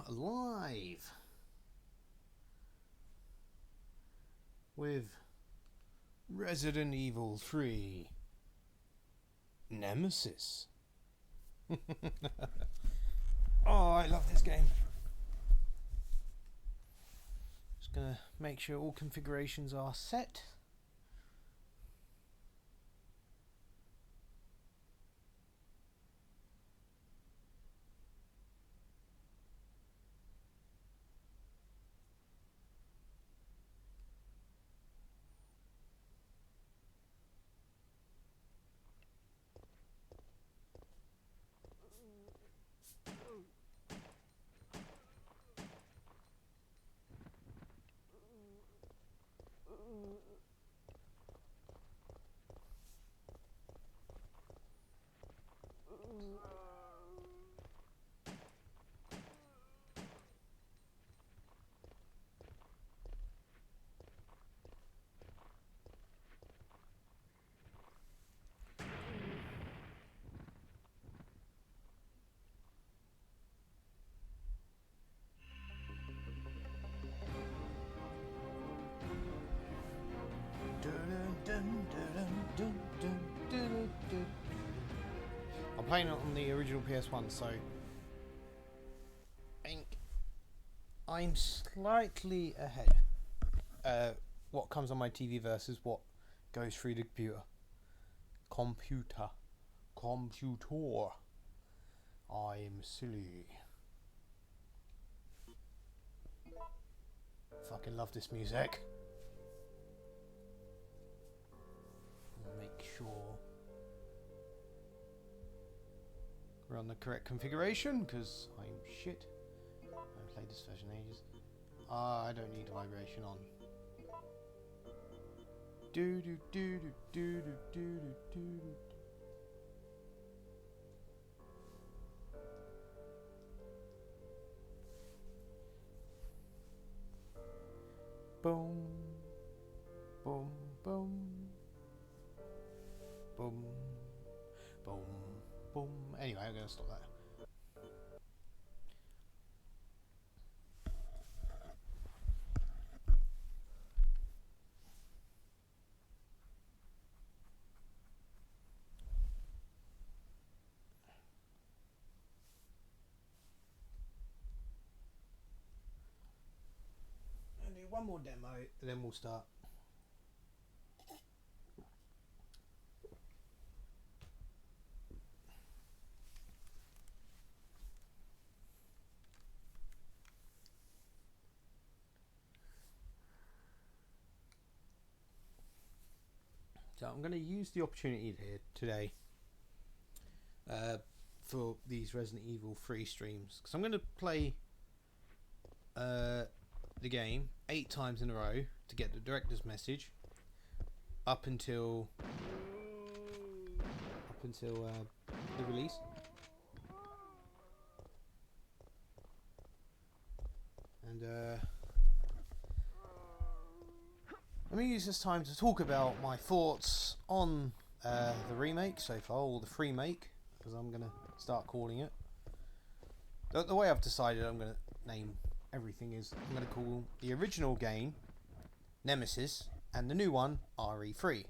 are live with Resident Evil 3 Nemesis. Oh, I love this game. Just gonna make sure all configurations are set. I'm playing it on the original PS1, so I think I'm slightly ahead. What comes on my TV versus what goes through the computer. I'm silly. Fucking love this music. Make sure we're on the correct configuration, because I'm shit. I haven't played this version in ages. I don't need vibration on. Do do do do do do do do do. Boom, boom, boom, boom, boom, boom. Anyway, I'm gonna stop that. I'll do one more demo, then we'll start. So I'm going to use the opportunity here today for these Resident Evil 3 streams, because I'm going to play the game 8 times in a row to get the director's message up until the release. And let me use this time to talk about my thoughts on the remake so far, or the remake, as I'm going to start calling it. The way I've decided I'm going to name everything is I'm going to call the original game Nemesis and the new one RE3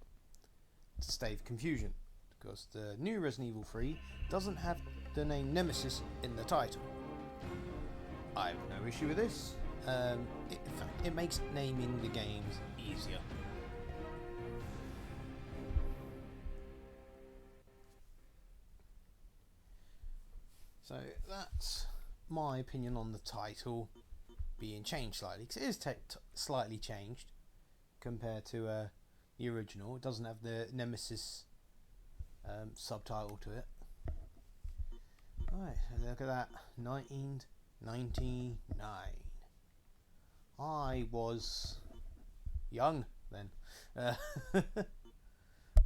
to stave confusion, because the new Resident Evil 3 doesn't have the name Nemesis in the title. I have no issue with this. In fact, it makes naming the games easier. So that's my opinion on the title being changed slightly, because it is slightly changed compared to the original. It doesn't have the Nemesis subtitle to it. Alright, look at that. 1999. I was young then.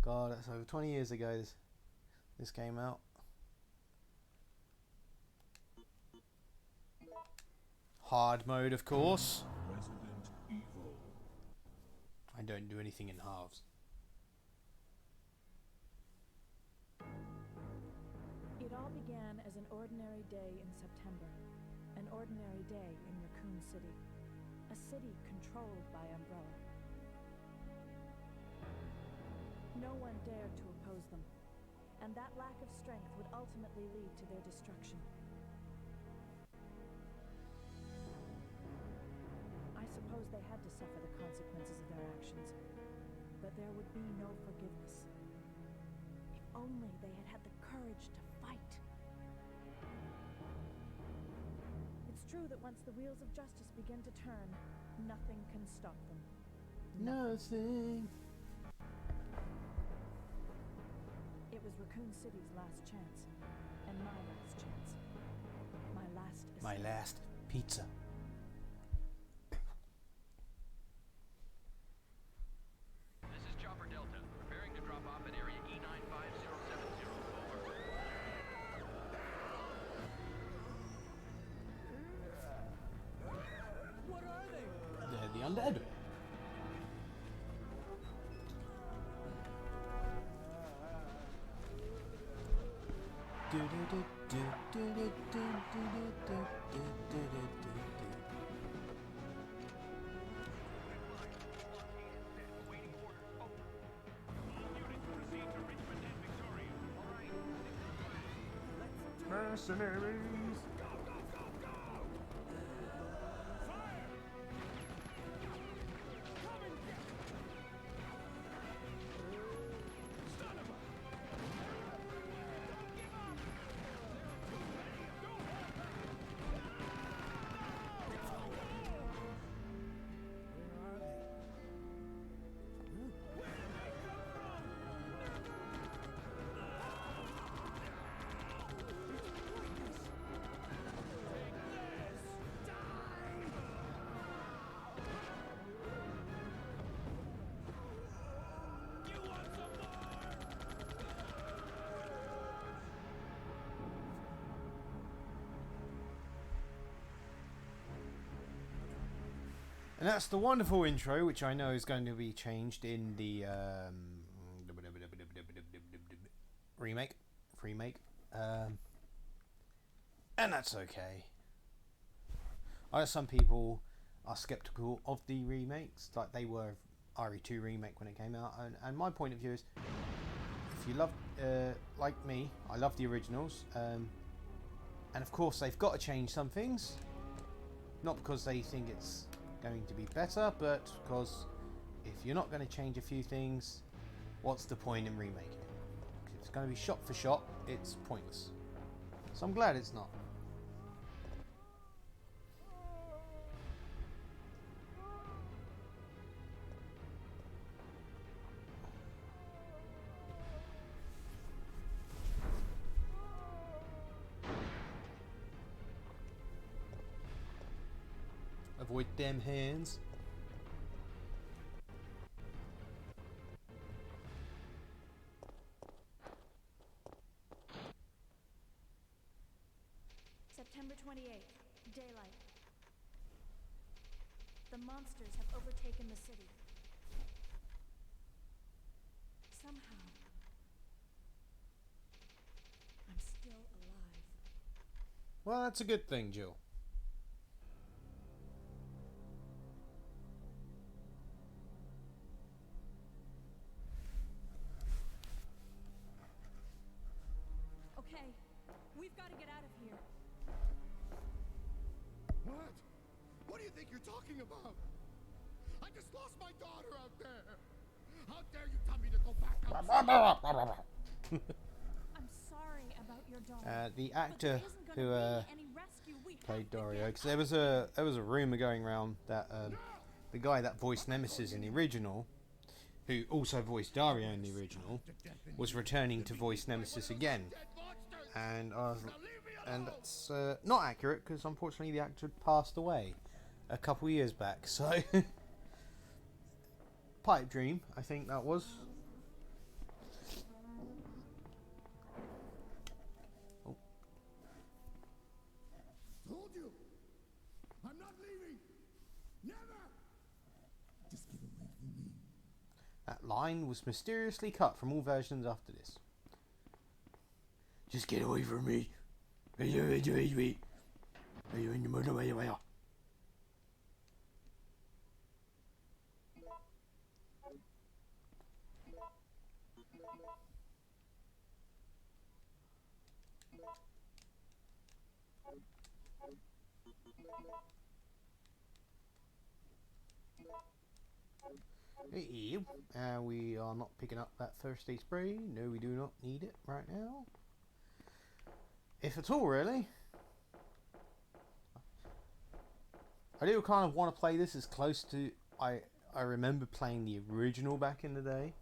God, that's over 20 years ago this came out. Hard mode, of course. Resident Evil. I don't do anything in halves. It all began as an ordinary day in September. An ordinary day in Raccoon City. A city controlled by Umbrella. No one dared to oppose them, and that lack of strength would ultimately lead to their destruction. I suppose they had to suffer the consequences of their actions, but there would be no forgiveness. If only they had had the courage to fight. It's true that once the wheels of justice begin to turn, nothing can stop them. Nothing. It was Raccoon City's last chance, and my last chance. My last escape. My last pizza. This is Chopper Delta, preparing to drop off at area E95070. Over. What are they? They're the undead. Mercenaries! And that's the wonderful intro, which I know is going to be changed in the remake. And that's okay. I know some people are skeptical of the remakes, like they were RE2 remake when it came out. And my point of view is, if you love, like me, I love the originals. And of course, they've got to change some things. Not because they think it's going to be better, but because if you're not going to change a few things, what's the point in remaking it? If it's going to be shot for shot, it's pointless. So I'm glad it's not. Avoid them hands. September 28th, daylight. The monsters have overtaken the city. Somehow, I'm still alive. Well, that's a good thing, Jill. Okay, we've got to get out of here. What? What do you think you're talking about? I just lost my daughter out there. How dare you tell me to go back outside? I'm sorry about your daughter. The but actor there isn't who gonna be any rescue. We played have to Dario, get because there was a rumor going around that the guy that voiced Nemesis in the original, who also voiced Dario in the original, was returning to voice Nemesis again, and that's not accurate because unfortunately the actor passed away a couple years back. So pipe dream, I think that was. Oh. Told you. I'm not leaving. Never. Just get away from me. That line was mysteriously cut from all versions after this. Just get away from me. Are you in your mood? Where you are? Hey, we are not picking up that first aid spray. No, we do not need it right now. If at all, really. I do kind of want to play this as close to I remember playing the original back in the day.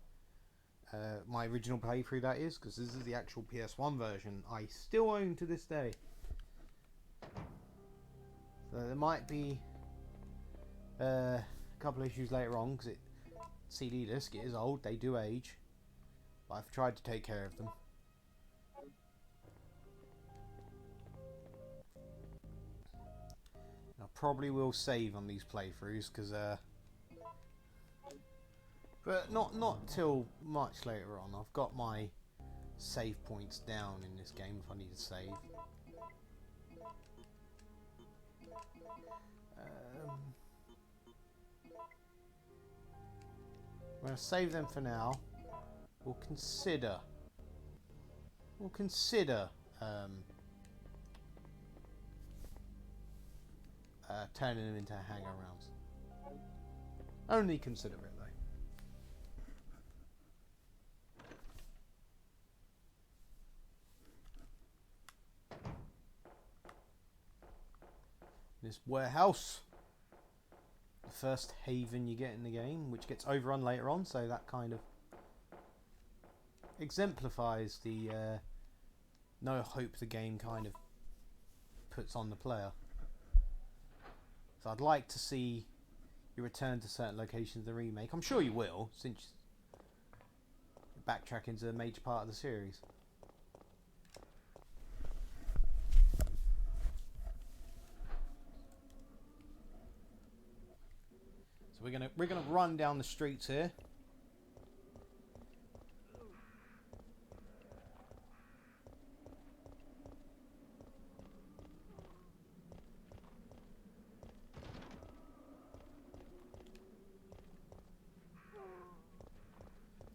My original playthrough, that is, because this is the actual PS1 version I still own to this day. So there might be a couple issues later on, because CD disc, it is old, they do age, but I've tried to take care of them. I probably will save on these playthroughs, because but not till much later on. I've got my save points down in this game if I need to save. I'm going to save them for now. We'll consider turning them into hang-arounds. Only consider it though. This warehouse, the first haven you get in the game, which gets overrun later on, so that kind of exemplifies the no hope the game kind of puts on the player. So I'd like to see you return to certain locations of the remake. I'm sure you will, since you backtrack into a major part of the series. So we're gonna run down the streets here.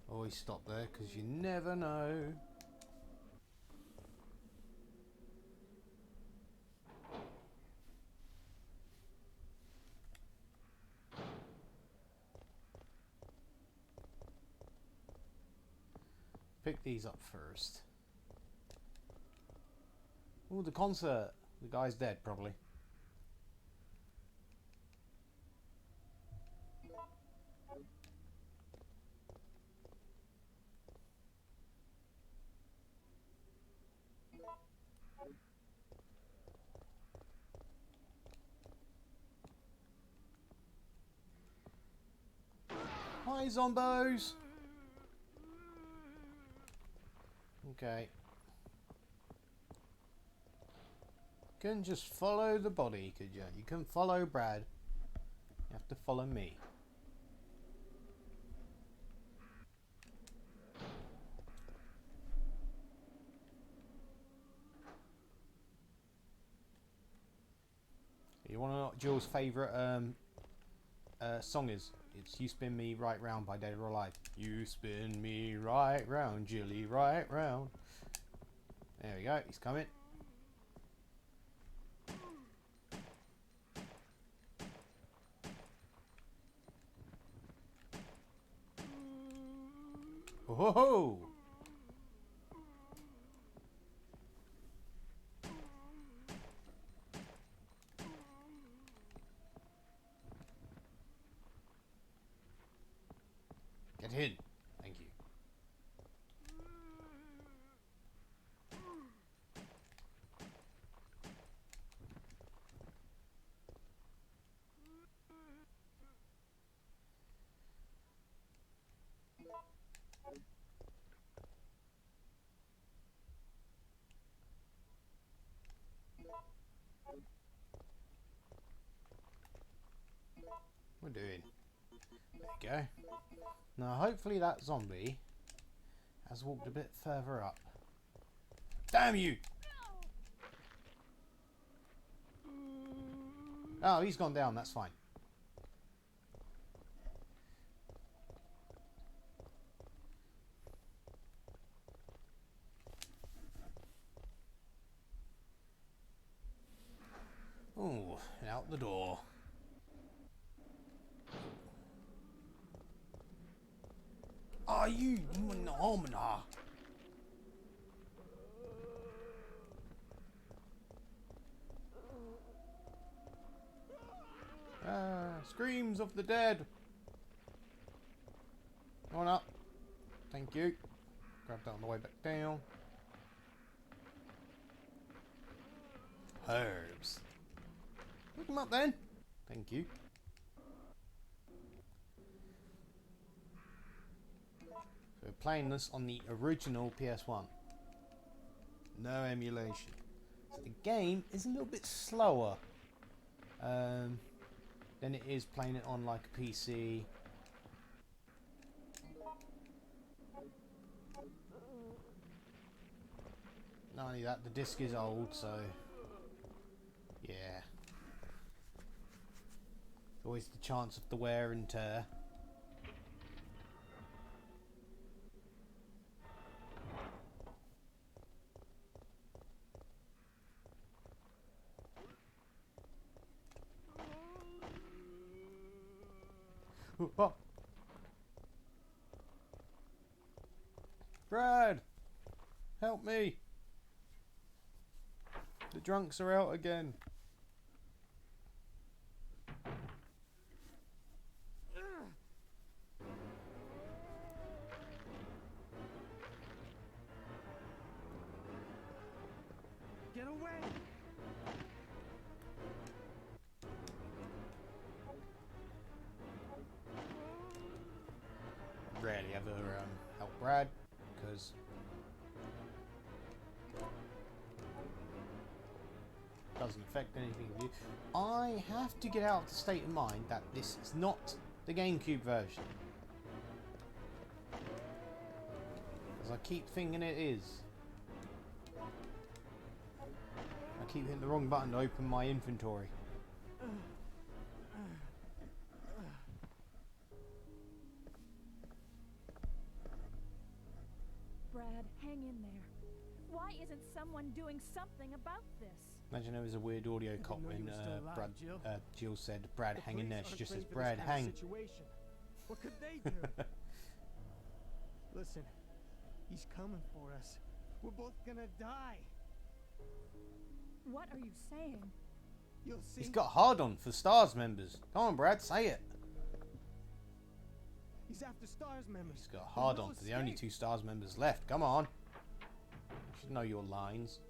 Always stop there, because you never know. Pick these up first. Ooh, the concert. The guy's dead, probably. Hi, zombos! Okay. Couldn't just follow the body, could you? You couldn't follow Brad. You have to follow me. You want to know what Jill's favourite song is? It's You Spin Me Right Round by Dead or Alive. You spin me right round, Jilly, right round. There we go, he's coming. Oh ho ho! Get in. Thank you. We're doing. There you go. Now, hopefully that zombie has walked a bit further up. Damn you! Oh, he's gone down. That's fine. Oh, and out the door. Are you Nomina? Screams of the dead. On up. Thank you. Grab that on the way back down. Herbs. Pick them up then. Thank you. So we're playing this on the original PS1. No emulation. So the game is a little bit slower than it is playing it on like a PC. Not only that, the disc is old, so yeah. Always the chance of the wear and tear. Oh. Brad! Help me! The drunks are out again. Get away! Rarely ever help Brad, because doesn't affect anything with you. I have to get out of the state of mind that this is not the GameCube version, because I keep thinking it is. I keep hitting the wrong button to open my inventory. Brad, hang in there. Why isn't someone doing something about this? Imagine there was a weird audio cut know when you were still alive, Brad, Jill. Jill said, "Brad, hang in there." She just says, "Brad, hang." Situation. What could they do? Listen, he's coming for us. We're both gonna die. What are you saying? You'll see. He's got hard on for Stars members. Come on, Brad, say it. He's after Stars members. He's got hard on for the only two Stars members left. Come on. You should know your lines.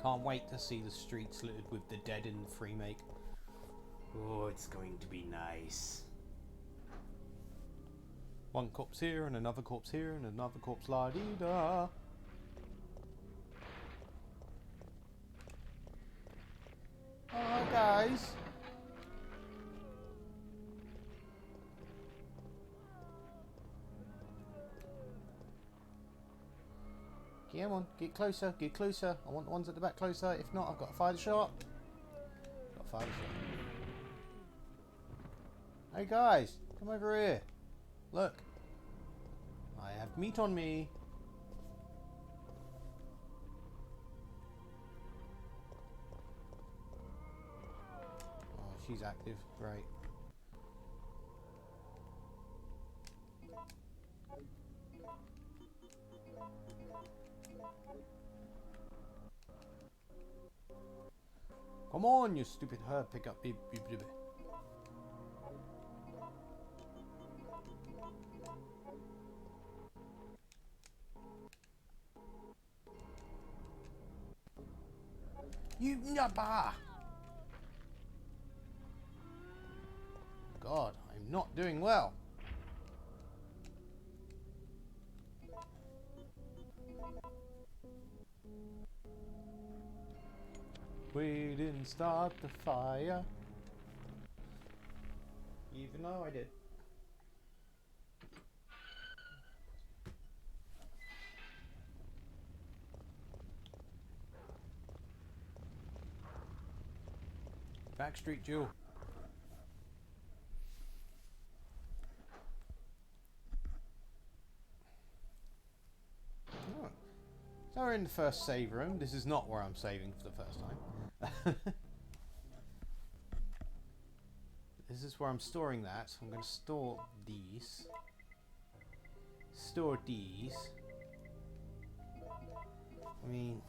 Can't wait to see the streets littered with the dead in the remake. Oh, it's going to be nice. One corpse here, and another corpse here, and another corpse la-dee-da. Hello, guys. Come on, get closer, get closer. I want the ones at the back closer. If not, I've got to fire the shot. Got to fire the shot. Hey guys, come over here. Look. I have meat on me. Oh, she's active. Great. Come on, you stupid herb. Pick up. Beep, beep, beep. You nubba! God, I'm not doing well. We didn't start the fire. Even though I did. Backstreet Jewel. Oh. So we're in the first save room. This is not where I'm saving for the first time. This is where I'm storing that. So I'm going to store these. Store these. I mean...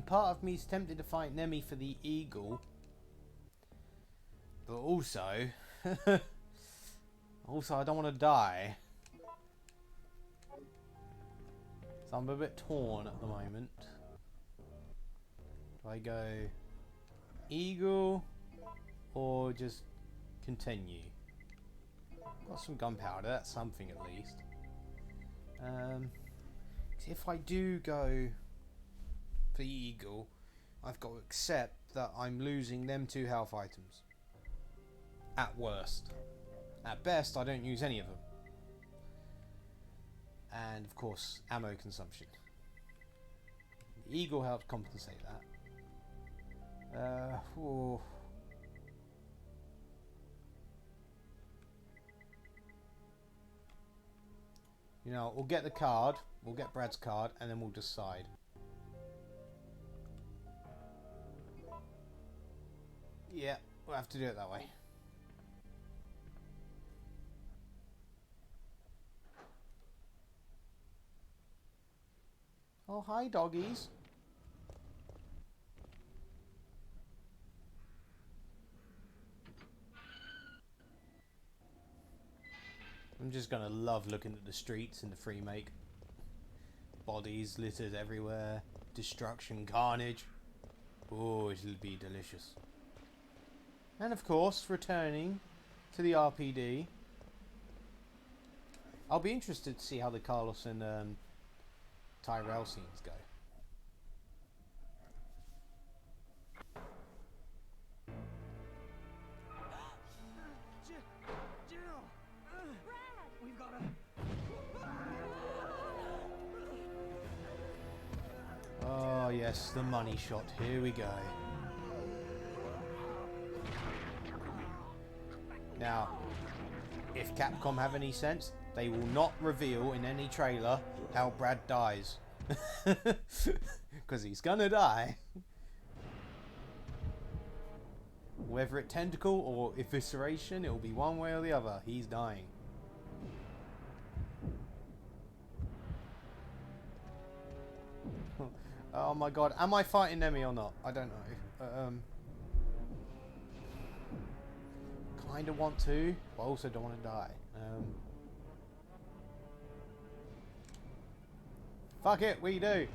part of me is tempted to fight Nemi for the eagle. But also... also, I don't want to die. So I'm a bit torn at the moment. Do I go eagle or just continue? Got some gunpowder, that's something at least. If I do go for the eagle, I've got to accept that I'm losing them 2 health items. At worst. At best, I don't use any of them. And of course, ammo consumption. The eagle helps compensate that. Oh. You know, we'll get the card, we'll get Brad's card, and then we'll decide. Yeah, we'll have to do it that way. Oh, hi, doggies. I'm just gonna love looking at the streets in the remake. Bodies littered everywhere. Destruction, carnage. Oh, it'll be delicious. And of course, returning to the RPD. I'll be interested to see how the Carlos and Tyrell scenes go. Jill! We've got to... Oh yes, the money shot. Here we go. Now, if Capcom have any sense, they will not reveal in any trailer how Brad dies. Because he's gonna die. Whether it tentacle or evisceration, it will be one way or the other. He's dying. Oh my god, am I fighting Nemi or not? I don't know. Kinda want to, but I also don't want to die. Fuck it, we do.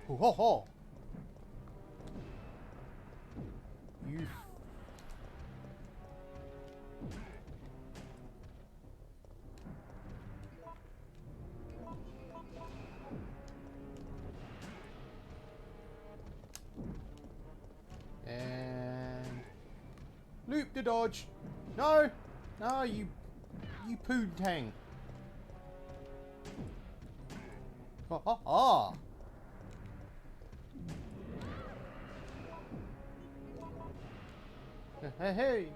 Ho ho ho! You. And loop the dodge. No, no, you poontang. Ha ha ha! Hey, hey!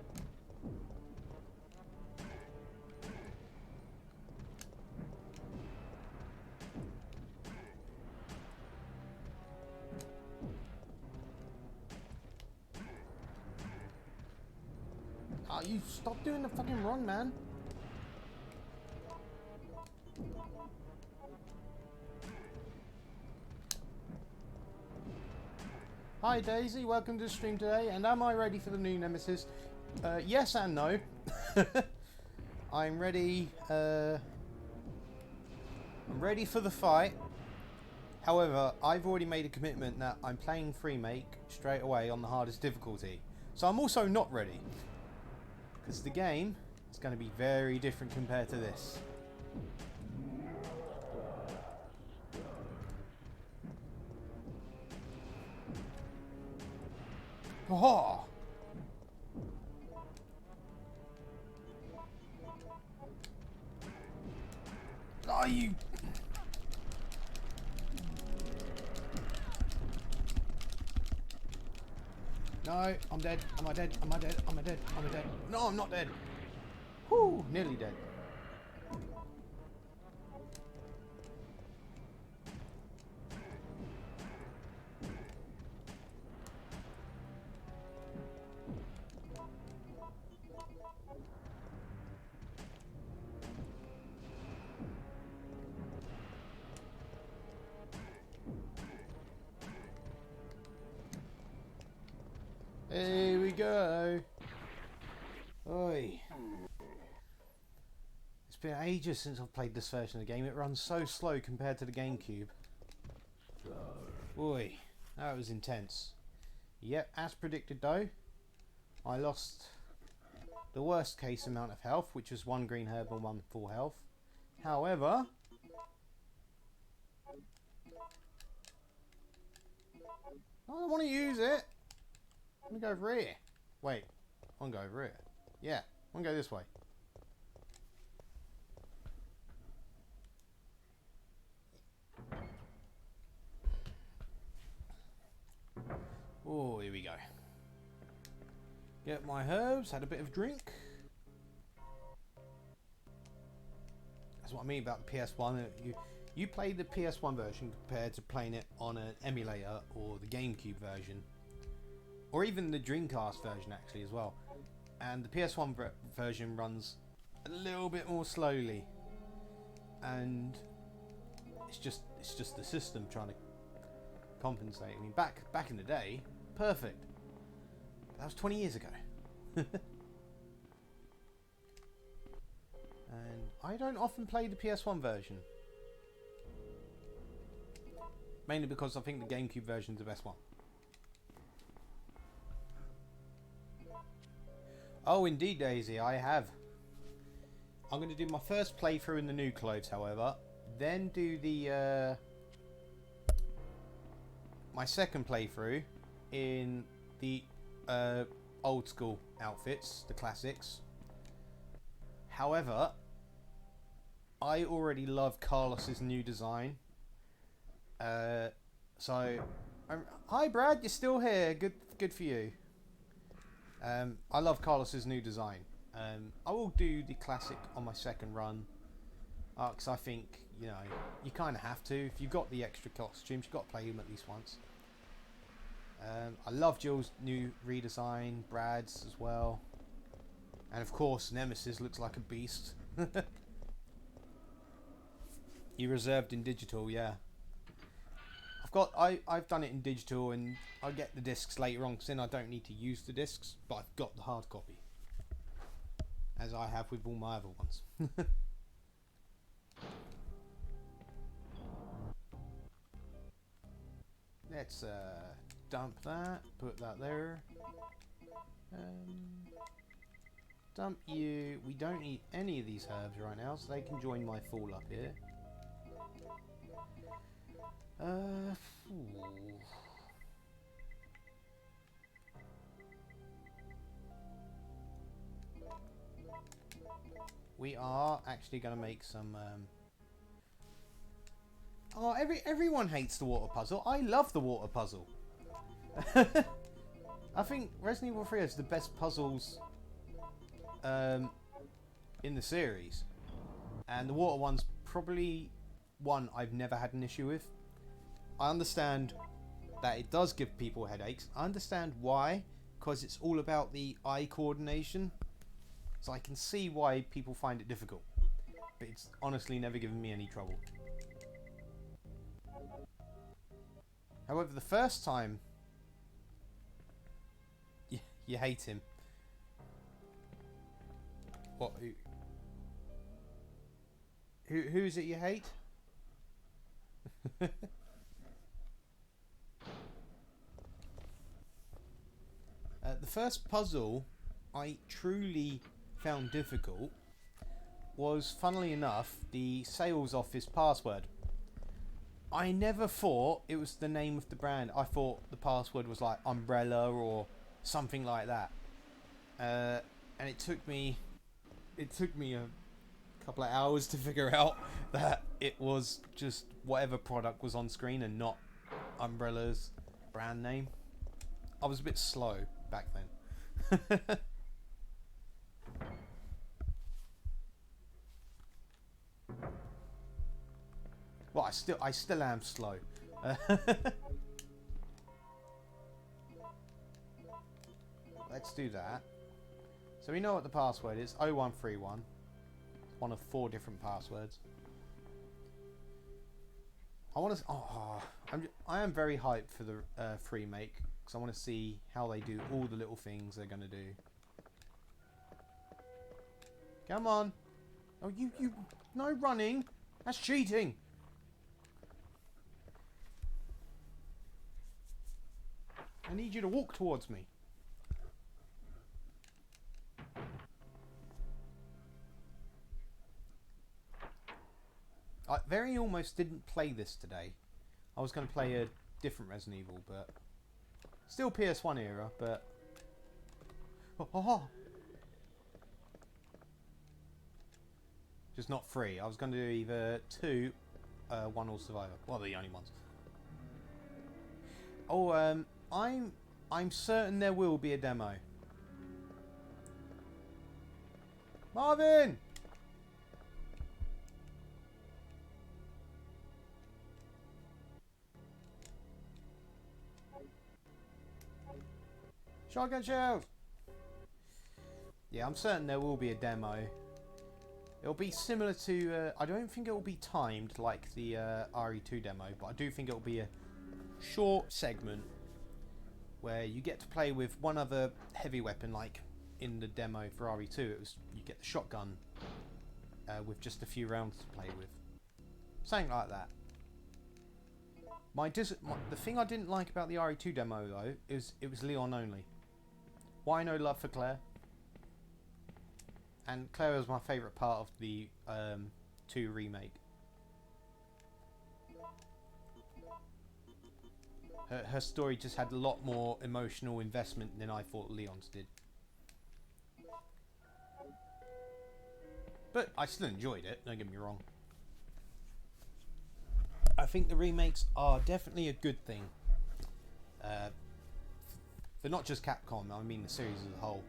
Ah, you stop doing the fucking run, man. Hi Daisy, welcome to the stream today. And am I ready for the new Nemesis? Yes and no. I'm ready. I'm ready for the fight. However, I've already made a commitment that I'm playing Freemake straight away on the hardest difficulty. So I'm also not ready. Because the game is going to be very different compared to this. Oh! Are you... No, I'm dead. Am I dead? Am I dead? Am I dead? Am I dead? No, I'm not dead. Whew, nearly dead. Here we go. Oi. It's been ages since I've played this version of the game. It runs so slow compared to the GameCube. Oi. That was intense. Yep, as predicted though, I lost the worst case amount of health, which was 1 green herb and 1 full health. However, I don't want to use it. I'm gonna go over here. Wait, I want to go over here. Yeah, I want to go this way. Oh, here we go. Get my herbs, had a bit of drink. That's what I mean about the PS1. You play the PS1 version compared to playing it on an emulator or the GameCube version. Or even the Dreamcast version actually as well. And the PS1 version runs a little bit more slowly. And it's just the system trying to compensate. I mean, back in the day, perfect. That was 20 years ago. And I don't often play the PS1 version. Mainly because I think the GameCube version is the best one. Oh, indeed, Daisy, I have. I'm going to do my first playthrough in the new clothes, however. Then do the my second playthrough in the old school outfits, the classics. However, I already love Carlos's new design. So, hi Brad, you're still here. Good for you. I love Carlos's new design. I will do the classic on my second run, because I think, you know, you kind of have to. If you've got the extra costumes, you've got to play them at least once. I love Jill's new redesign, Brad's as well, and of course Nemesis looks like a beast. You reserved in digital, yeah. I've done it in digital, and I get the discs later on, because then I don't need to use the discs, but I've got the hard copy, as I have with all my other ones. Let's dump that, put that there. Dump you. We don't need any of these herbs right now, so they can join my fall up here. We are actually going to make some. Oh, everyone hates the water puzzle. I love the water puzzle. I think Resident Evil 3 has the best puzzles in the series, and the water one's probably one I've never had an issue with. I understand that it does give people headaches. I understand why, because it's all about the eye coordination. So I can see why people find it difficult. But it's honestly never given me any trouble. However, the first time You hate him. What? Who's it you hate? The first puzzle I truly found difficult was, funnily enough, the sales office password. I never thought it was the name of the brand. I thought the password was like Umbrella or something like that. And it took me a couple of hours to figure out that it was just whatever product was on screen and not Umbrella's brand name. I was a bit slow back then. Well, I still am slow. Let's do that. So we know what the password is. 0131. One of 4 different passwords. I want to. I am very hyped for the remake because I want to see how they do all the little things they're gonna do. Come on! Oh, you no running. That's cheating. I need you to walk towards me. I very almost didn't play this today. I was going to play a different Resident Evil, but still PS1 era, but just not 3. I was going to do either 2, 1 or Survivor. Well, the only ones. Oh, I'm certain there will be a demo. Marvin! Shotgun shells! Yeah, I'm certain there will be a demo. It'll be similar to... I don't think it will be timed like the RE2 demo, but I do think it will be a short segment where you get to play with one other heavy weapon, like in the demo for RE2. It was you get the shotgun with just a few rounds to play with. Something like that. The thing I didn't like about the RE2 demo, though, is it was Leon only. Why no love for Claire? And Claire was my favourite part of the 2 remake. Her story just had a lot more emotional investment than I thought Leon's did. But I still enjoyed it, don't get me wrong. I think the remakes are definitely a good thing. For not just Capcom, I mean the series as a whole.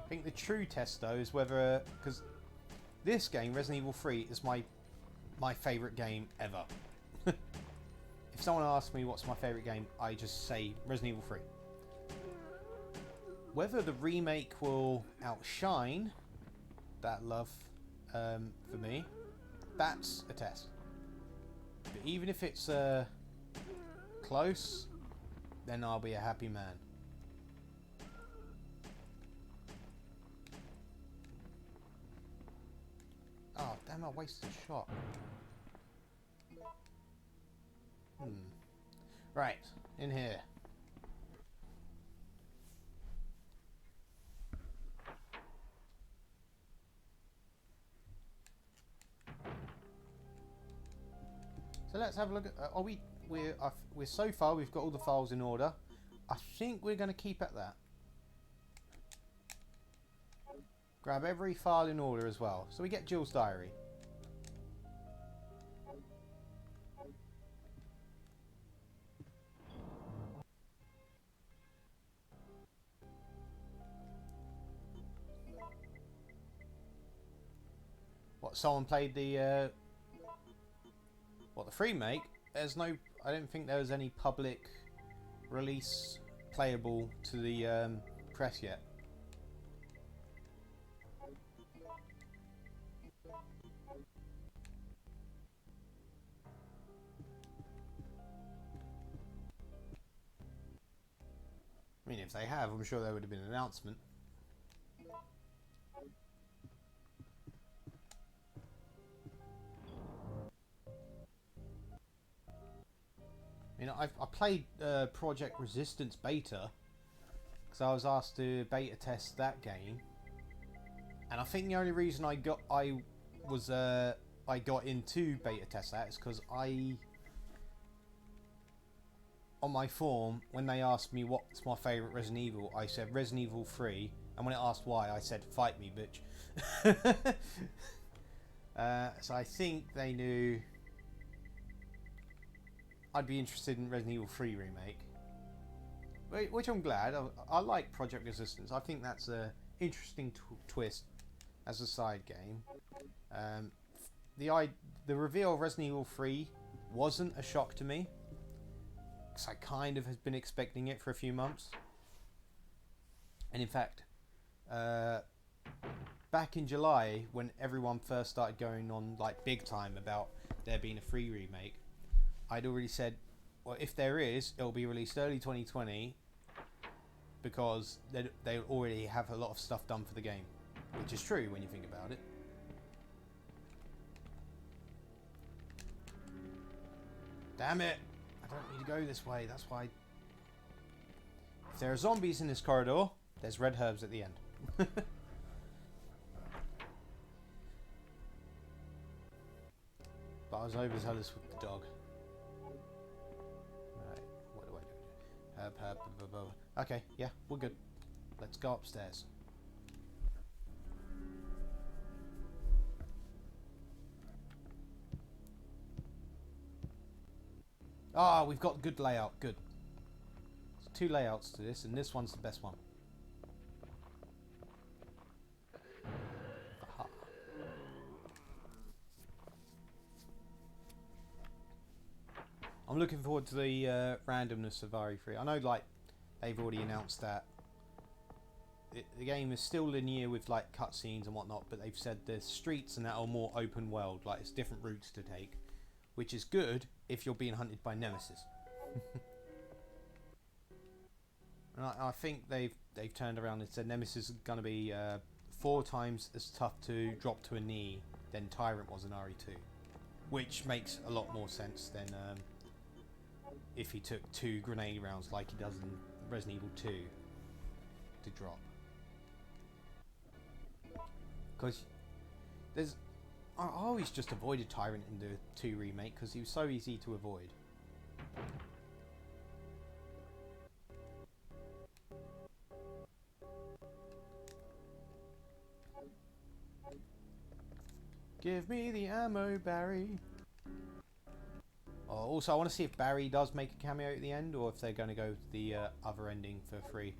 I think the true test, though, is whether... Because this game, Resident Evil 3, is my favourite game ever. If someone asks me what's my favourite game, I just say Resident Evil 3. Whether the remake will outshine that love for me, that's a test. But even if it's close, then I'll be a happy man. Oh, damn, I wasted a shot. Right, in here. So let's have a look at. We're so far. We've got all the files in order. I think we're going to keep at that. Grab every file in order as well. So we get Jill's diary. What? Someone played the. What, the remake? There's no... I don't think there was any public release playable to the press yet. mean, if they have, I'm sure there would have been an announcement. You know, I played Project Resistance beta because I was asked to beta test that game, and I think the only reason I got into beta test that is because on my form, when they asked me what's my favourite Resident Evil, I said Resident Evil 3, and when it asked why, I said fight me, bitch. So I think they knew I'd be interested in Resident Evil 3 remake, which I'm glad. I like Project Resistance. I think that's an interesting twist as a side game. The reveal of Resident Evil 3 wasn't a shock to me, because I kind of have been expecting it for a few months. And in fact, back in July, when everyone first started going on like big time about there being a 3 remake, I'd already said, well, if there is, it'll be released early 2020, because they already have a lot of stuff done for the game, which is true when you think about it. Damn it! I don't need to go this way, that's why. If there are zombies in this corridor, there's red herbs at the end. But I was overzealous with the dog. Right, what do I do? Okay, yeah, we're good. Let's go upstairs. Ah, we've got good layout. Good. There's 2 layouts to this, and this one's the best one. Aha. I'm looking forward to the randomness of RE3. I know, like, they've already announced that the game is still linear with like cutscenes and whatnot, but they've said the streets and that are more open world, like it's different routes to take, which is good if you're being hunted by Nemesis. And I think they've turned around and said Nemesis is going to be 4 times as tough to drop to a knee than Tyrant was in RE2, which makes a lot more sense than if he took 2 grenade rounds like he does in Resident Evil 2 to drop. Because I always just avoided Tyrant in the 2 remake because he was so easy to avoid. Give me the ammo, Barry. Oh, also, I want to see if Barry does make a cameo at the end, or if they're going to go the other ending for free.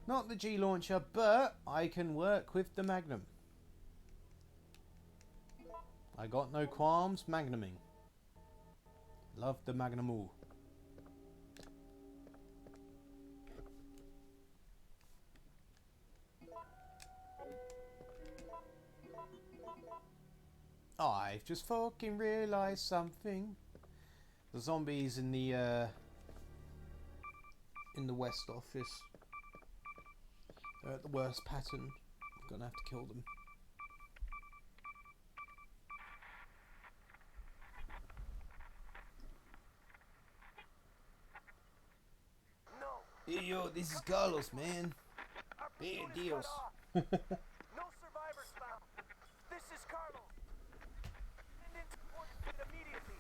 Not the G launcher, but I can work with the Magnum. I got no qualms magnuming. Love the Magnum. I've just fucking realised something. The zombies in the West office are at the worst pattern. I'm gonna have to kill them. Hey yo, this is Carlos, man. Bad deals. No survivors found. This is Carlos. Send in support immediately.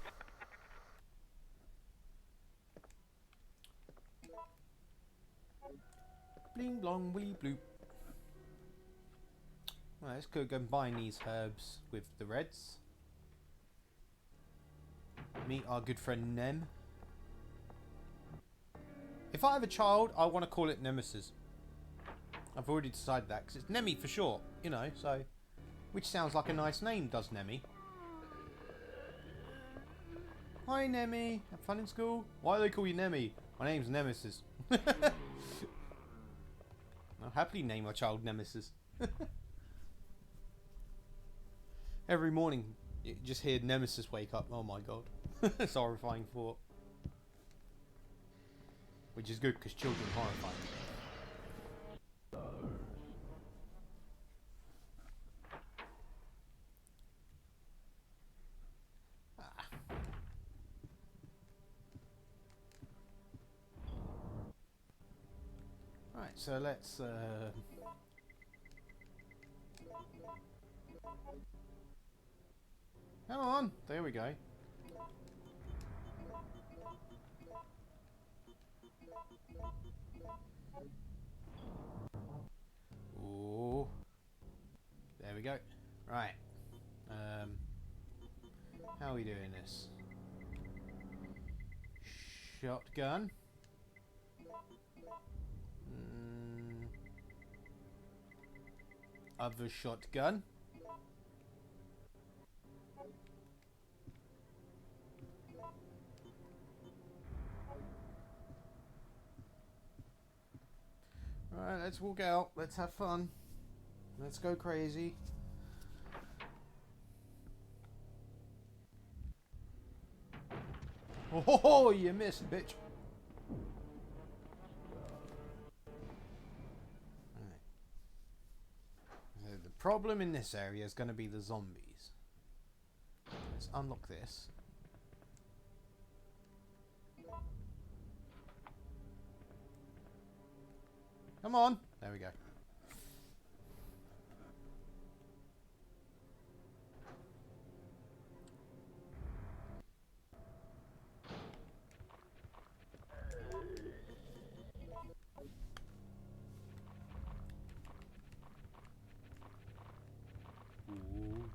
Bling blong willy bloop. Well, let's go combine these herbs with the reds. Meet our good friend Nem. If I have a child, I want to call it Nemesis. I've already decided that because it's Nemi for short, you know. So, which sounds like a nice name, does Nemi? Hi Nemi, have fun in school? Why do they call you Nemi? My name's Nemesis. I'll happily name my child Nemesis. Every morning, you just hear Nemesis wake up. Oh my god. It's a horrifying thought. Which is good, because children horrify me. Right, so let's come on, there we go. Ooh. There we go. Right. How are we doing this? Shotgun. Other shotgun. Right, let's walk out. Let's have fun. Let's go crazy. Oh, you missed, bitch. Right. So the problem in this area is going to be the zombies. Let's unlock this. Come on. There we go. Ooh.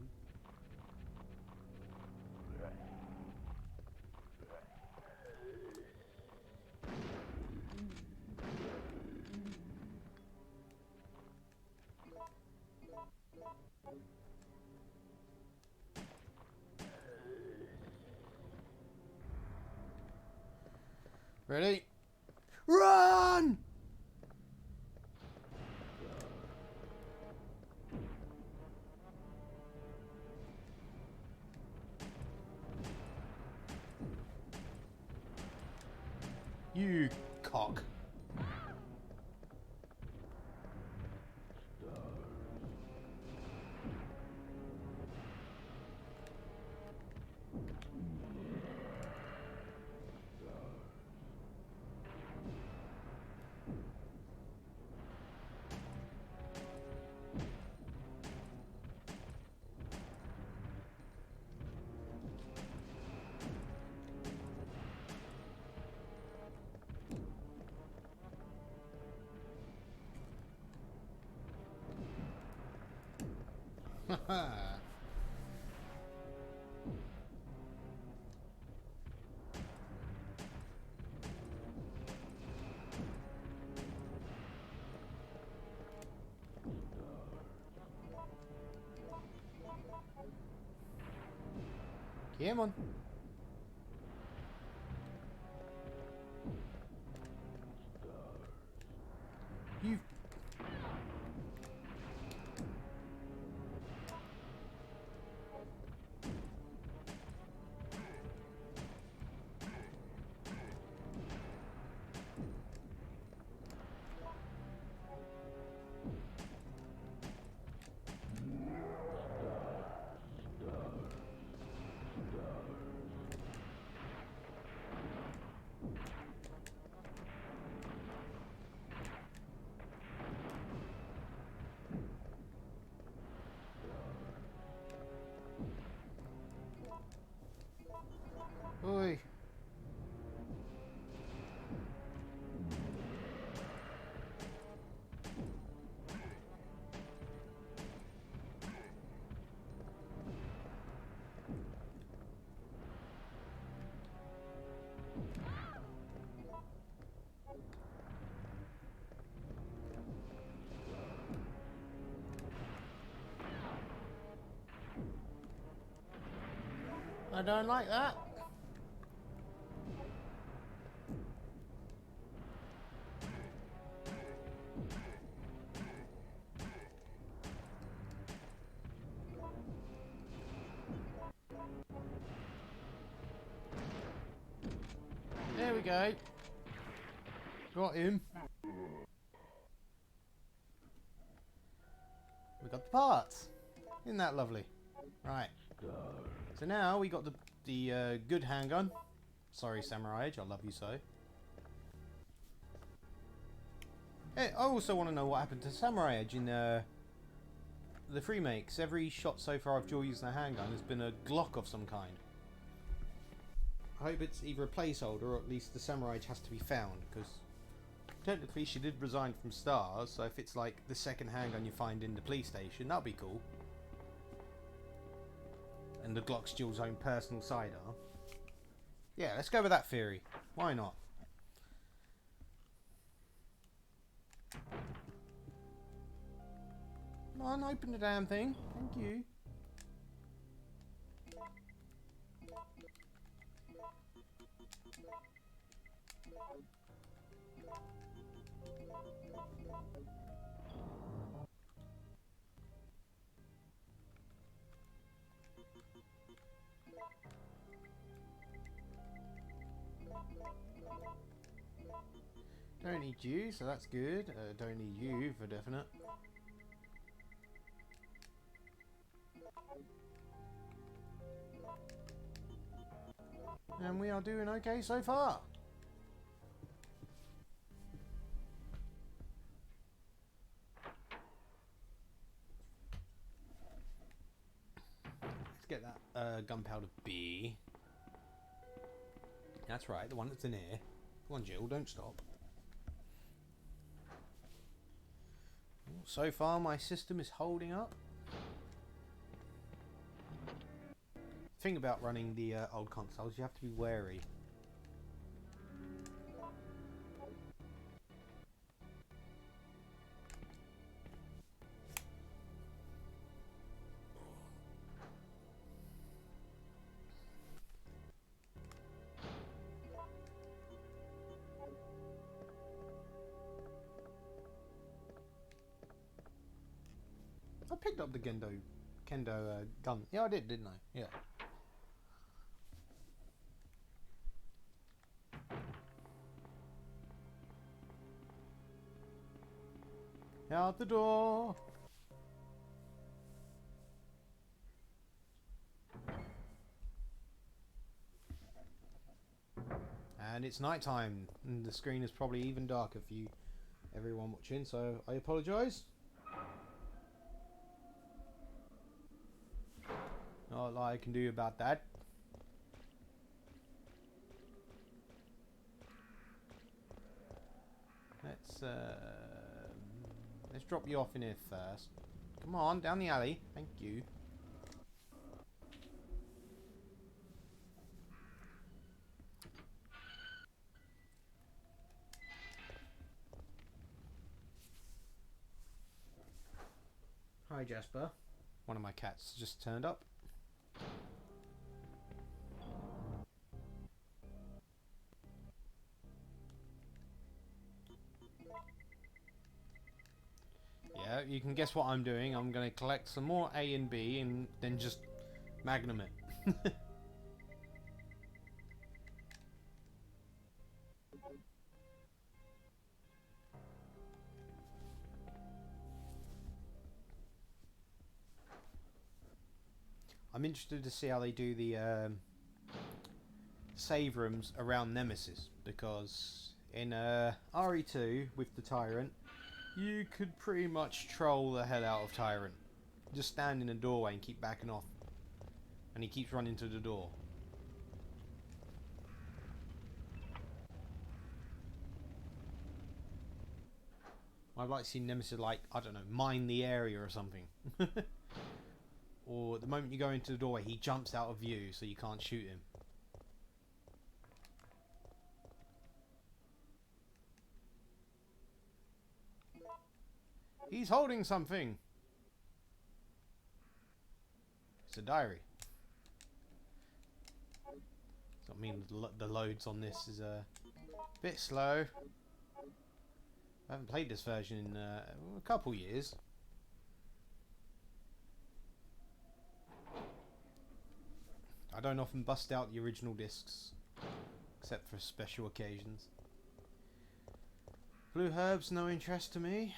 Ready? Run! You cock. Come on. You. Oi. I don't like that. Okay. Got him. We got the parts. Isn't that lovely? Right. So now we got the good handgun. Sorry, Samurai Edge. I love you so. Hey, I also want to know what happened to Samurai Edge in the remakes. Every shot so far of Joel using a handgun has been a Glock of some kind. I hope it's either a placeholder or at least the Samurai Edge has to be found, because technically she did resign from Stars, so if it's like the second handgun you find in the police station, that'd be cool. And the Glock's Joel's own personal sidearm. Yeah, let's go with that theory. Why not? Come on, open the damn thing. Thank you. Don't need you, so that's good. Don't need you for definite. And we are doing okay so far. Let's get that gunpowder B. That's right, the one that's in here. Come on, Jill, don't stop. So far, my system is holding up. Thing about running the old consoles, you have to be wary. I picked up the Kendo gun. Yeah, I did, didn't I? Yeah. Out the door. And it's night time, and the screen is probably even darker for you, everyone watching, so I apologise. Not a lot I can do about that. Let's drop you off in here first. Come on, down the alley. Thank you. Hi, Jasper. One of my cats just turned up. Yeah, you can guess what I'm doing. I'm going to collect some more A and B and then just magnum it. I'm interested to see how they do the save rooms around Nemesis, because in RE2 with the Tyrant, you could pretty much troll the hell out of Tyrant. Just stand in a doorway and keep backing off. And he keeps running to the door. I'd like to see Nemesis, like, I don't know, mine the area or something. Or the moment you go into the doorway, he jumps out of view so you can't shoot him. He's holding something. It's a diary. So I mean, the loads on this is a bit slow. I haven't played this version in a couple years. I don't often bust out the original discs except for special occasions. Blue herbs, no interest to me.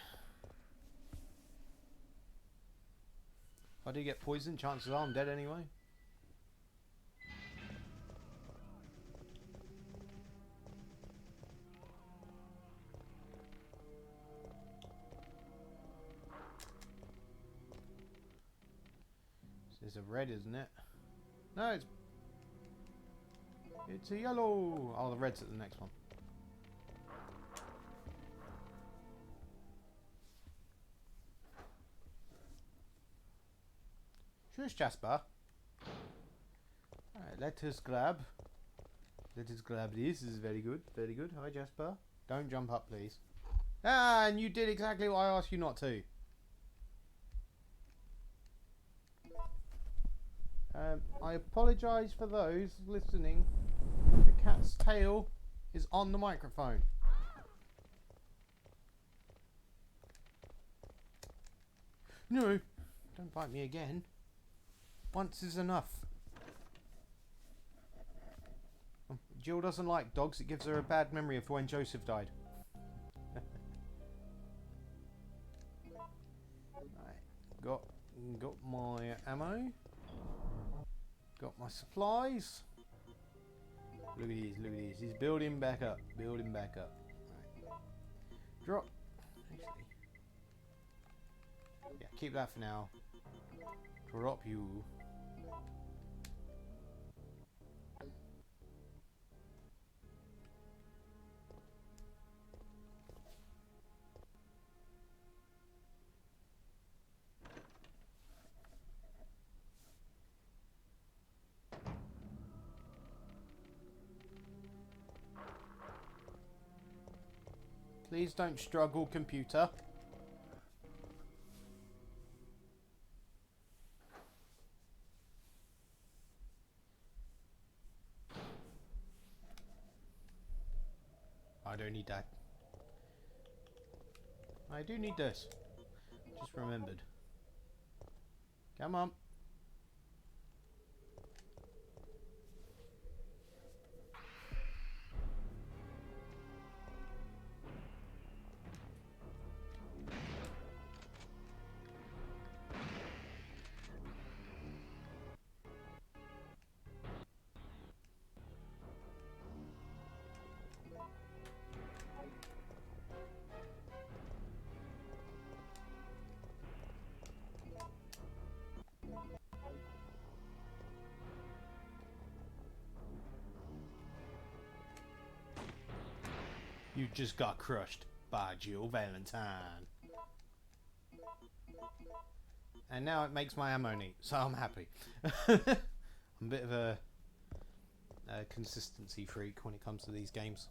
If I do get poisoned, chances are I'm dead anyway. This is a red, isn't it? No, it's a yellow. Oh, the red's at the next one. Shush, Jasper. Alright, let us grab this. This is very good. Very good. Hi, Jasper. Don't jump up, please. Ah, and you did exactly what I asked you not to. I apologise for those listening. The cat's tail is on the microphone. No, don't bite me again. Once is enough. Jill doesn't like dogs. It gives her a bad memory of when Joseph died. Right, got my ammo. Got my supplies. Look at these, look at these. He's building back up. Building back up. Right. Drop. Actually. Yeah, keep that for now. Drop you. Please don't struggle, computer. I don't need that. I do need this. Just remembered. Come on. You just got crushed by Jill Valentine. And now it makes my ammo neat, so I'm happy. I'm a bit of a consistency freak when it comes to these games.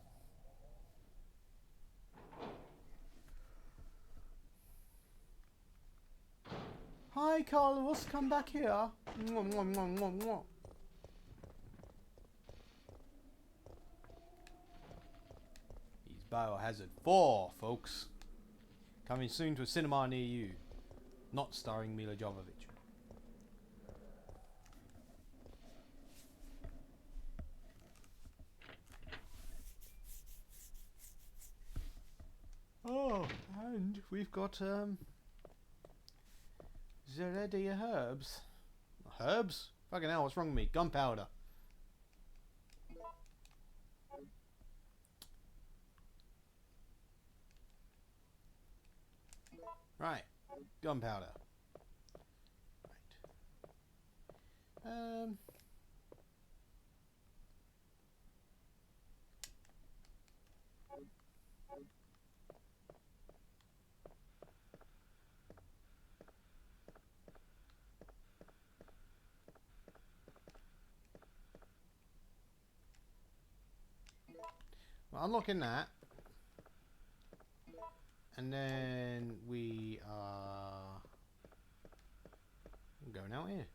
Hi Carlos, come back here. Mwah, mwah, mwah, mwah, mwah. Biohazard 4, folks. Coming soon to a cinema near you. Not starring Mila Jovovich. Oh, and we've got Zeredia herbs. Herbs? Fucking hell, what's wrong with me? Gunpowder. Right, gunpowder. Right. Well, unlocking that. And then we are going out here.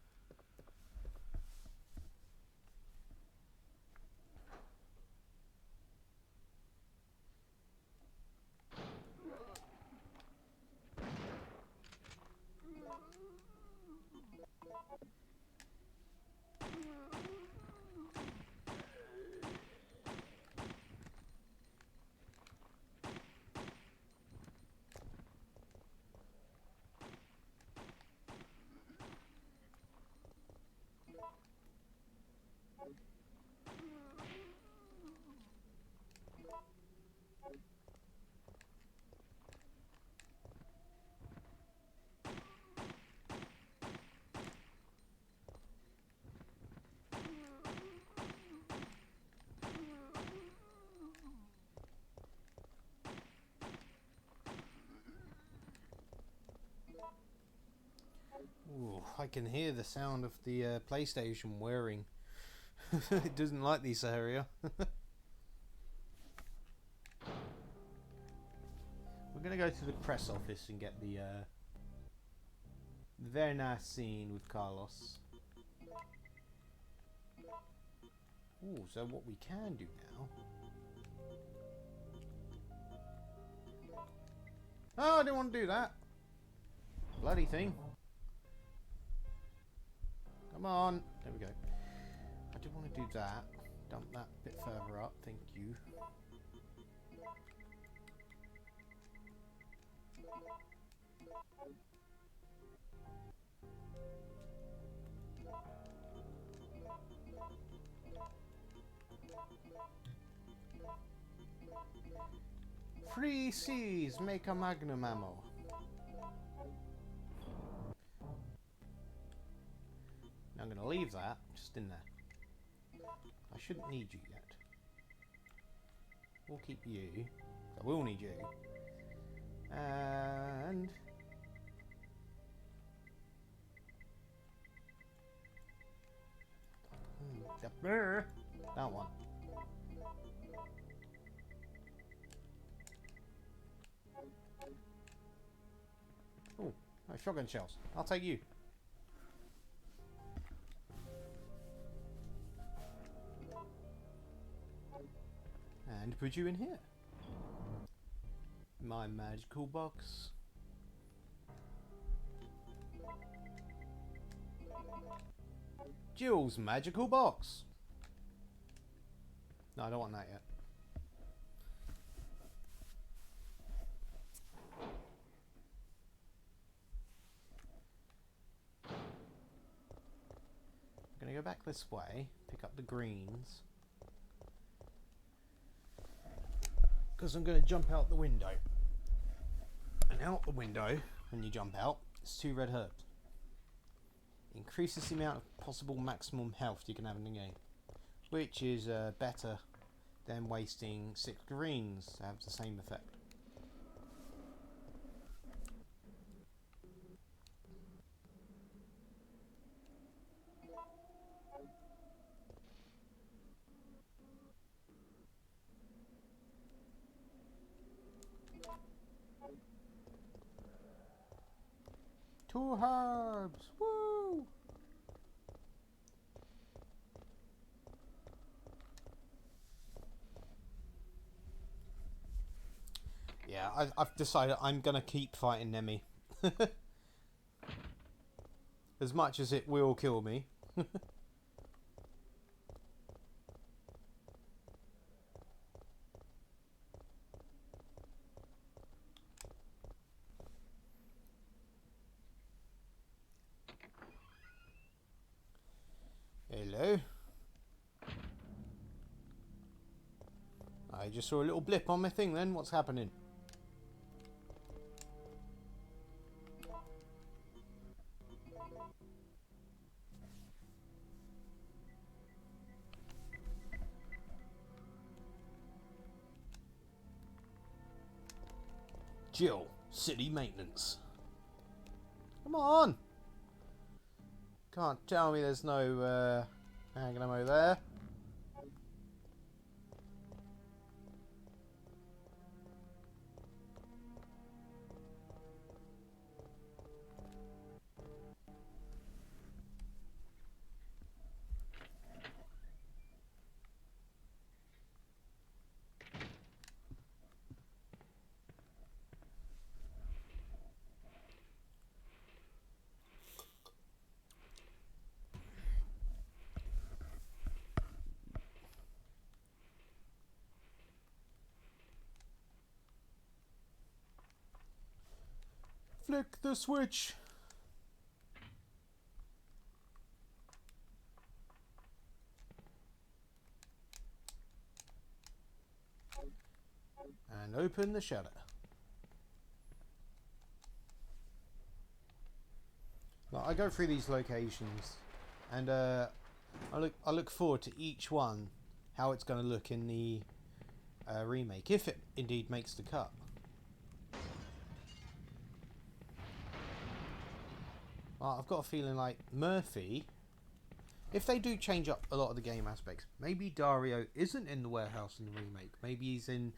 Ooh, I can hear the sound of the PlayStation whirring. It doesn't like this area. We're going to go to the press office and get the very nice scene with Carlos. Ooh, so what we can do now... Oh, I didn't want to do that. Bloody thing. Come on. There we go. I did want to do that. Dump that a bit further up. Thank you. Free C's make a magnum ammo. Now I'm going to leave that just in there. I shouldn't need you yet. We'll keep you. I will need you. And... that one. Oh, shotgun shells. I'll take you. And put you in here. My magical box. Jill's magical box. No, I don't want that yet. I'm going to go back this way, pick up the greens. Because I'm going to jump out the window. And out the window, when you jump out, it's 2 red herbs. Increases the amount of possible maximum health you can have in the game. Which is better than wasting 6 greens to have the same effect. Two herbs! Woo! Yeah, I've decided I'm gonna keep fighting Nemi. As much as it will kill me. Hello. I just saw a little blip on my thing then. What's happening? Jill, city maintenance. Come on! Can't tell me there's no hanging ammo there. Flick the switch. And open the shutter. Well, I go through these locations, and I look forward to each one, how it's going to look in the remake, if it indeed makes the cut. I've got a feeling like Murphy, if they do change up a lot of the game aspects, maybe Dario isn't in the warehouse in the remake. Maybe he's in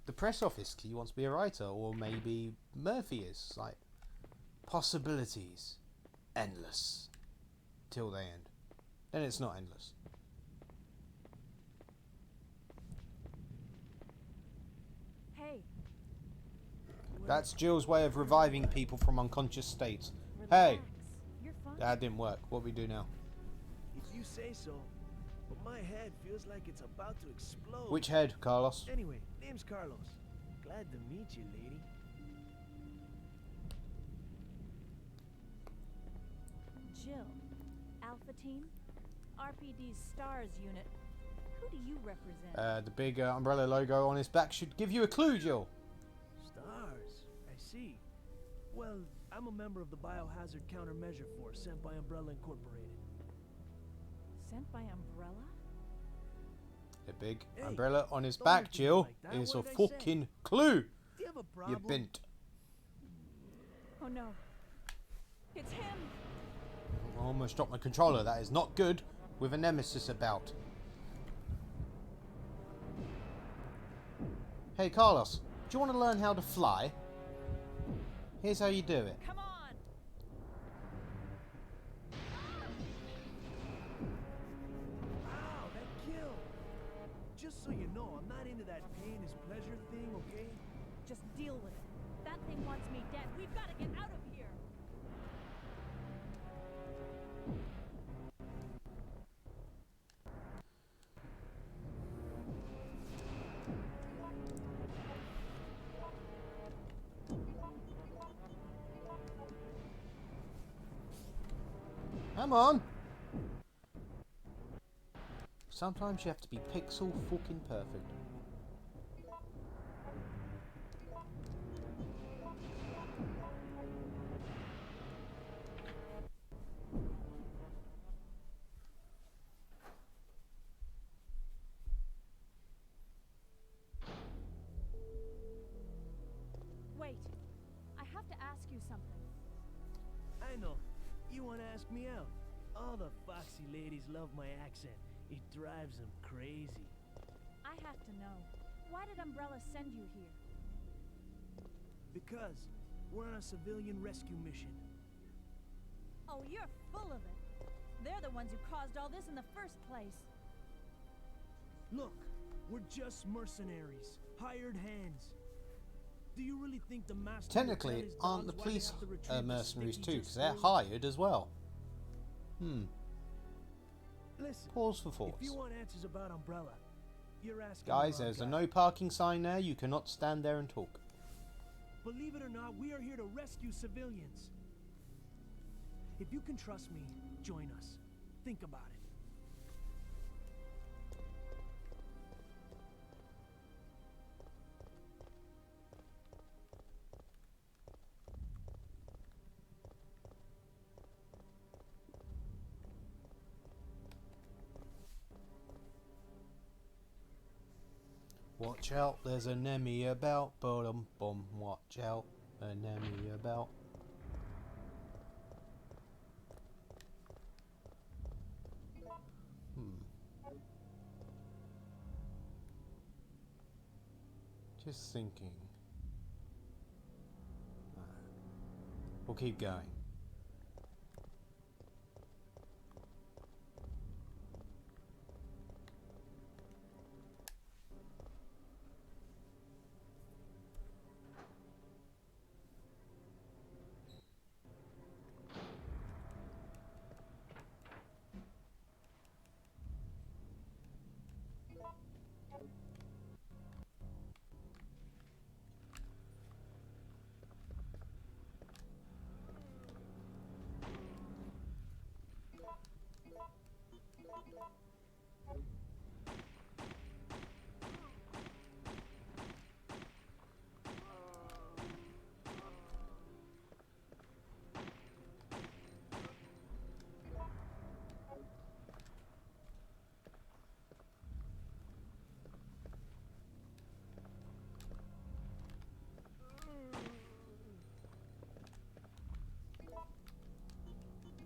the press office 'cause he wants to be a writer, or maybe Murphy is. Like, possibilities endless till they end. Then it's not endless. Hey, That's Jill's way of reviving people from unconscious states. Hey, relax. You're fine. that didn't work. What do we do now? If you say so, but my head feels like it's about to explode. Which head, Carlos? Anyway, name's Carlos. Glad to meet you, lady. Jill, Alpha Team, RPD's STARS unit. Who do you represent? The big umbrella logo on his back should give you a clue, Jill. Stars. I see. Well, I'm a member of the Biohazard Countermeasure Force sent by Umbrella Incorporated. Sent by Umbrella? The big Hey, umbrella on his don't back, look at me Jill, like that. is a What did I say? fucking clue. Do you have a You problem? bint. Oh no. It's him! I almost dropped my controller. That is not good with a Nemesis about. Hey, Carlos, do you want to learn how to fly? Here's how you do it. Come on! Wow, that killed. Just so you know, I'm not into that pain is pleasure thing, okay? Just deal with it. That thing wants me dead. We've got to get out of here! Come on. Sometimes you have to be pixel fucking perfect. Wait. I have to ask you something. I know. You want to ask me out? All the foxy ladies love my accent. It drives them crazy. I have to know. Why did Umbrella send you here? Because we're on a civilian rescue mission. Oh, you're full of it. They're the ones who caused all this in the first place. Look, we're just mercenaries, hired hands. Do you really think the master Technically, will tell his aren't the dogs why they police have to retrieve the mercenaries stick too? he Because just they're stole? hired as well. Listen, Pause for if thoughts. you want answers about Umbrella, you're asking Guys, the wrong there's a guy. no parking sign there. You cannot stand there and talk. Believe it or not, we are here to rescue civilians. If you can trust me, join us. Think about it. Watch out, there's a Nemi about. Bum bum. Watch out, a Nemi about. Just thinking. We'll keep going.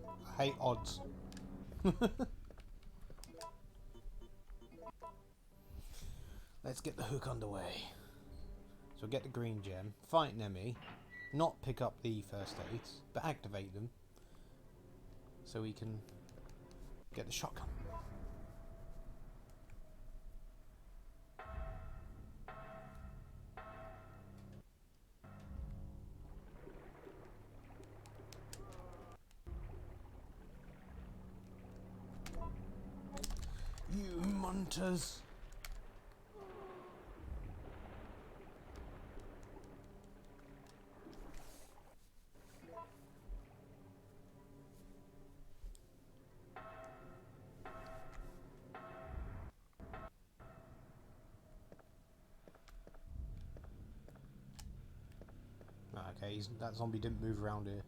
I hate odds. Let's get the hook underway. So get the green gem, fight Nemi, not pick up the first aids, but activate them so we can get the shotgun. You munters! Okay, that zombie didn't move around here.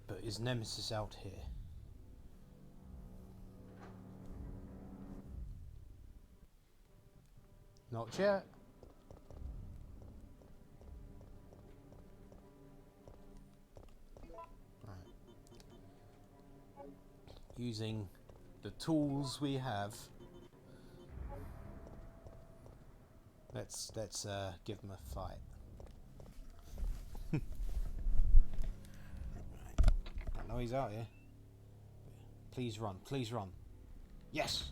But is Nemesis out here? Not yet. Right. Using the tools we have. Let's give him a fight. I know he's out here. Please run, please run. Yes!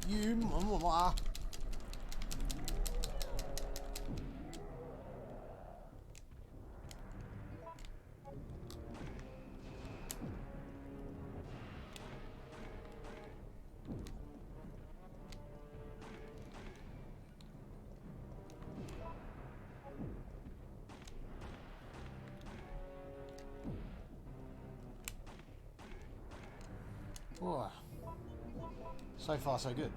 You mama. Whoa. So far, so good.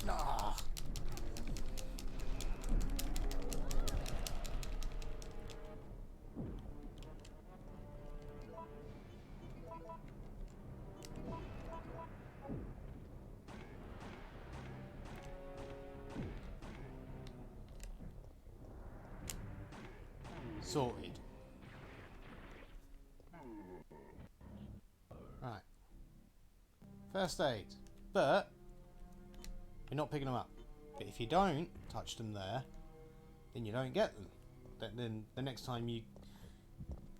Ah. Sorted. Right. First aid. But you're not picking them up. But if you don't touch them there, then you don't get them. Then the next time you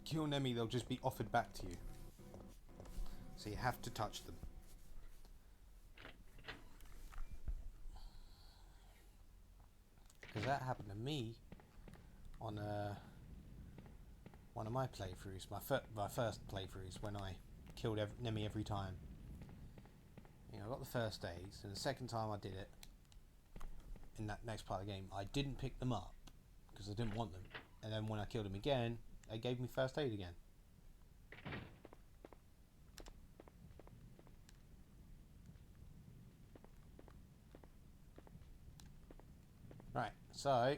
kill Nemi, they'll just be offered back to you. So you have to touch them. Because that happened to me on one of my playthroughs, my first playthroughs, when I killed Nemi every time. You know, I got the first aids, and the second time I did it, in that next part of the game, I didn't pick them up because I didn't want them. And then when I killed him again, they gave me first aid again. Right, so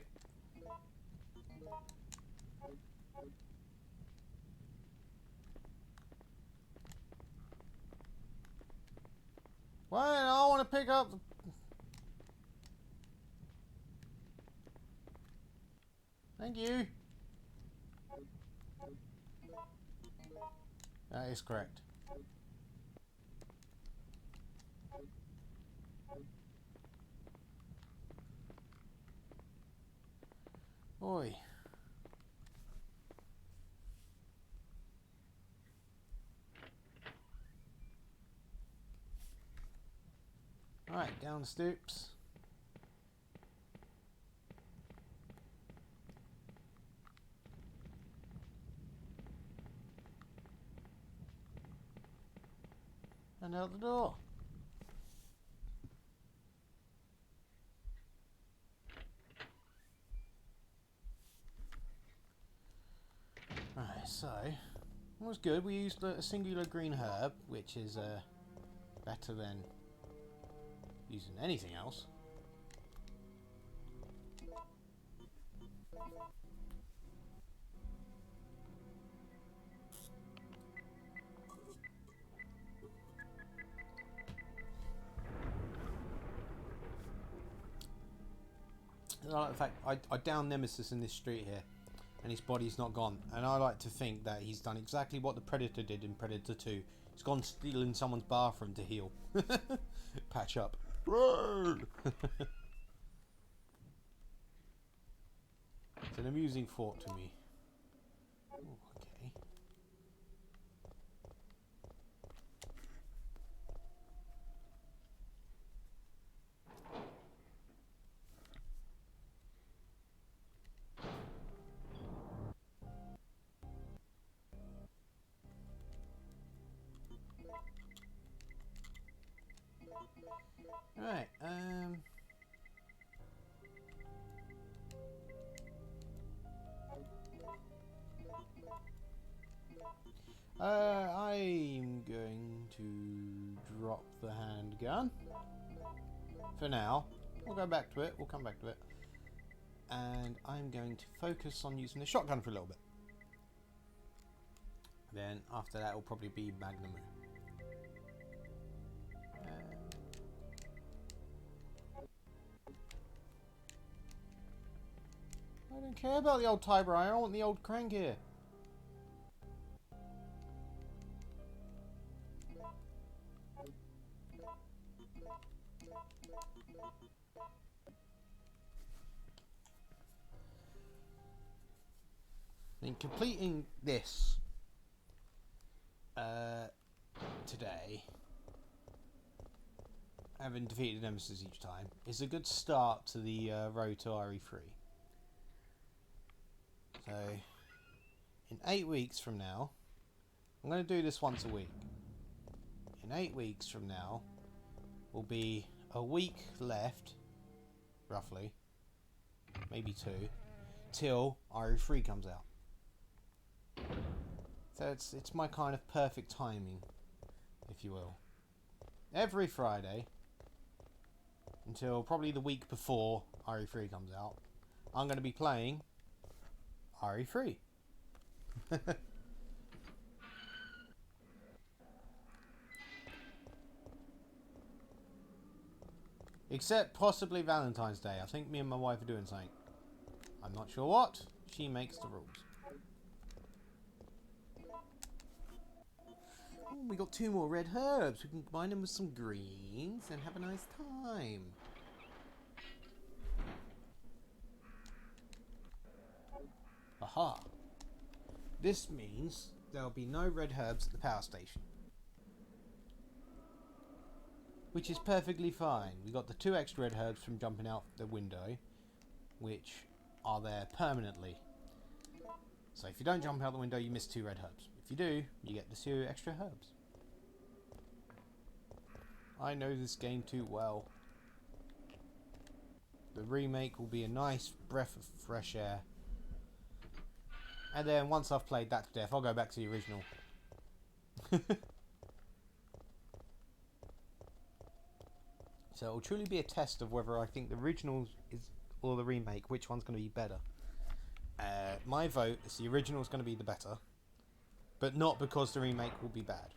well, I want to pick up the... Thank you. That is correct. Oi. Right, down the stoops. And out the door. Right, so it was good. We used a singular green herb, which is better than using anything else. I like the fact I downed Nemesis in this street here, and his body's not gone. And I like to think that he's done exactly what the Predator did in Predator 2. He's gone stealing someone's bathroom to heal. Patch up. It's an amusing thought to me. Ooh, okay. Right, I'm going to drop the handgun for now. We'll go back to it. We'll come back to it. And I'm going to focus on using the shotgun for a little bit. Then after that, it'll probably be Magnum. I don't care about the old typewriter. I want the old crank here. In completing this today, having defeated Nemesis each time, is a good start to the road to RE3. So, in 8 weeks from now, I'm going to do this once a week. In 8 weeks from now, will be a week left, roughly, maybe 2, till RE3 comes out. So it's my kind of perfect timing, if you will. Every Friday, until probably the week before RE3 comes out, I'm going to be playing RE3. Except possibly Valentine's Day. I think me and my wife are doing something. I'm not sure what. She makes the rules. Oh, we got 2 more red herbs. We can combine them with some greens and have a nice time. Aha. This means there'll be no red herbs at the power station. Which is perfectly fine. We got the 2 extra red herbs from jumping out the window, which are there permanently. So if you don't jump out the window, you miss 2 red herbs. If you do, you get the 2 extra herbs. I know this game too well. The remake will be a nice breath of fresh air. And then once I've played that to death, I'll go back to the original. So it'll truly be a test of whether I think the original is or the remake, which one's going to be better. My vote is the original is going to be the better, but not because the remake will be bad.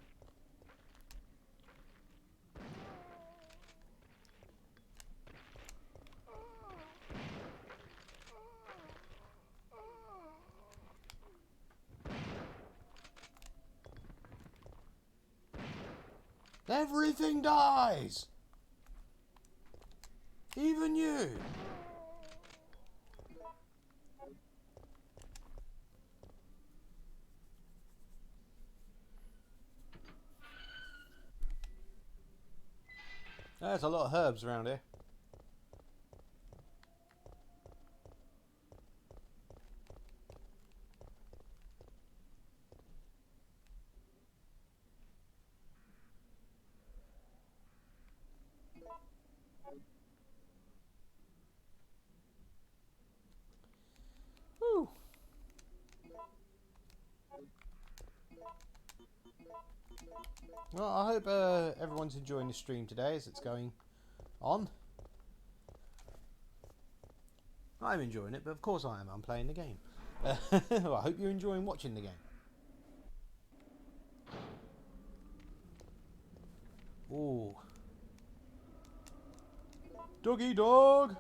Everything dies! Even you! There's a lot of herbs around here. Well, I hope everyone's enjoying the stream today as it's going on. I'm enjoying it, but of course I am. I'm playing the game. Well, I hope you're enjoying watching the game. Ooh. Doggy dog!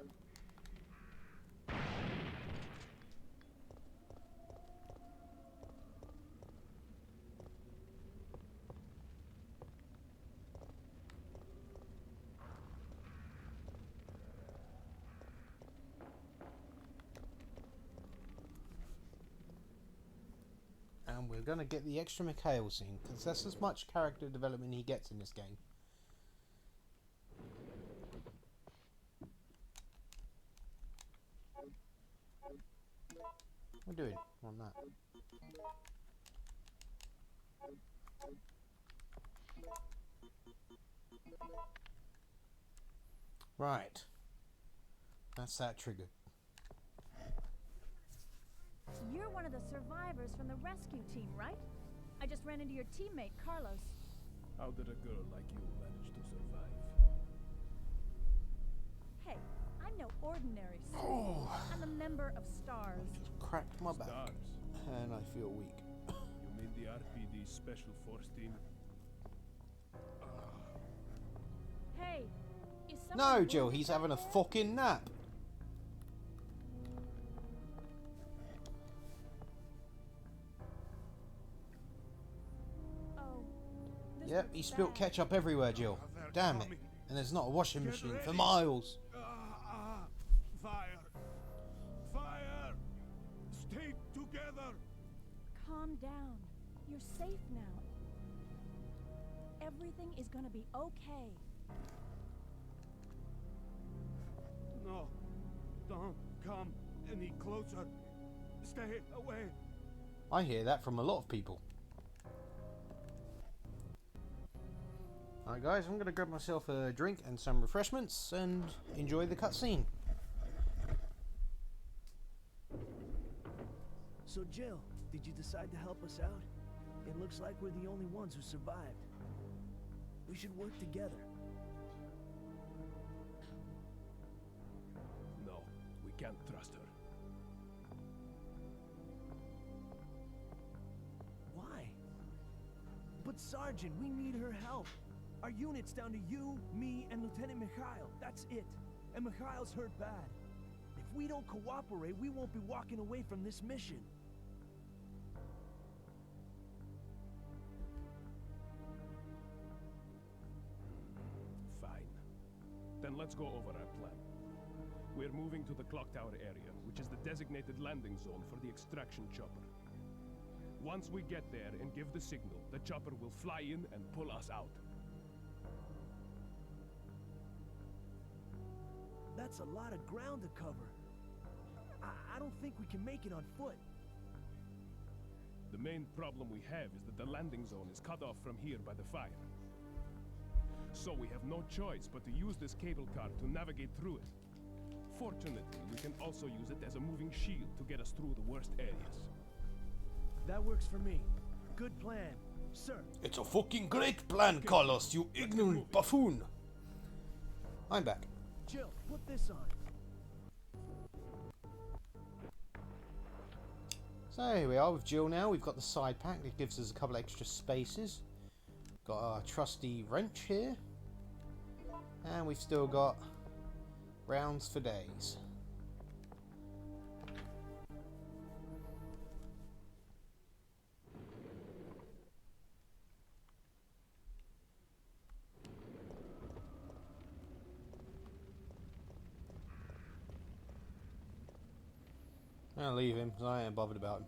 And we're going to get the extra Mikhail scene, because that's as much character development he gets in this game. What are we doing on that? Right. That's that trigger. You're one of the survivors from the rescue team, right? I just ran into your teammate, Carlos. How did a girl like you manage to survive? Hey, I'm no ordinary soul. Oh. I'm a member of STARS. Just cracked my back. Stars. And I feel weak. You mean the RPD Special Force Team? Hey, is someone No, wounded Jill, he's back having a there? fucking nap. Oh, this Yep, looks he spilt bad. ketchup everywhere, Jill. Damn it. And there's not a washing machine for miles. Fire! Fire! Stay together! Calm down. You're safe now. Everything is gonna be okay. No, don't come any closer. Stay away. I hear that from a lot of people. Alright guys, I'm going to grab myself a drink and some refreshments and enjoy the cutscene. So, Jill, did you decide to help us out? It looks like we're the only ones who survived. We should work together. No, we can't trust her. Why? But Sergeant, we need her help. Our unit's down to you, me, and Lieutenant Mikhail. That's it. And Mikhail's hurt bad. If we don't cooperate, we won't be walking away from this mission. Fine. Then let's go over our plan. We're moving to the clock tower area, which is the designated landing zone for the extraction chopper. Once we get there and give the signal, the chopper will fly in and pull us out. That's a lot of ground to cover. I don't think we can make it on foot. The main problem we have is that the landing zone is cut off from here by the fire. So we have no choice but to use this cable car to navigate through it. Fortunately, we can also use it as a moving shield to get us through the worst areas. That works for me. Good plan, sir. It's a fucking great plan, Carlos, you ignorant buffoon. I'm back. Jill, put this on. So here we are with Jill now. We've got the side pack that gives us a couple extra spaces. Got our trusty wrench here. And we've still got rounds for days. I'll leave him because I ain't bothered about him.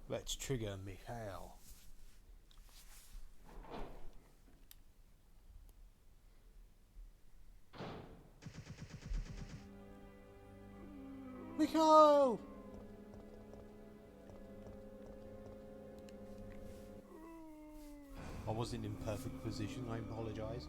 Let's trigger Mikhail. Mikhail! I wasn't in perfect position, I apologise.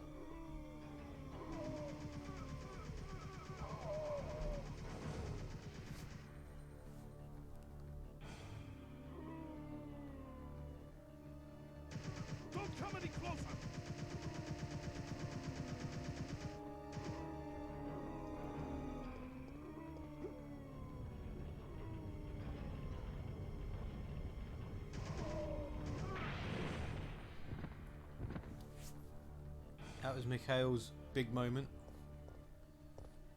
That was Mikhail's big moment.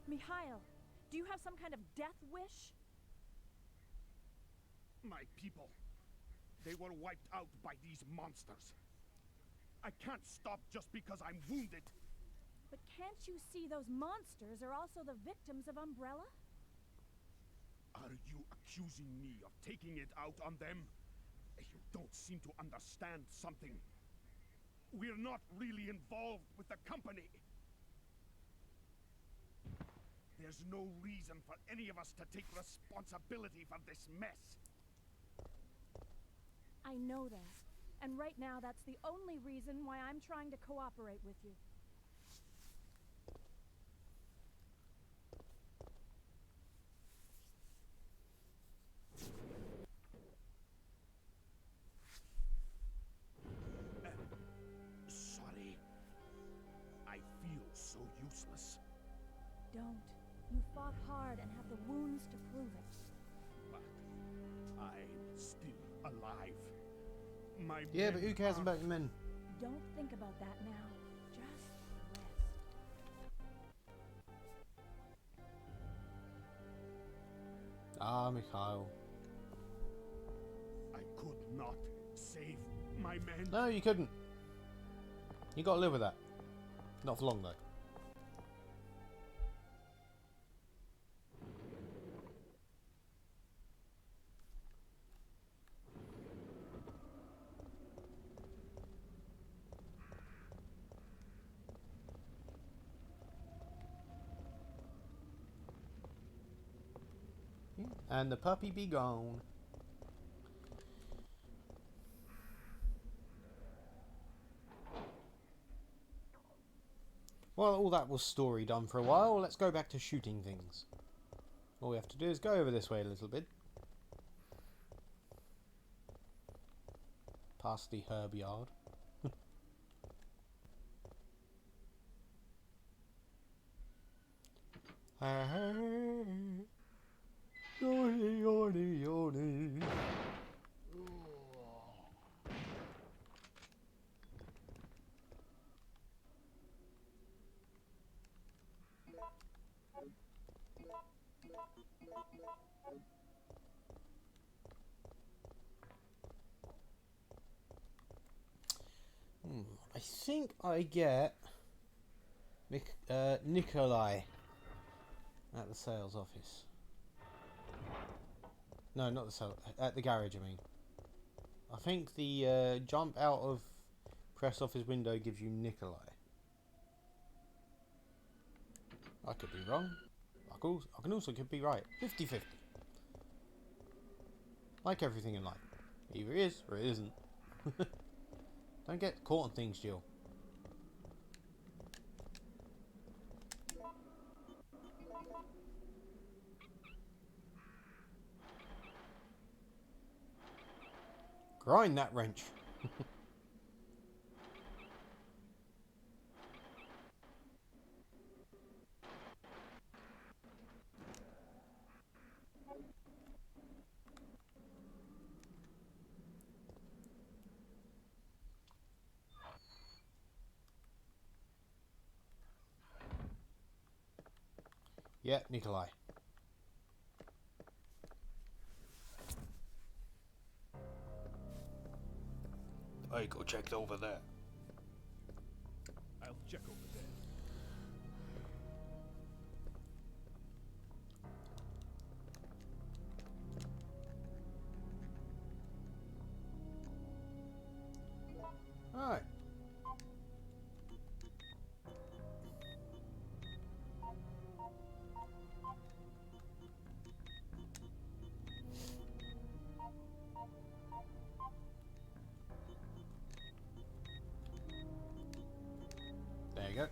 Mikhail, do you have some kind of death wish? My people. They were wiped out by these monsters. I can't stop just because I'm wounded. But can't you see those monsters are also the victims of Umbrella? Are you accusing me of taking it out on them? You don't seem to understand something. We're not really involved with the company. There's no reason for any of us to take responsibility for this mess. I know that. And right now, that's the only reason why I'm trying to cooperate with you. Sorry. I feel so useless. Don't. You fought hard and have the wounds to prove it. But I'm still alive. My Yeah, men but who cares are- about your men? Don't think about that now. Just rest. Ah, Mikhail. I could not save my men. No, you couldn't. You got to live with that. Not for long though. And the puppy be gone. Well, all that was story done for a while. Let's go back to shooting things. All we have to do is go over this way a little bit. Past the herb yard. Yoni, yoni, yoni. I think I get Nikolai at the sales office. No, not the sales. At the garage, I mean. I think the jump out of press office window gives you Nikolai. I could be wrong. I can also could be right. 50-50. Like everything in life. Either it is or it isn't. Don't get caught on things, Jill. Grind that wrench. Yeah, Nikolai. I go check over there. I'll check over there. Alright. There you go.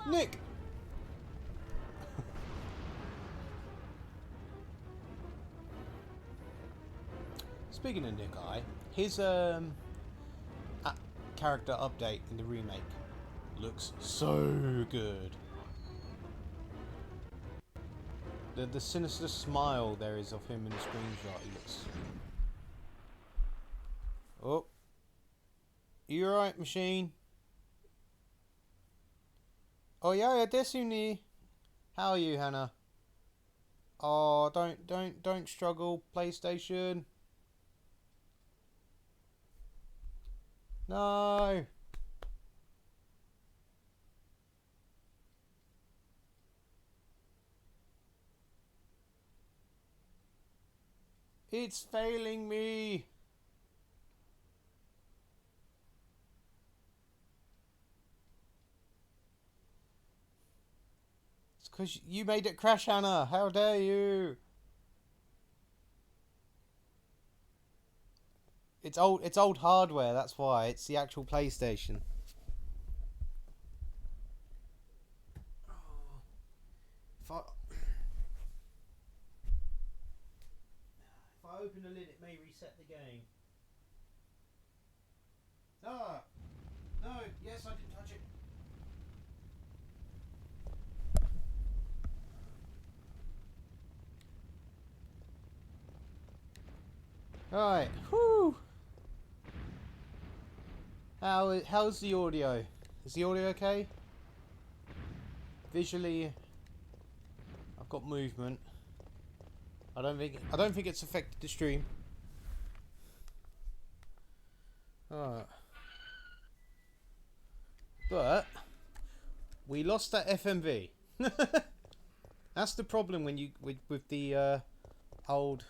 Nick! speaking of Nikai, his character update in the remake looks so good. The sinister smile there is of him in the screenshot. He looks. Oh, you alright, machine? Oh yeah, Desuni. How are you, Hannah? Oh, don't struggle, PlayStation. No. It's failing me. It's because you made it crash, Hannah. How dare you? It's old hardware, that's why. It's the actual PlayStation. If I open the lid, it may reset the game. Ah! No! Yes, I didn't touch it. Alright. Whew! How's the audio? Is the audio okay? Visually, I've got movement. I don't think it's affected the stream. Alright. But we lost that FMV. That's the problem when you with the old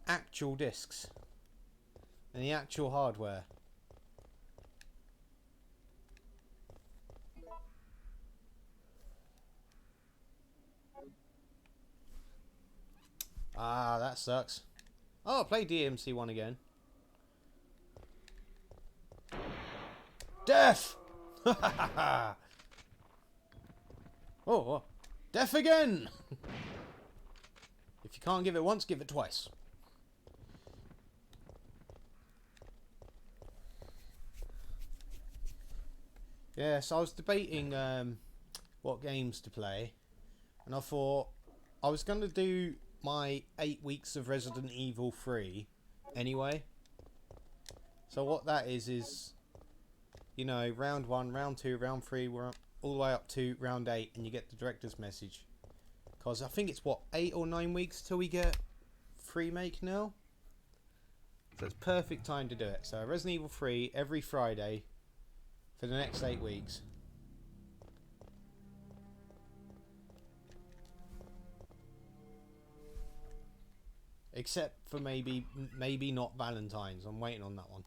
actual discs and the actual hardware. Ah, that sucks. Oh, I'll play DMC1 again. Death! Oh, death again! If you can't give it once, give it twice. Yeah, so I was debating what games to play, and I thought I was going to do my 8 weeks of Resident Evil 3 anyway. So what that is, you know, round 1, round 2, round 3, we're all the way up to round 8, and you get the director's message. Because I think it's, what, 8 or 9 weeks till we get Remake now? So it's perfect time to do it. So Resident Evil 3 every Friday for the next 8 weeks. Except for maybe not Valentine's. I'm waiting on that one.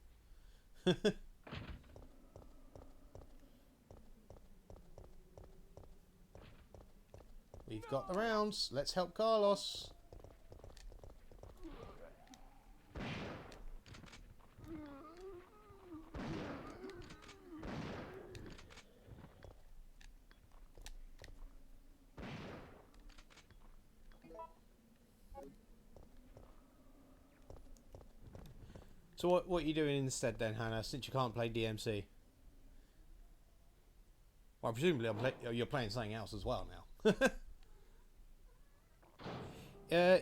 We've got the rounds. Let's help Carlos. So what are you doing instead then, Hannah, since you can't play DMC? Well, presumably you're playing something else as well now.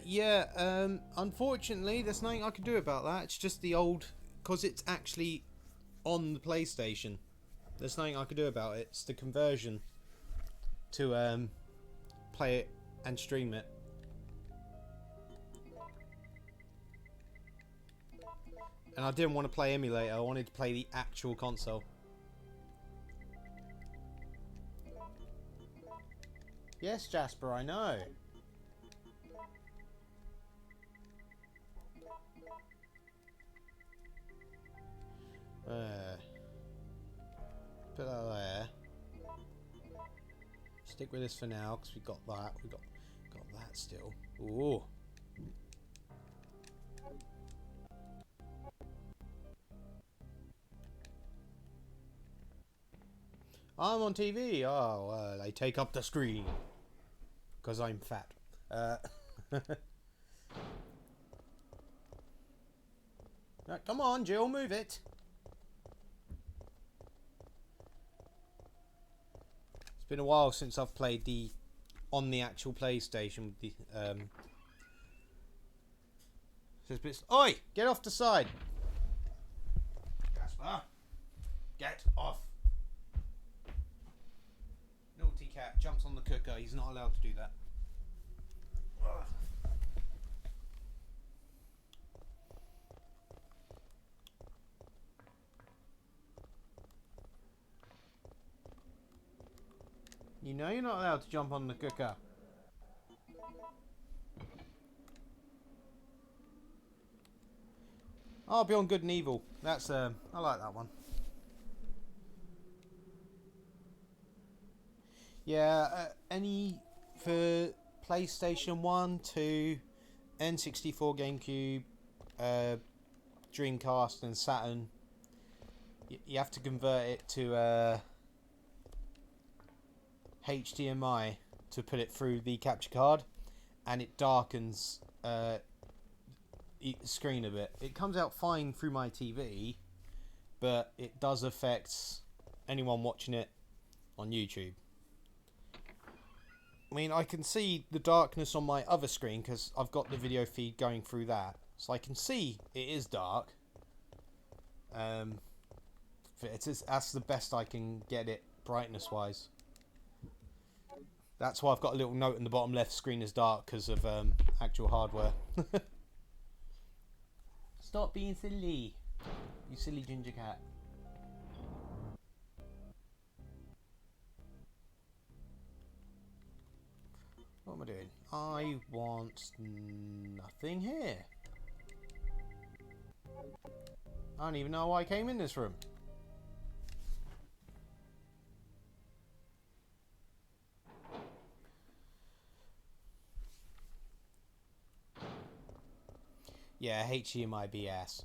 Yeah, unfortunately, there's nothing I can do about that. It's just the old... Because it's actually on the PlayStation. There's nothing I can do about it. It's the conversion to play it and stream it. And I didn't want to play emulator. I wanted to play the actual console. Yes, Jasper, I know. Put that there. Stick with this for now, because we got that. We got that still. Ooh. I'm on TV. Oh, they take up the screen. Because I'm fat. Right, come on, Jill, move it. It's been a while since I've played on the actual PlayStation with the Oi! Get off the side! Jasper! Get off! Naughty cat jumps on the cooker. He's not allowed to do that. You know you're not allowed to jump on the cooker. Oh, Beyond Good and Evil. That's I like that one. Yeah, any for PlayStation 1, 2, N64, GameCube, Dreamcast and Saturn, you have to convert it to HDMI to put it through the capture card, and it darkens the screen a bit. It comes out fine through my TV, but it does affect anyone watching it on YouTube. I mean, I can see the darkness on my other screen because I've got the video feed going through that, so I can see it is dark. That's the best I can get it brightness wise. That's why I've got a little note in the bottom left, screen is dark, because of actual hardware. Stop being silly, you silly ginger cat. What am I doing? I want nothing here. I don't even know why I came in this room. Yeah, HDMI BS.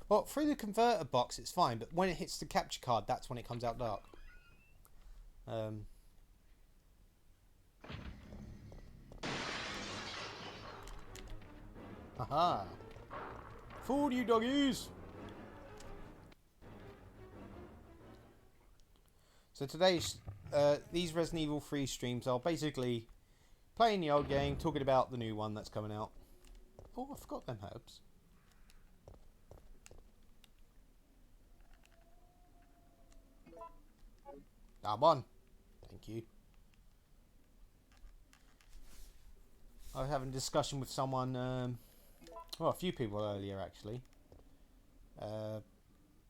Well, through the converter box it's fine, but when it hits the capture card, that's when it comes out dark. Haha. Fooled you, doggies! So today's these Resident Evil 3 streams are basically playing the old game, talking about the new one that's coming out. Oh, I forgot them herbs. That one. Thank you. I was having a discussion with someone, well, a few people earlier actually,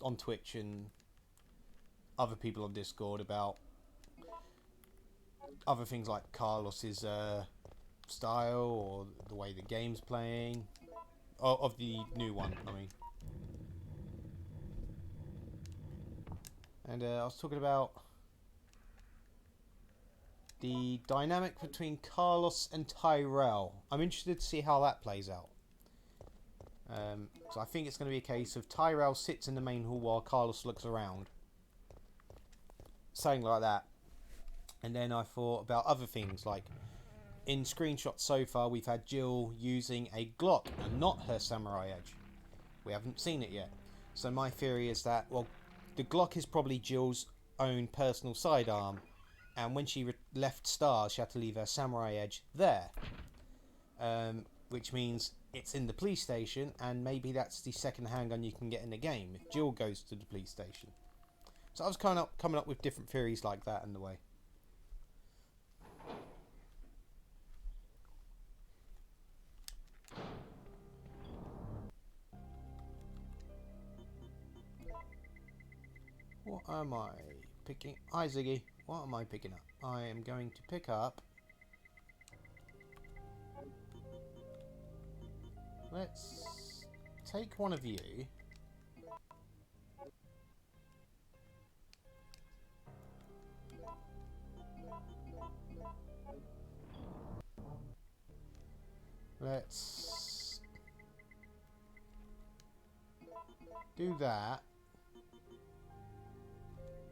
on Twitch and other people on Discord about other things like Carlos's style or the way the game's playing, of the new one, I mean. And I was talking about the dynamic between Carlos and Tyrell. I'm interested to see how that plays out. So I think it's going to be a case of Tyrell sits in the main hall while Carlos looks around. Something like that. And then I thought about other things, like in screenshots so far we've had Jill using a Glock and not her Samurai Edge. We haven't seen it yet. So my theory is that, well, the Glock is probably Jill's own personal sidearm, and when she left Stars she had to leave her Samurai Edge there. Which means it's in the police station, and maybe that's the second handgun you can get in the game if Jill goes to the police station. So I was coming up with different theories like that in the way. What am I picking? Hi Ziggy. What am I picking up? I am going to pick up... Let's take one of you. Let's do that.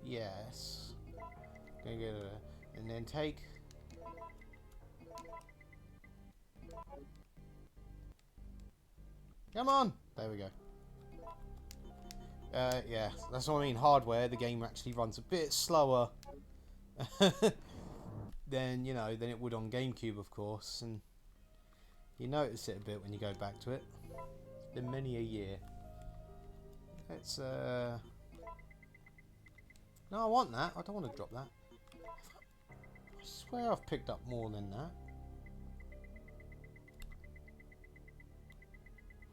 Yes. Gonna get a, and then take Come on! There we go. Yeah, that's what I mean. Hardware, the game actually runs a bit slower than, you know, than it would on GameCube, of course. And you notice it a bit when you go back to it. It's been many a year. Let's, No, I want that. I don't want to drop that. I swear I've picked up more than that.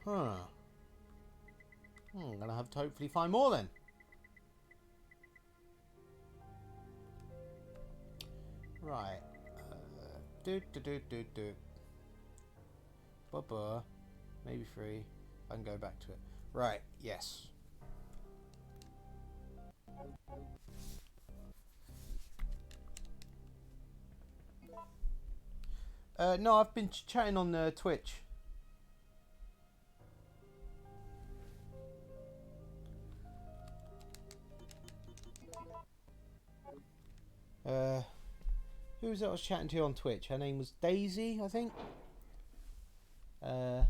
Huh. I'm gonna have to hopefully find more then. Right. Do. Bubba. Maybe 3. I can go back to it. Right. Yes. No, I've been chatting on Twitch. Who was it I was chatting to on Twitch? Her name was Daisy, I think. And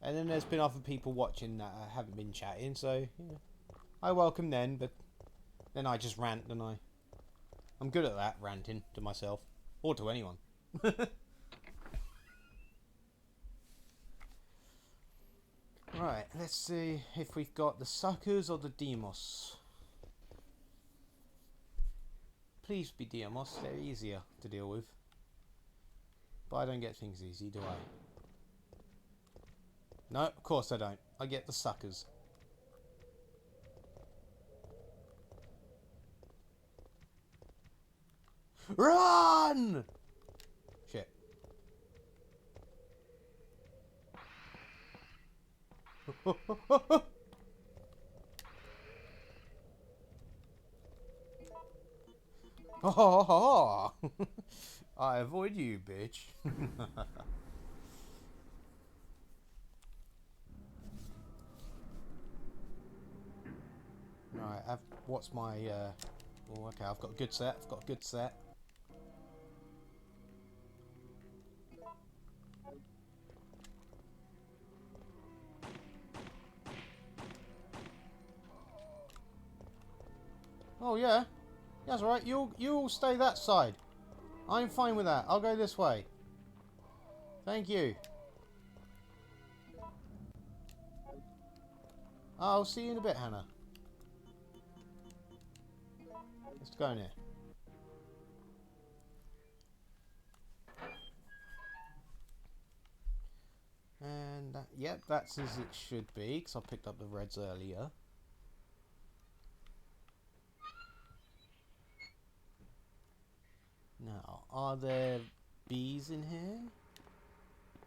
then there's been other people watching that haven't been chatting, so yeah. I welcome them, but then I just rant, and I'm good at that, ranting to myself or to anyone. Right, let's see if we've got the suckers or the demos. Please be demos, they're easier to deal with. But I don't get things easy, do I? No, of course I don't. I get the suckers. Run! Shit. Oh, I avoid you, bitch. Right, what's my oh, okay, I've got a good set. Oh yeah. That's alright, you'll stay that side. I'm fine with that. I'll go this way. Thank you. I'll see you in a bit, Hannah. Let's go in here. And yep, that's as it should be, because I picked up the reds earlier. Now, are there bees in here?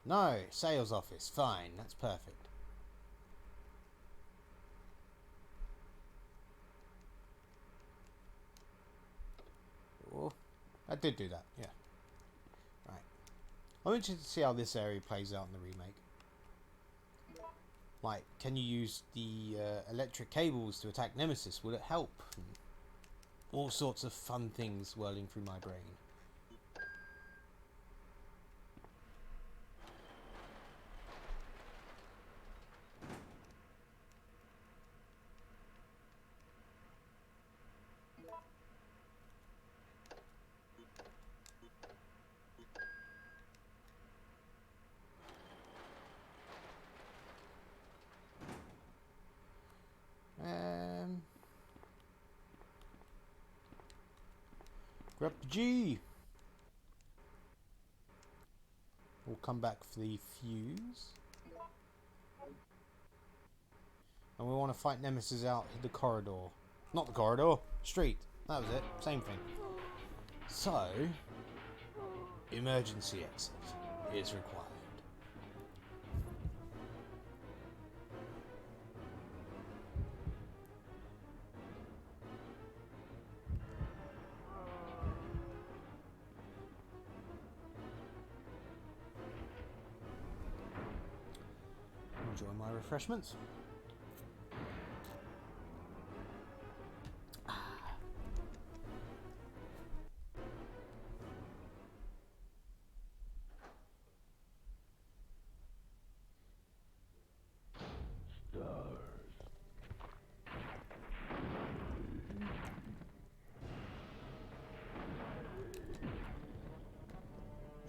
No, sales office. Fine, that's perfect. Oh, I did do that, yeah. Right. I'm interested to see how this area plays out in the remake. Like, can you use the electric cables to attack Nemesis? Will it help? All sorts of fun things swirling through my brain. Grab the G. We'll come back for the fuse. And we want to fight Nemesis out the corridor. Not the corridor, street. That was it, same thing. So, emergency exit is required. Enjoy my refreshments.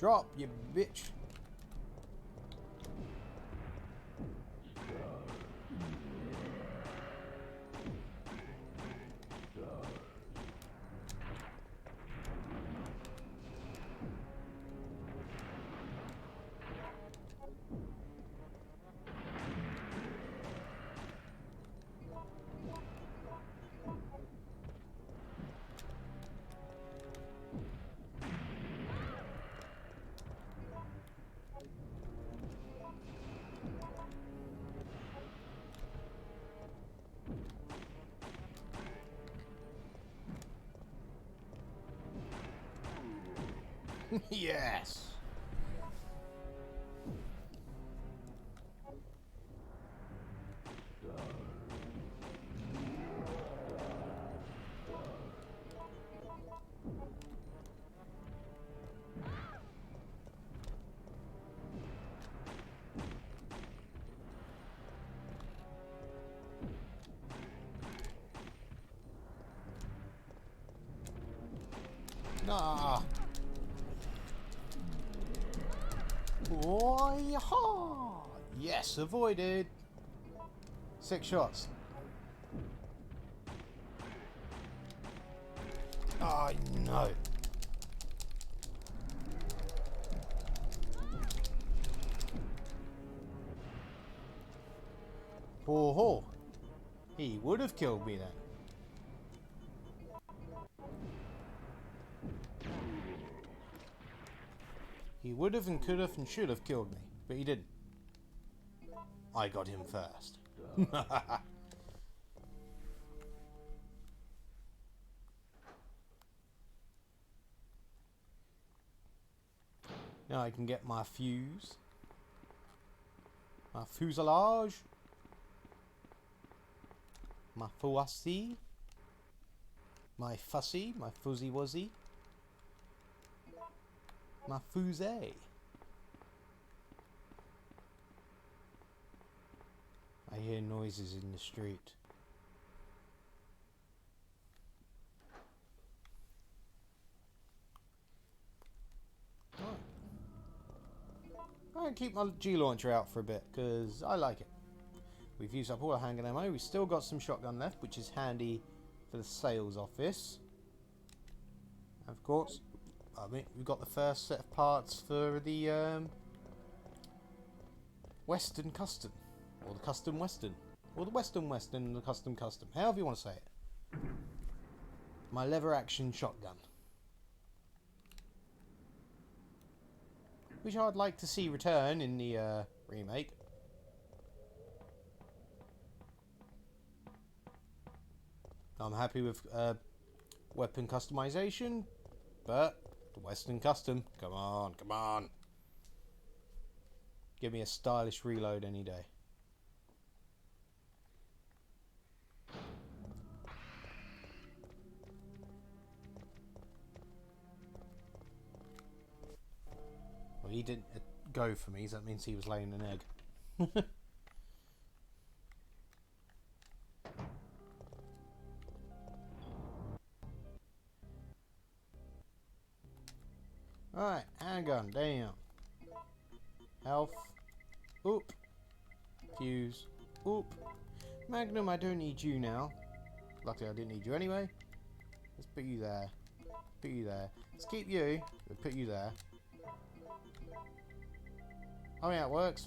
Drop, you bitch. Yes. Nah. Oh, yes, avoided. 6 shots. Oh, no. Oh, he would have killed me then. He would have and could have and should have killed me, but he didn't. I got him first. Now I can get my fuse. My fuselage. My fussy. My fussy. My fuzzy wuzzy. My fusee. I hear noises in the street. I'm going to keep my G-Launcher out for a bit, because I like it. We've used up all our handgun ammo. We've still got some shotgun left, which is handy for the sales office. And of course, I mean, we've got the first set of parts for the Western Custom. Or the Custom Western. Or the Western Western and the Custom Custom. However you want to say it. My lever action shotgun. Which I'd like to see return in the remake. I'm happy with weapon customization, but the Western Custom, come on, come on. Give me a stylish reload any day. Well, he didn't go for me, so that means he was laying an egg. Alright, handgun, damn. Health. Oop. Fuse. Oop. Magnum, I don't need you now. Luckily I didn't need you anyway. Let's put you there. Put you there. Let's keep you, but put you there. Oh yeah, it works.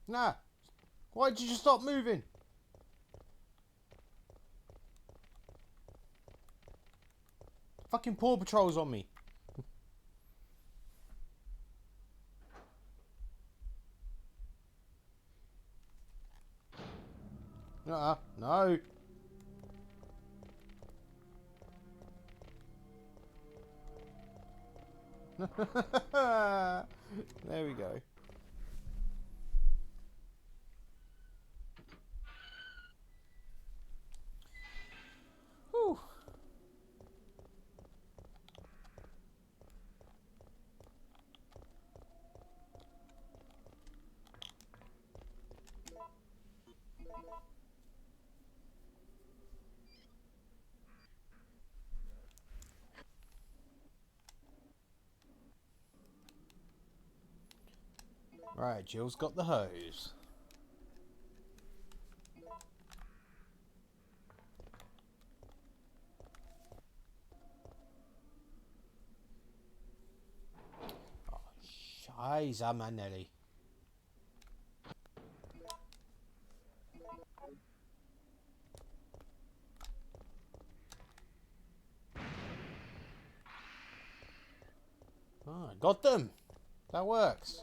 Nah. Why did you just stop moving? Fucking Paw Patrol's on me. No. There we go. Whew. Right, Jill's got the hose. Oh, Scheiße, Manelli. Oh, I got them. That works.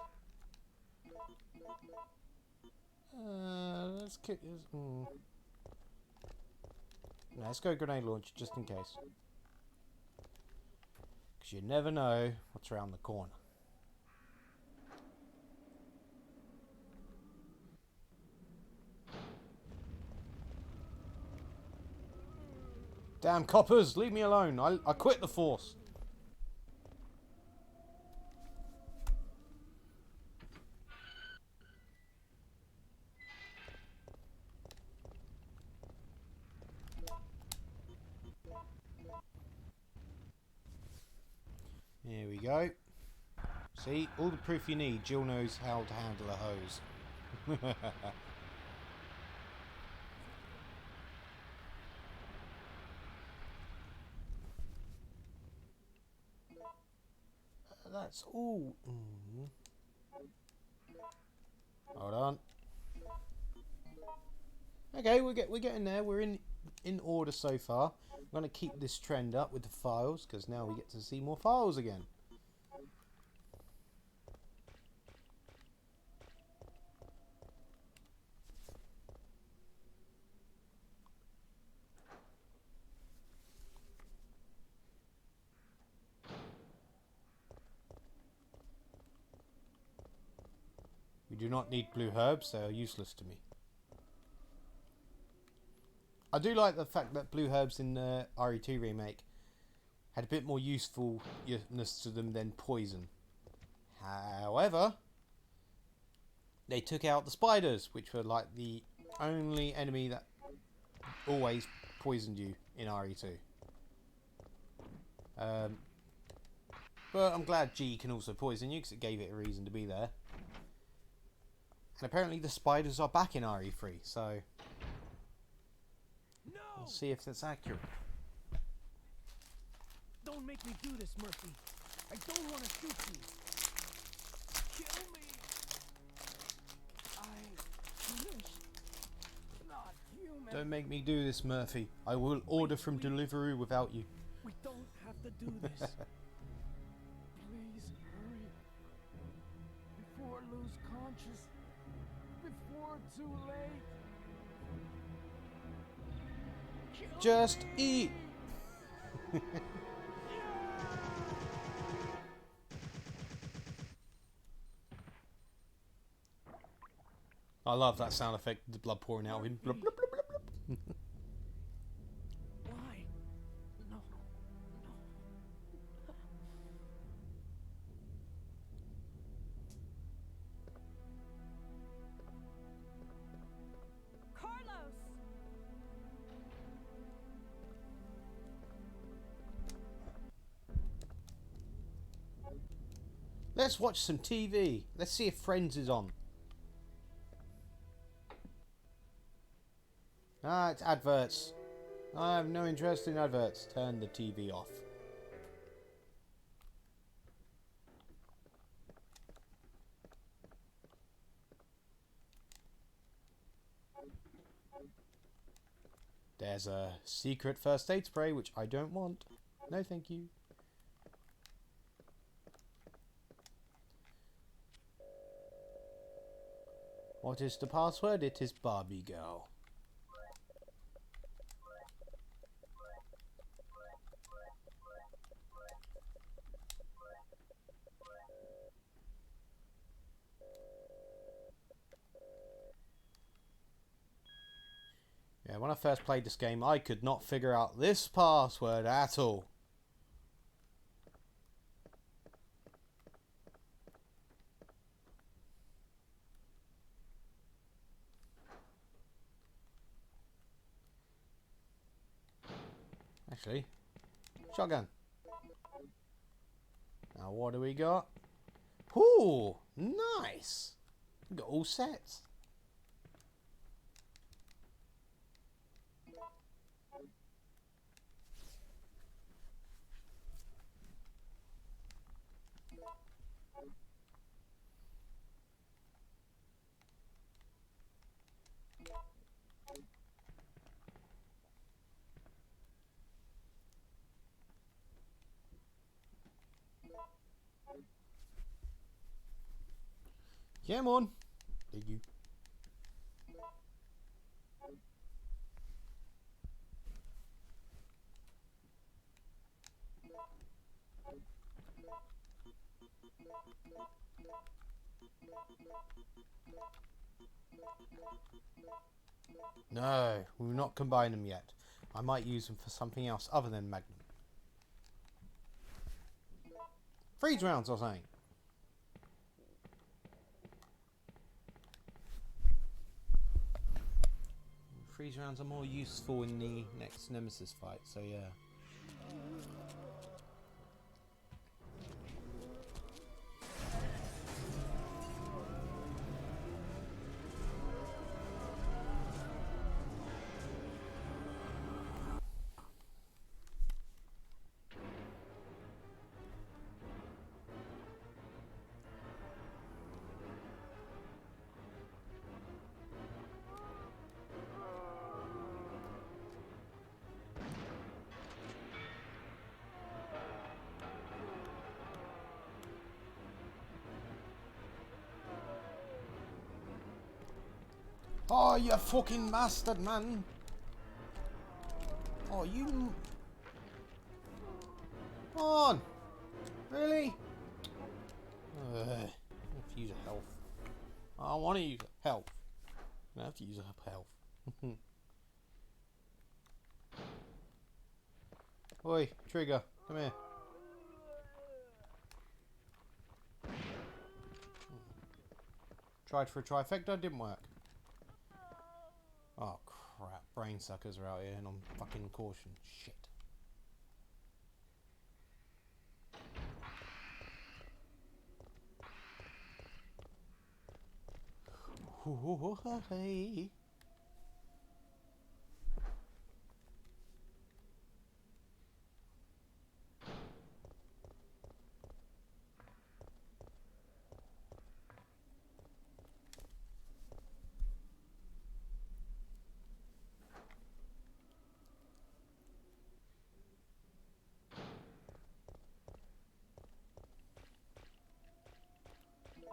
Let's kick this. No, let's go grenade launcher just in case. Because you never know what's around the corner. Damn coppers, leave me alone. I quit the force. Here we go. See, all the proof you need. Jill knows how to handle a hose. That's all. Hold on. Okay, we're getting there. We're in order so far. I'm going to keep this trend up with the files because now we get to see more files again. We do not need blue herbs. They are useless to me. I do like the fact that blue herbs in the RE2 remake had a bit more usefulness to them than poison. However, they took out the spiders, which were like the only enemy that always poisoned you in RE2. But I'm glad G can also poison you because it gave it a reason to be there. And apparently the spiders are back in RE3, so we'll see if that's accurate. Don't make me do this, Murphy. I don't want to shoot you. Kill me. I wish not human. Don't make me do this, Murphy. I will order from Deliveroo without you. We don't have to do this. Please hurry. Before I lose conscious. Before too late. Kill Just me. eat. I love that sound effect, the blood pouring out of him. Blub, blub, blub, blub, blub. Why? No. Carlos! Let's watch some TV. Let's see if Friends is on. Ah, it's adverts. I have no interest in adverts. Turn the TV off. There's a secret first aid spray, which I don't want. No, thank you. What is the password? It is Barbie Girl. Yeah, when I first played this game, I could not figure out this password at all. actually. Shotgun. Now what do we got? Ooh, nice. We got all sets. Come on. Did you? No, we've not combined them yet. I might use them for something else other than Magnum. Freeze rounds, I was saying. Freeze rounds are more useful in the next Nemesis fight, so yeah. Oh, you fucking bastard, man! Oh, you... Come on! Really? I have to use a health. I want to use a health. I have to use a health. Oi, Trigger, come here. Tried for a trifecta, didn't work. Oh crap, brain suckers are out here and I'm fucking caution. Shit. Hey.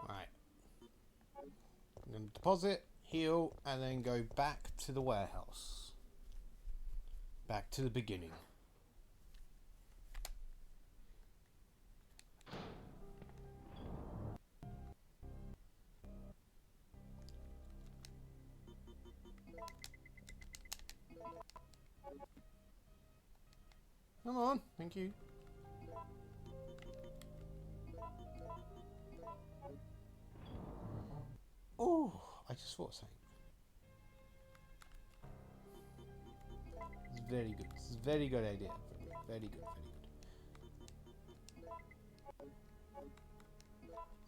Right. I'm going to deposit, heal, and then go back to the warehouse. Back to the beginning. Come on, thank you. Oh, I just thought something. It's very good. This is a very good idea. Very good, very good.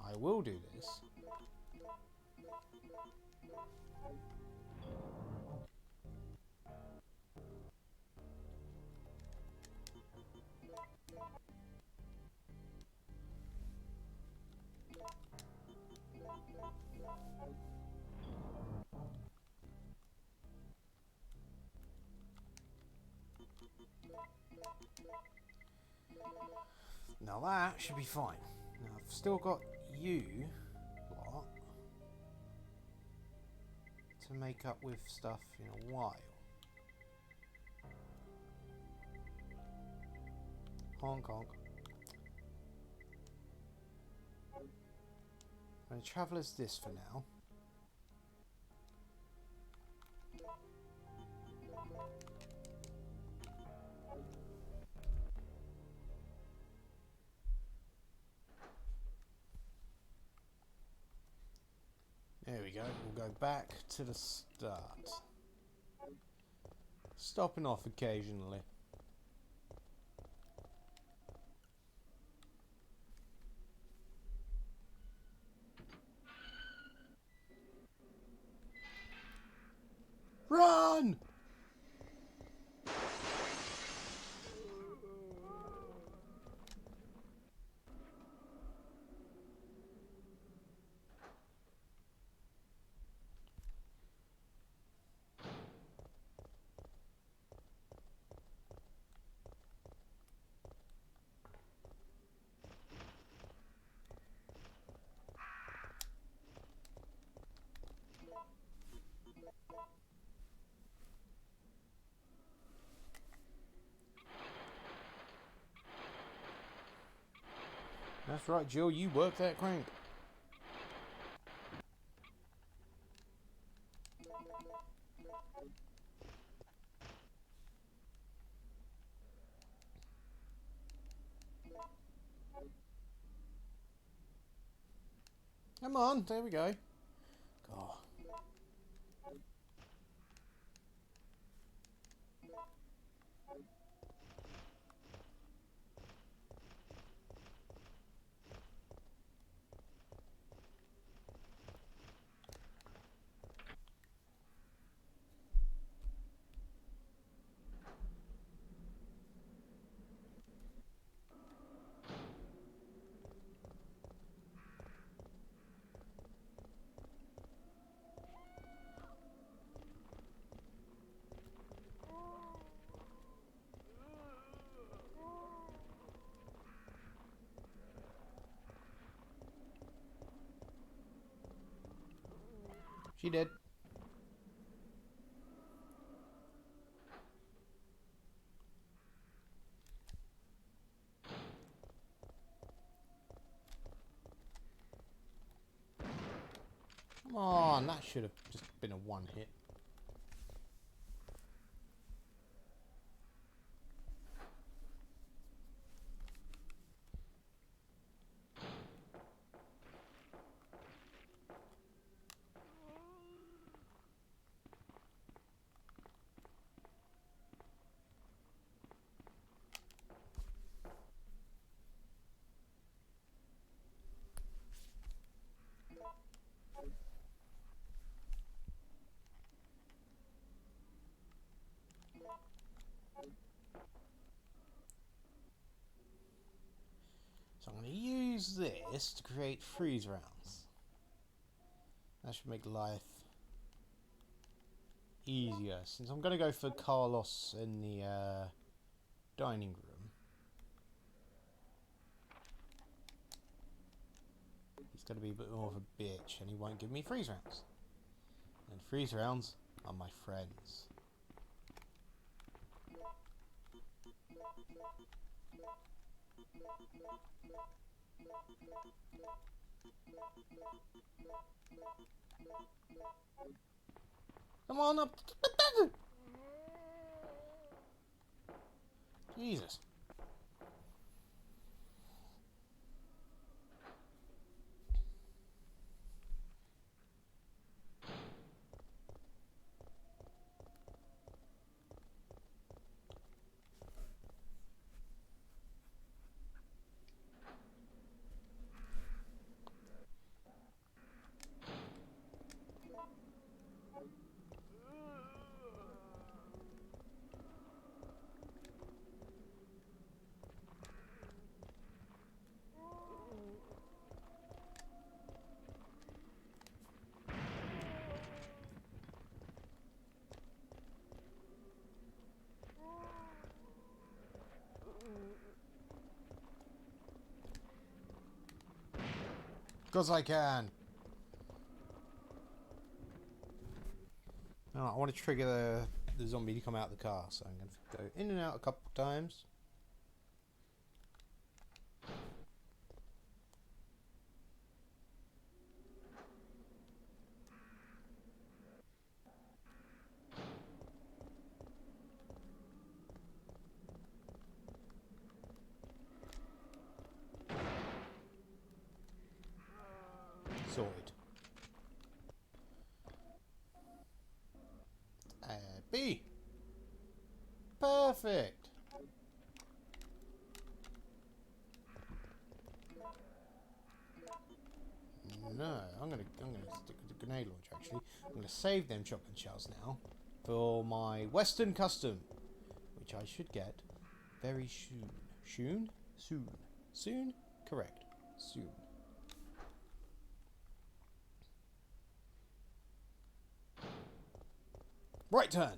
I will do this. Now that should be fine. Now I've still got you lot to make up with stuff in a while. Hong Kong. I'm going to travel as this for now. There we go, we'll go back to the start. Stopping off occasionally. on! That's right, Jill, you work that crank. Come on, there we go. God. She did. Come on, that should have just been a one hit. So I'm going to use this to create freeze rounds. That should make life easier. Since I'm going to go for Carlos in the dining room. He's going to be a bit more of a bitch and he won't give me freeze rounds. And freeze rounds are my friends. Come on up. Jesus. Because I can. Alright, I want to trigger the zombie to come out of the car, so I'm going to go in and out a couple of times. Sorted. B. Perfect. No, I'm gonna stick with the grenade launcher. Actually, I'm gonna save them shotgun shells now for my Western custom, which I should get very soon. Soon? Soon. Soon? Correct. Soon. Right turn.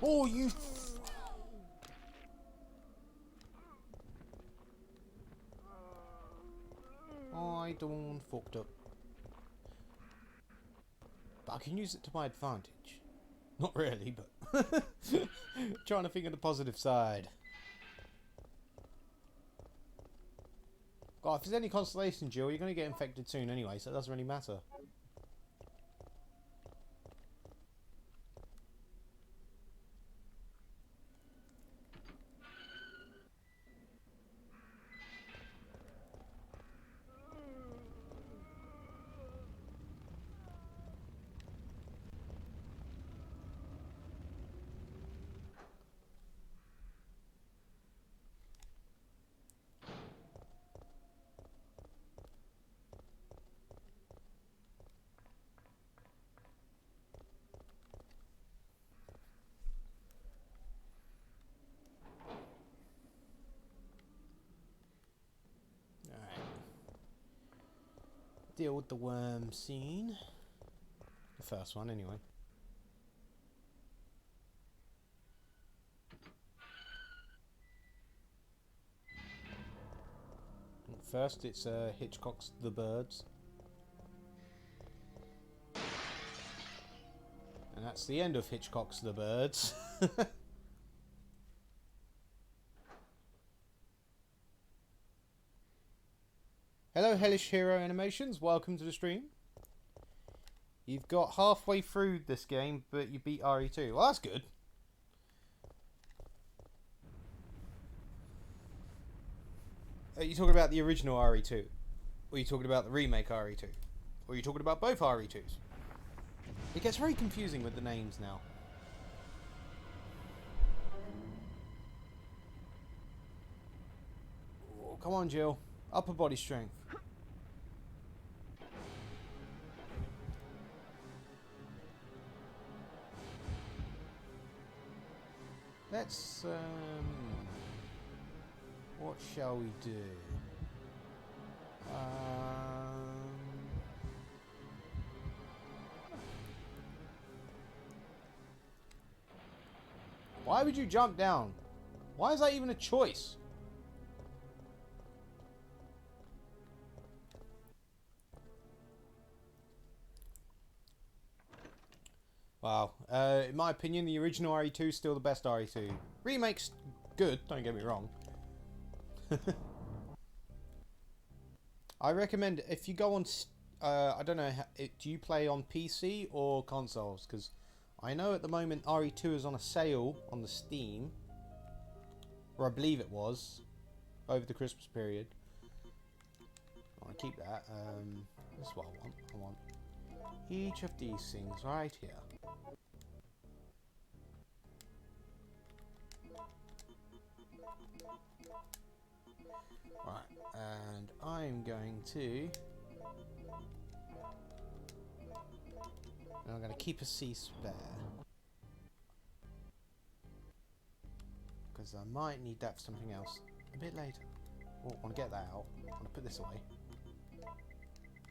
Oh, you... I done fucked up. But I can use it to my advantage. Not really, but... trying to think of the positive side. God, if there's any consolation, Jill, you're going to get infected soon anyway, so it doesn't really matter. Deal with the worm scene. The first one, anyway. First, it's Hitchcock's The Birds. And that's the end of Hitchcock's The Birds. Hello, Hellish Hero Animations. Welcome to the stream. You've got halfway through this game, but you beat RE2. Well, that's good. Are you talking about the original RE2? Or are you talking about the remake RE2? Or are you talking about both RE2s? It gets very confusing with the names now. Oh, come on, Jill. Upper body strength. Let's, what shall we do? Why would you jump down? Why is that even a choice? Wow. In my opinion, the original RE2 is still the best RE2. Remake's good, don't get me wrong. I recommend, if you go on... I don't know, do you play on PC or consoles? Because I know at the moment RE2 is on a sale on the Steam. Or I believe it was. Over the Christmas period. I'll keep that. That's what I want. I want each of these things right here. Right, and I'm going to... And I'm going to keep a C spare. Because I might need that for something else a bit later. Oh, I want to get that out. I want to put this away.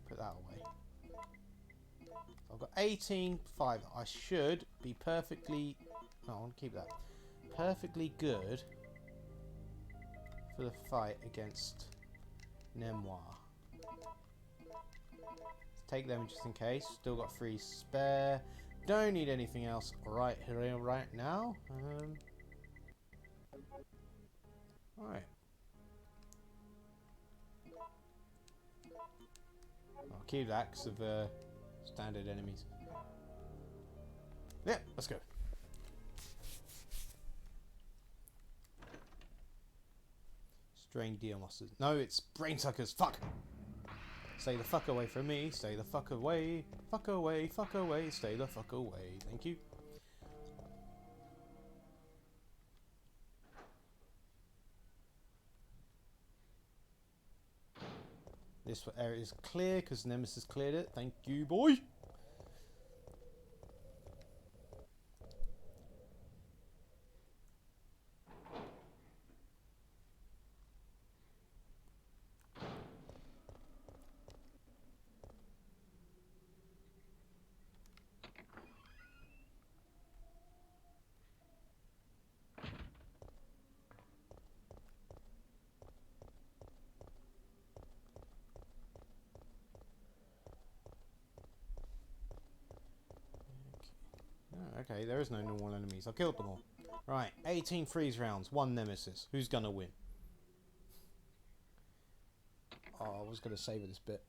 Put that away. So I've got 18.5. I should be perfectly... No, I want to keep that. Perfectly good for the fight against Nemesis. Take them just in case. Still got 3 spare. Don't need anything else right here, right now. Alright. I'll keep that because of standard enemies. Yeah, let's go. Strained deer monsters. No, it's brain suckers. Fuck! Stay the fuck away from me. Stay the fuck away. Fuck away, fuck away. Stay the fuck away. Thank you. This area is clear because Nemesis cleared it. Thank you, boy. Okay, there is no normal enemies. I killed them all. Right, 18 freeze rounds, 1 Nemesis. Who's gonna win? Oh, I was gonna save this bit.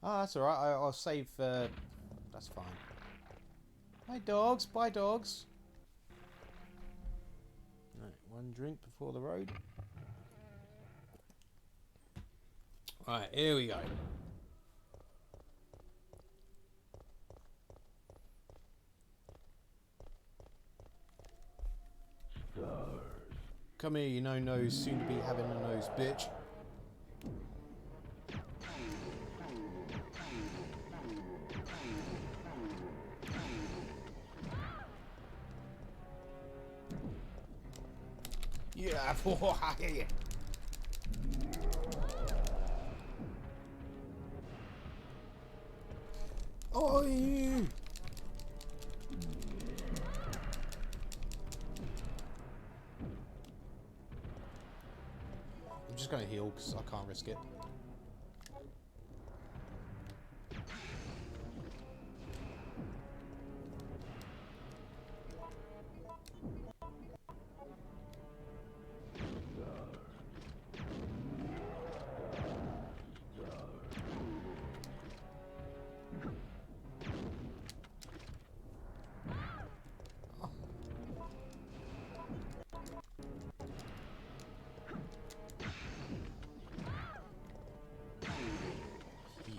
Ah, that's alright. I'll save. That's fine. Bye, dogs. Bye, dogs. Right, 1 drink before the road. Right, here we go. Come here, you no-nose, soon to be having a nose, bitch. Yeah, yeah. Oh, you. I'm just gonna heal because I can't risk it.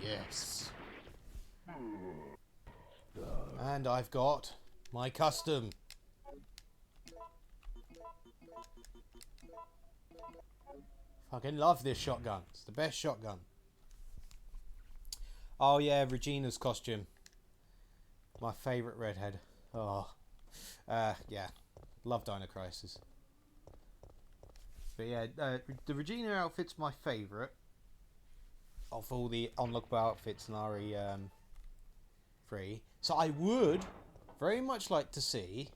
Yes. And I've got my custom. Fucking love this shotgun. It's the best shotgun. Oh yeah, Regina's costume. My favourite redhead. Oh. Yeah. Love Dino Crisis. But yeah, the Regina outfit's my favourite of all the unlockable outfits in RE3. So I would very much like to see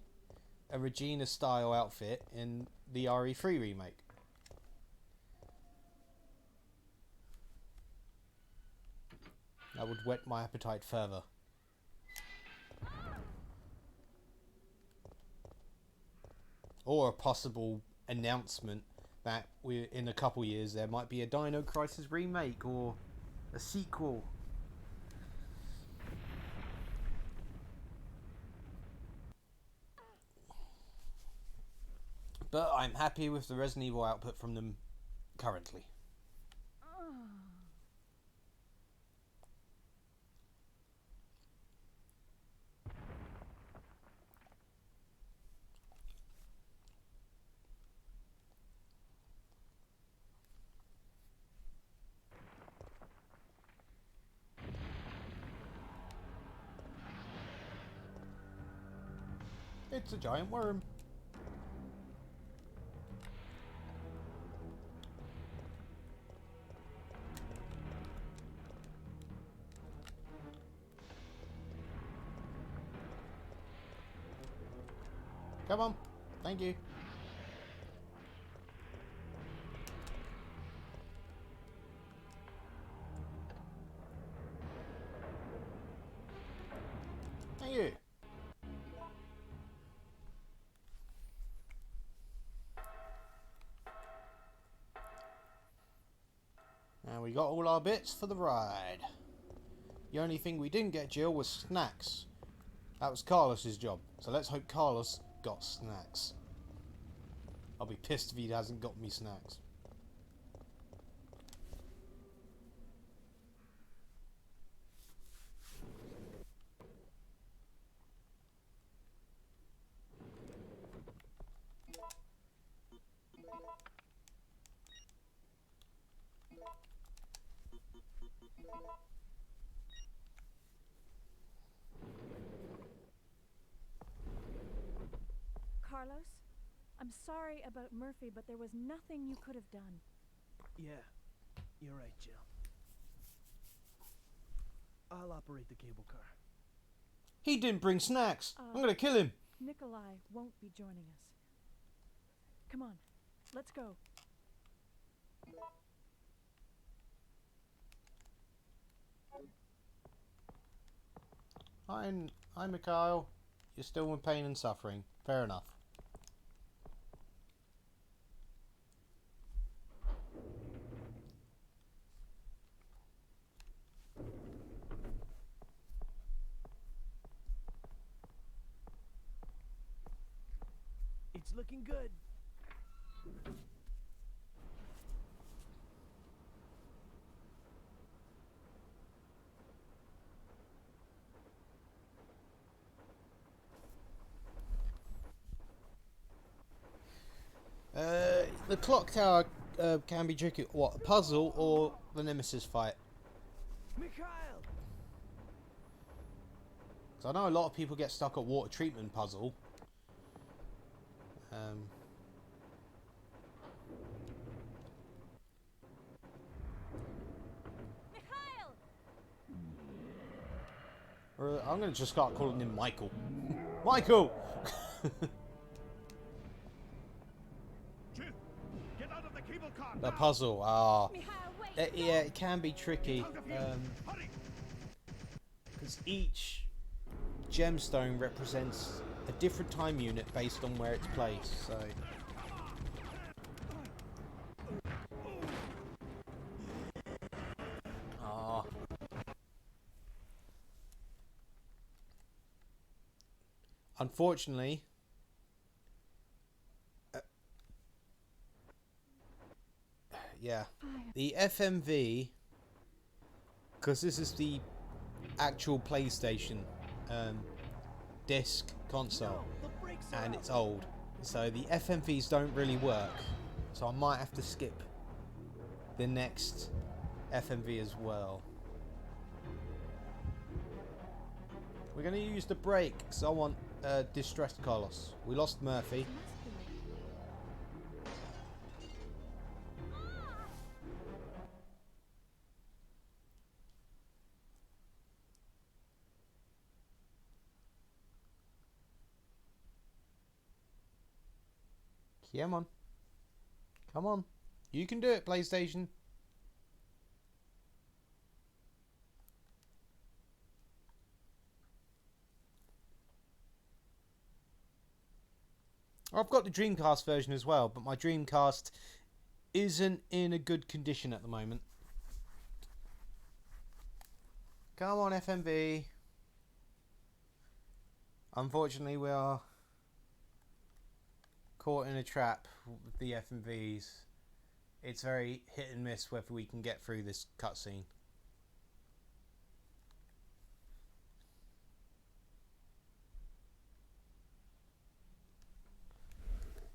a Regina style outfit in the RE3 remake. That would whet my appetite further. Or a possible announcement that in a couple years there might be a Dino Crisis remake or a sequel. But I'm happy with the Resident Evil output from them currently. It's a giant worm. Come on. Thank you. Thank you. And we got all our bits for the ride. The only thing we didn't get, Jill, was snacks. That was Carlos's job. So let's hope Carlos got snacks. I'll be pissed if he hasn't got me snacks. Carlos. I'm sorry about Murphy, but there was nothing you could have done. Yeah, you're right, Jill. I'll operate the cable car. He didn't bring snacks. I'm gonna kill him. Nikolai won't be joining us. Come on, let's go. Hi, Mikhail. You're still in pain and suffering. Fair enough. It's looking good. The clock tower can be tricky. What, a puzzle or the Nemesis fight? Mikhail! Because I know a lot of people get stuck at water treatment puzzle. Mikhail! Or I'm going to just start calling him Michael. Michael! Jill, get out of the cable car The now. puzzle. Ah. Mikhail, wait! Yeah, it can be tricky. Out of here. Hurry. Because each gemstone represents a different time unit based on where it's placed. So. Ah. Unfortunately, yeah, the FMV, because this is the actual PlayStation disc console, The brakes are and out. it's old, so the FMVs don't really work. So I might have to skip the next FMV as well. We're going to use the brake because I want distressed Carlos. We lost Murphy. Come on. Come on. You can do it, PlayStation. I've got the Dreamcast version as well, but my Dreamcast isn't in a good condition at the moment. Come on, FMV. Unfortunately, we are caught in a trap with the FMVs. It's very hit and miss whether we can get through this cutscene.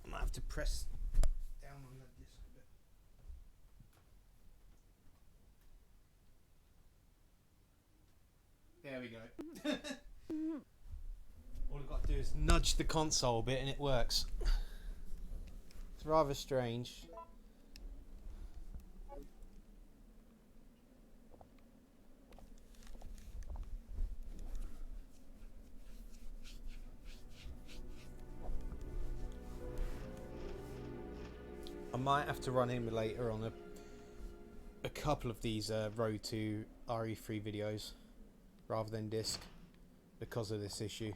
I might have to press down on that disc a bit. There we go. All I've got to do is nudge the console a bit and it works. It's rather strange. I might have to run emulator on a couple of these Road to RE3 videos rather than disc because of this issue.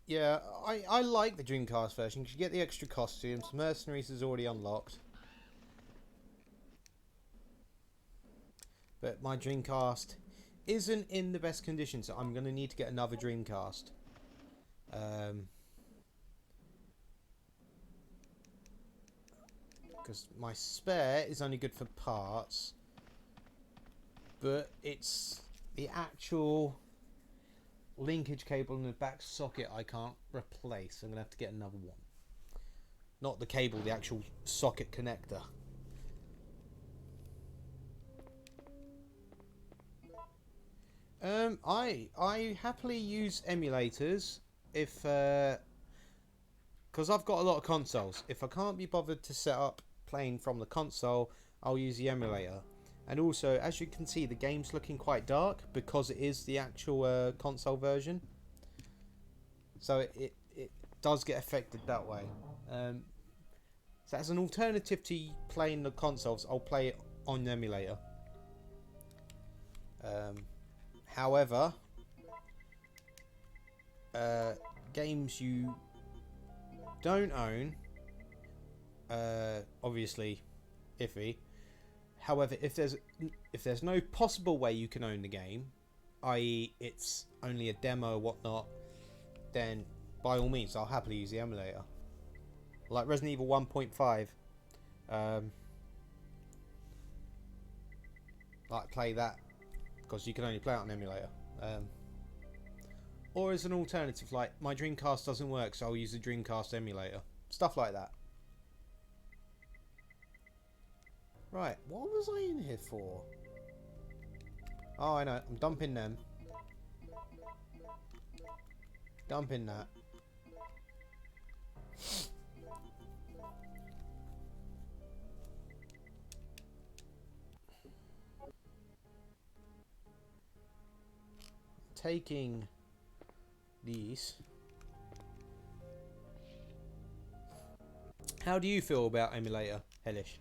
Yeah, I like the Dreamcast version because you get the extra costumes. Mercenaries is already unlocked. But my Dreamcast isn't in the best condition, so I'm going to need to get another Dreamcast. Because my spare is only good for parts, but it's the actual linkage cable in the back socket I can't replace. I'm going to have to get another one. Not the cable, the actual socket connector. I happily use emulators if because I've got a lot of consoles. If I can't be bothered to set up playing from the console, I'll use the emulator. And also, as you can see, the game's looking quite dark because it is the actual console version. So it does get affected that way. So as an alternative to playing the consoles, I'll play it on the emulator. However, games you don't own, obviously iffy. However, if there's no possible way you can own the game, i.e. it's only a demo or whatnot, then by all means I'll happily use the emulator. Like Resident Evil 1.5, like play that because you can only play it on emulator. Or as an alternative, like my Dreamcast doesn't work, so I'll use the Dreamcast emulator. Stuff like that. Right, what was I in here for? Oh, I know. I'm dumping them. Dumping that. Taking these. How do you feel about emulator, Hellish?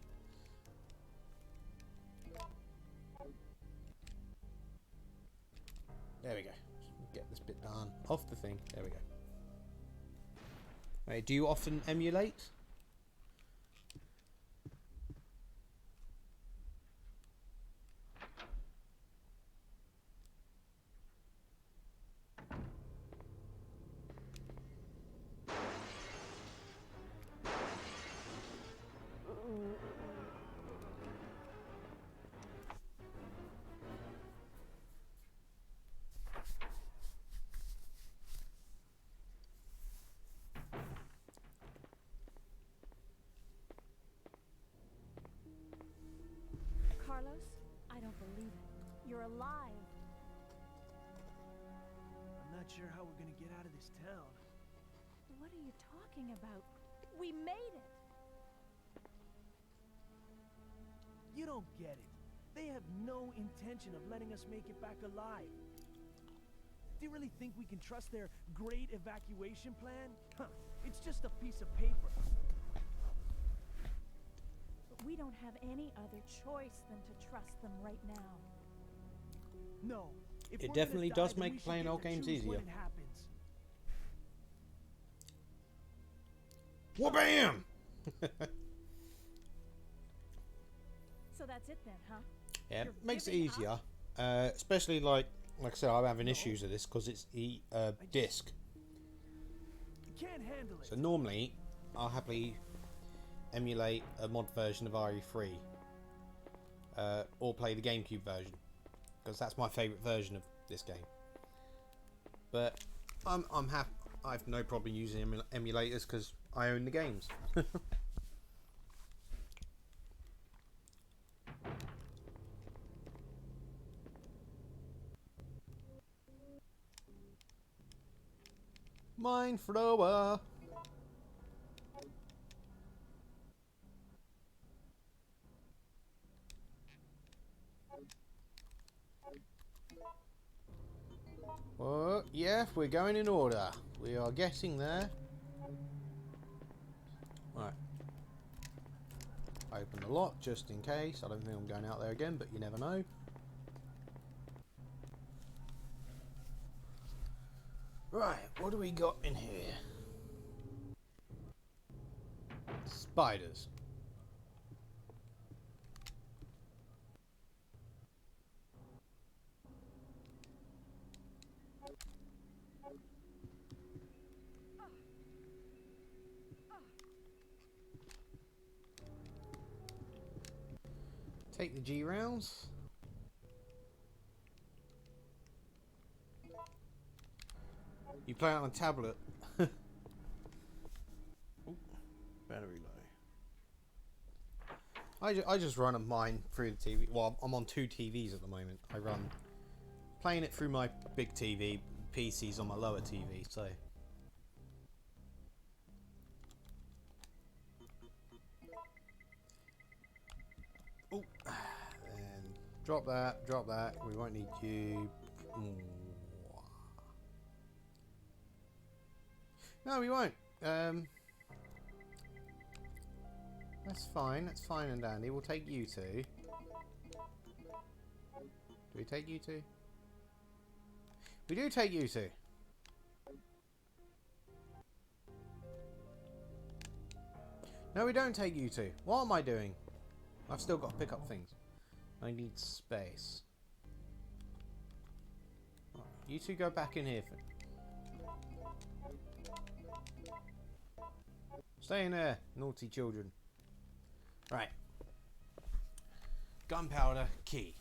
There we go. Get this bit done. Off the thing. There we go. Right, do you often emulate? Carlos, I don't believe it. You're alive. I'm not sure how we're gonna get out of this town. What are you talking about? We made it. You don't get it. They have no intention of letting us make it back alive. Do you really think we can trust their great evacuation plan? Huh, it's just a piece of paper. But we don't have any other choice than to trust them right now. No. If It we're definitely gonna die, does then we make should playing get old to games choose when easier. it happens. Wha-bam! So that's it then, huh? Yeah, You're makes it giving easier. Especially like I said, I'm having issues with this because it's the disc. You can't handle it. So normally, I'll happily emulate a mod version of RE3, or play the GameCube version because that's my favourite version of this game. But I'm happy. I have no problem using emulators because I own the games. Mine thrower. Oh, yeah, we're going in order. We are getting there. Right. Open the lock just in case. I don't think I'm going out there again, but you never know. Right, what do we got in here? Spiders. Take the G rounds. You play it on a tablet. Ooh, battery low. I just run a mine through the TV. Well, I'm on two TVs at the moment. I run playing it through my big TV. PC's on my lower TV, so. Oh, and drop that, drop that. We won't need you. No, we won't. That's fine and dandy. We'll take you two. Do we take you two? We do take you two. No, we don't take you two. What am I doing? I've still got to pick up things. I need space. You two go back in here. Stay in there, naughty children. Right. Gunpowder key.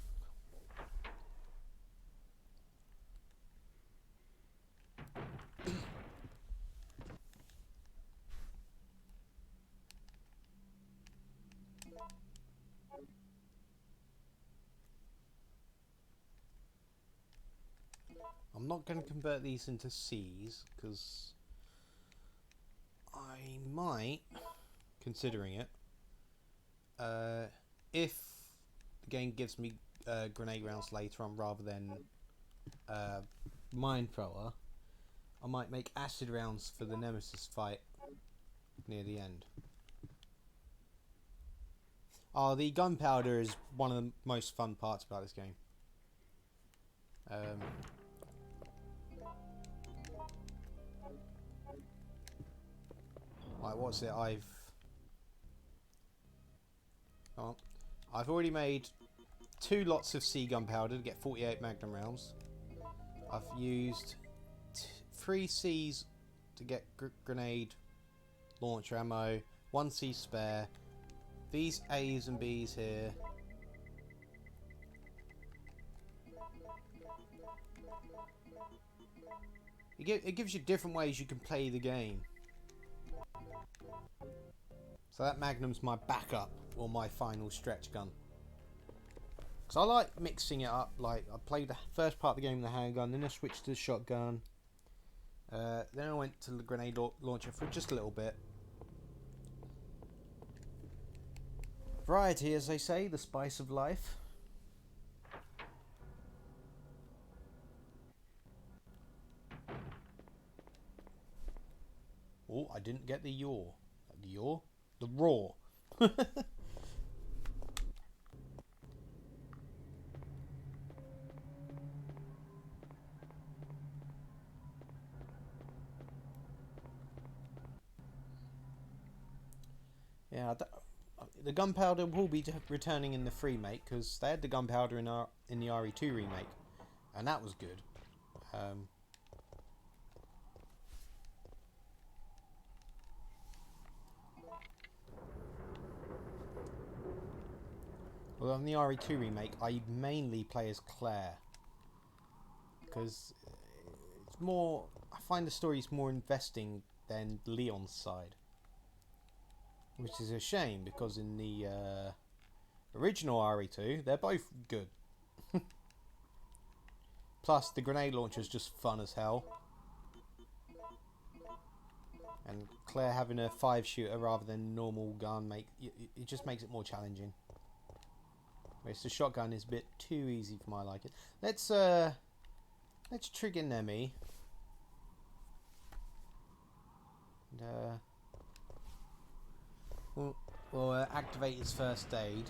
I'm not going to convert these into C's because I might, considering it, if the game gives me grenade rounds later on rather than mine thrower, I might make acid rounds for the Nemesis fight near the end. Oh, the gunpowder is one of the most fun parts about this game. Right, what's it? I've already made 2 lots of C gunpowder to get 48 Magnum rounds. I've used 3 C's to get grenade launcher ammo, 1 C spare. These A's and B's here. It gives you different ways you can play the game. So that Magnum's my backup, or my final stretch gun. Because I like mixing it up. Like, I played the first part of the game with the handgun, then I switched to the shotgun. Then I went to the grenade launcher for just a little bit. Variety, as they say, the spice of life. Oh, I didn't get the yaw. The yaw? The raw. Yeah, the gunpowder will be returning in the remake because they had the gunpowder in the RE2 remake, and that was good. Well, on the RE2 remake, I mainly play as Claire because it's more. I find the story's more investing than Leon's side. Which is a shame, because in the original RE2, they're both good. Plus, the grenade launcher is just fun as hell. And Claire having a 5-shooter rather than normal gun, it just makes it more challenging. Whereas the shotgun is a bit too easy for my liking. Let's trigger Nemi. And, we'll activate his first aid.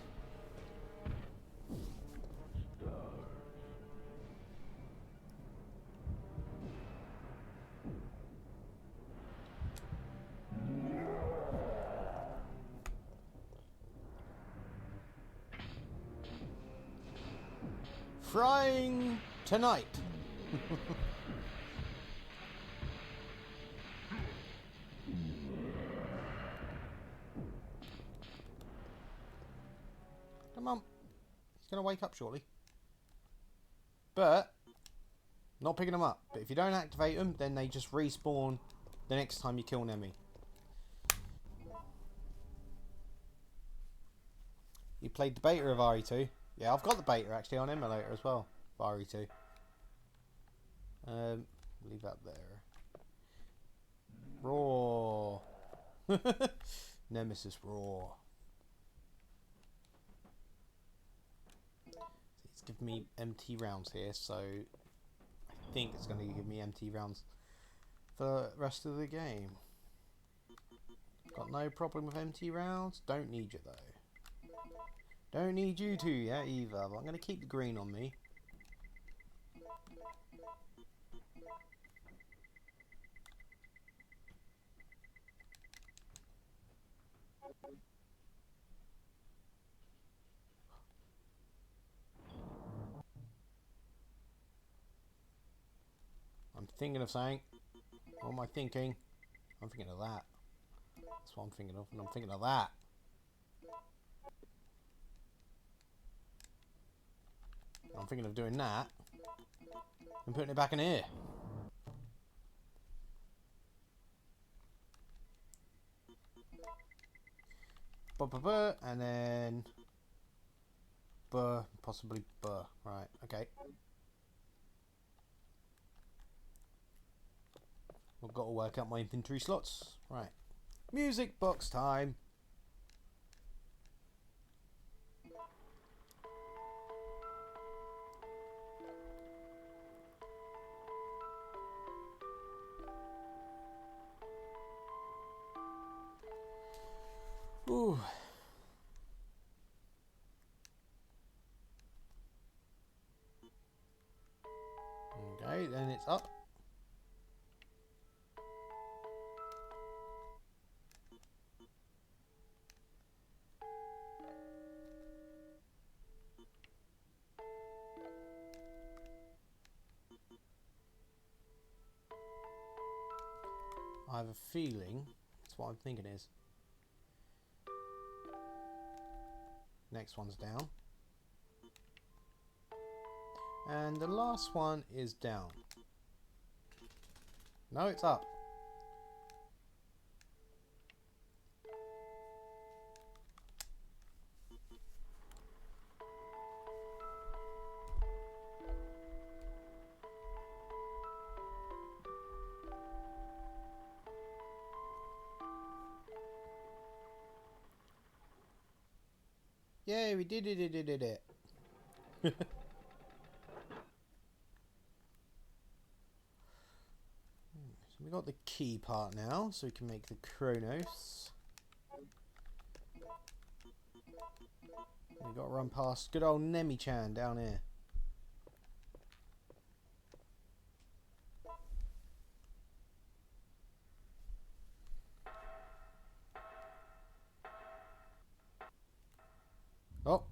Frying tonight. Come on. He's going to wake up shortly. But, not picking them up. But if you don't activate them, then they just respawn the next time you kill an enemy. You played the beta of RE2? Yeah, I've got the beta actually on emulator as well, for RE2. Leave that there. Raw. Nemesis raw. It's giving me empty rounds here, so I think it's going to give me empty rounds for the rest of the game. Got no problem with empty rounds. Don't need you though. Don't need you to yet either, but I'm going to keep the green on me. I'm thinking of something. What am I thinking? I'm thinking of that. That's what I'm thinking of, and I'm thinking of that. I'm thinking of doing that and putting it back in here. And then possibly right, okay. I've got to work out my inventory slots. Right. Music box time. Ooh. Okay, then it's up. I have a feeling that's what I'm thinking is. Next one's down. And the last one is down. No, it's up. Yay, we did it. So we got the key part now, so we can make the Chronos. We got to run past good old Nemi-chan down here. Oh.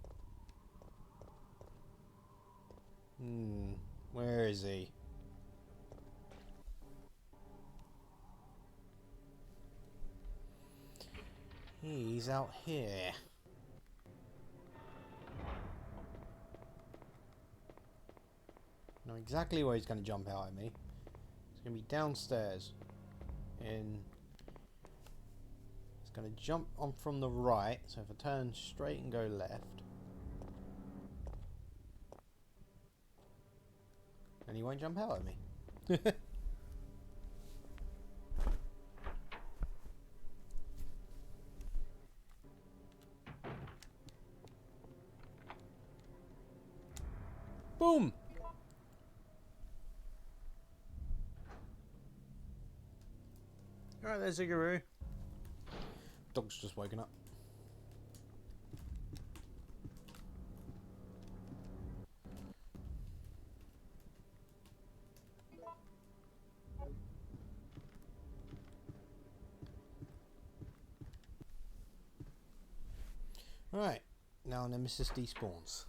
Where is he? He's out here. Know exactly where he's going to jump out at me. He's going to be downstairs. He's going to jump on from the right. So if I turn straight and go left. And he won't jump out at me. Boom! Alright, there's Igaroo. Dog's just woken up. Alright, now Nemesis despawns.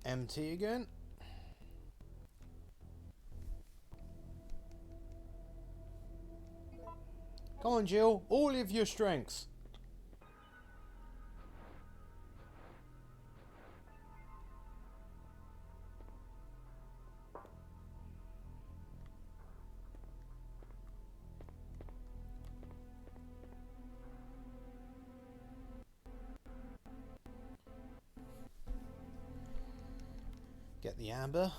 Empty again. Come on, Jill. All of your strengths. Get the amber.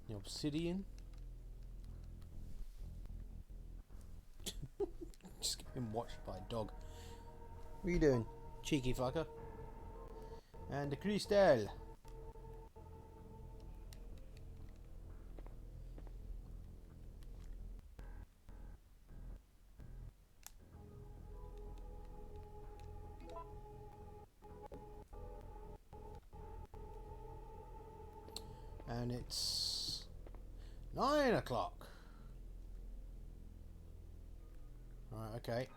The obsidian. Just getting watched by a dog. What are you doing, cheeky fucker? And the crystal. And it's 9 o'clock. Right, okay.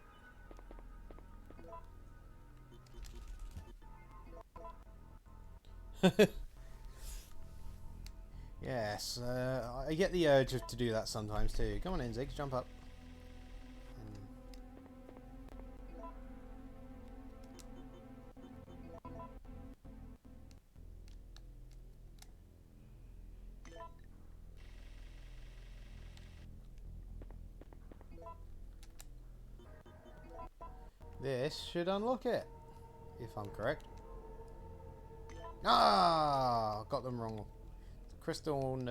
Yes, I get the urge to do that sometimes too. Come on in, Ziggs, jump up. This should unlock it, if I'm correct. Ah, got them wrong. Crystal and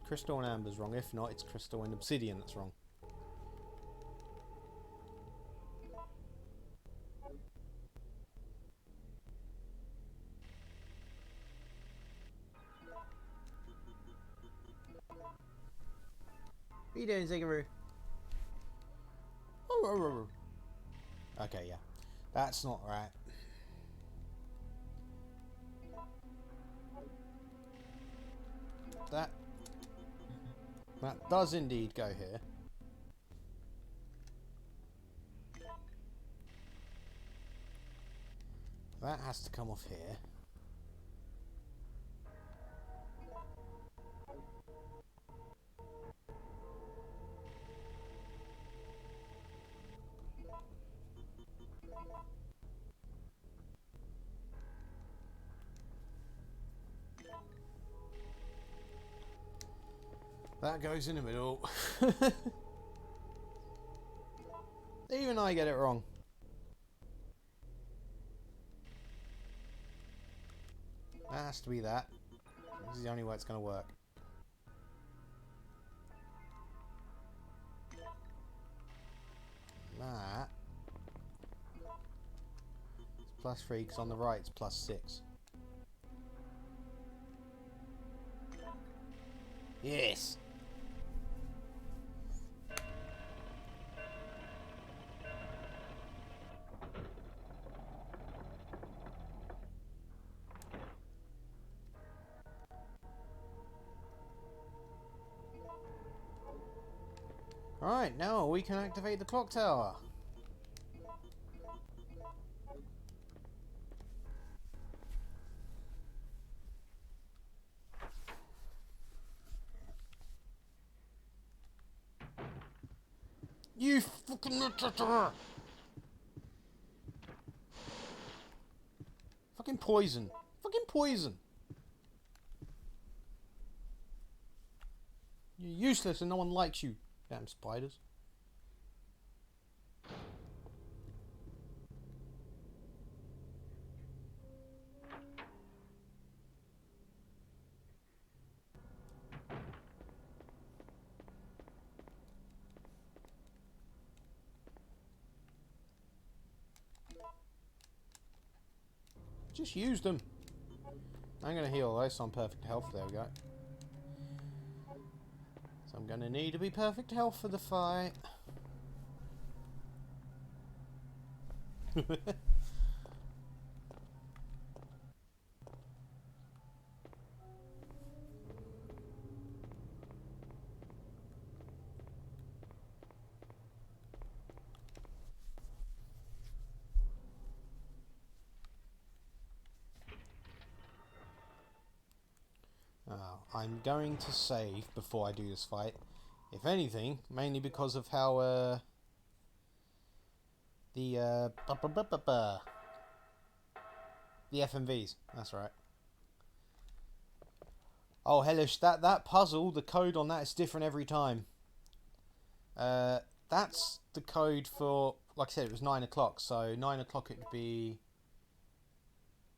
Crystal and Amber's wrong. If not, it's Crystal and Obsidian that's wrong. What are you doing, Zigaroo? Okay, yeah. That's not right. That does indeed go here. That has to come off here. That goes in the middle. Even I get it wrong. That has to be that. This is the only way it's going to work. That. It's +3 because on the right it's +6. Yes! Alright, now we can activate the clock tower. You fucking nutter! Fucking poison. Fucking poison. You're useless and no one likes you. Damn spiders. Just use them. I'm going to heal though, so I'm perfect health. There we go. So I'm going to need to be perfect health for the fight. I'm going to save before I do this fight. If anything, mainly because of how the FMVs. That's right. Oh, hellish! That puzzle, the code on that is different every time. that's the code for, like I said, it was 9 o'clock, so 9 o'clock it would be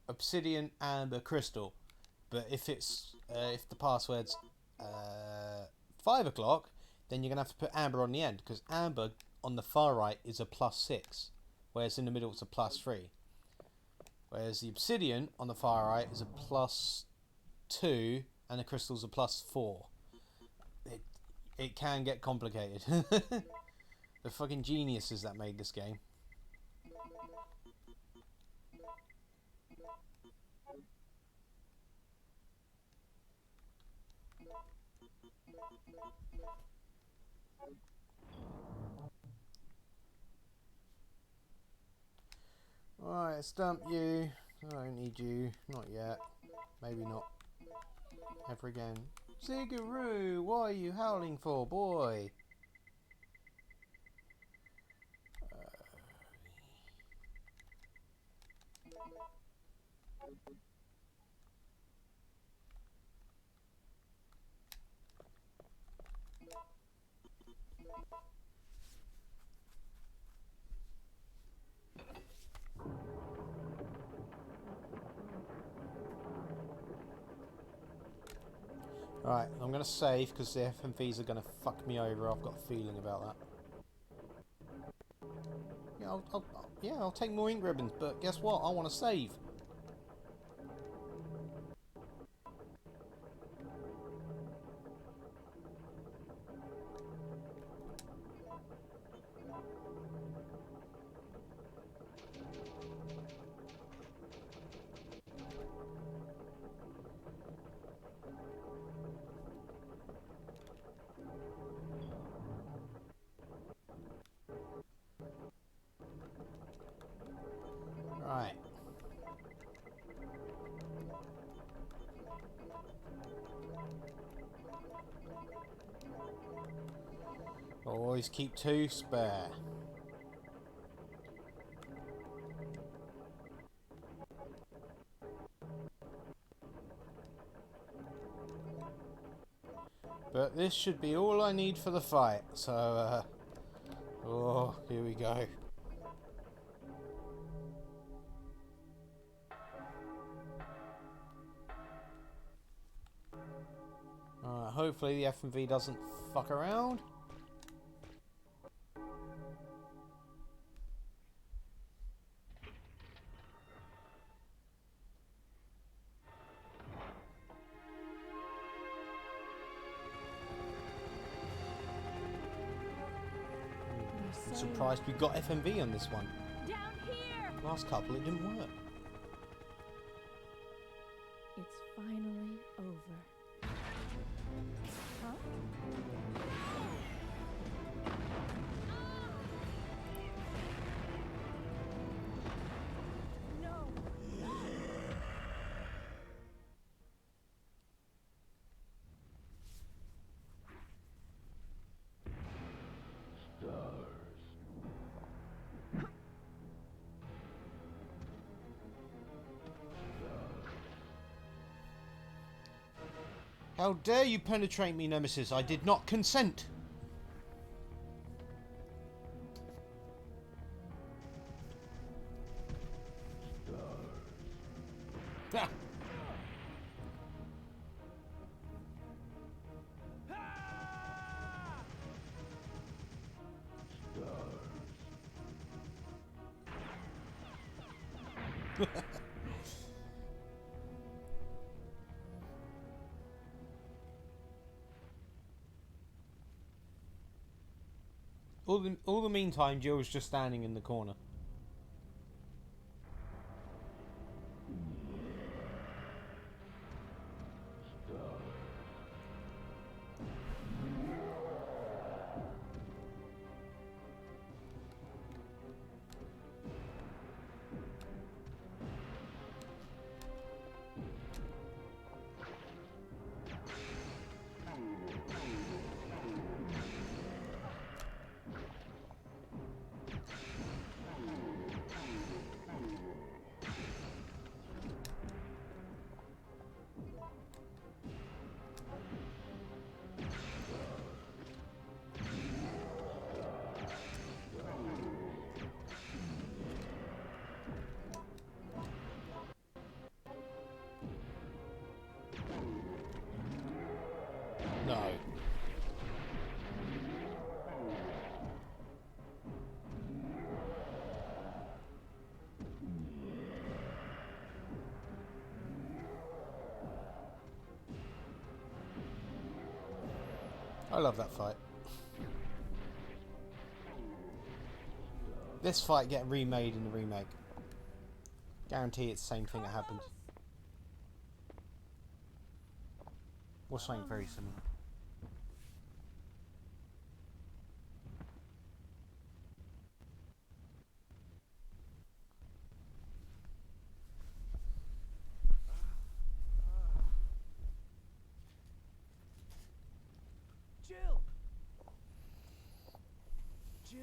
obsidian, amber, crystal. But if it's if the password's 5 o'clock, then you're going to have to put amber on the end, because amber on the far right is a +6, whereas in the middle it's a +3. Whereas the obsidian on the far right is a +2 and the crystal's a +4. It can get complicated. The fucking geniuses that made this game. Alright, stump you. I don't need you. Not yet. Maybe not. Ever again. Zigaroo, what are you howling for, boy? Right, I'm going to save because the FMVs are going to fuck me over. I've got a feeling about that. Yeah, I'll take more ink ribbons, but guess what? I want to save. Right. Always keep 2 spare. But this should be all I need for the fight. So, oh, here we go. Hopefully the FMV doesn't fuck around. I'm surprised we got FMV on this one. Down here! Last couple, it didn't work. It's finally over. Huh? No! How dare you penetrate me, Nemesis? I did not consent. Ah. All the meantime, Jill was just standing in the corner. No. I love that fight. This fight getting remade in the remake. Guarantee it's the same thing that happens. Or something very similar. Jill! Jill!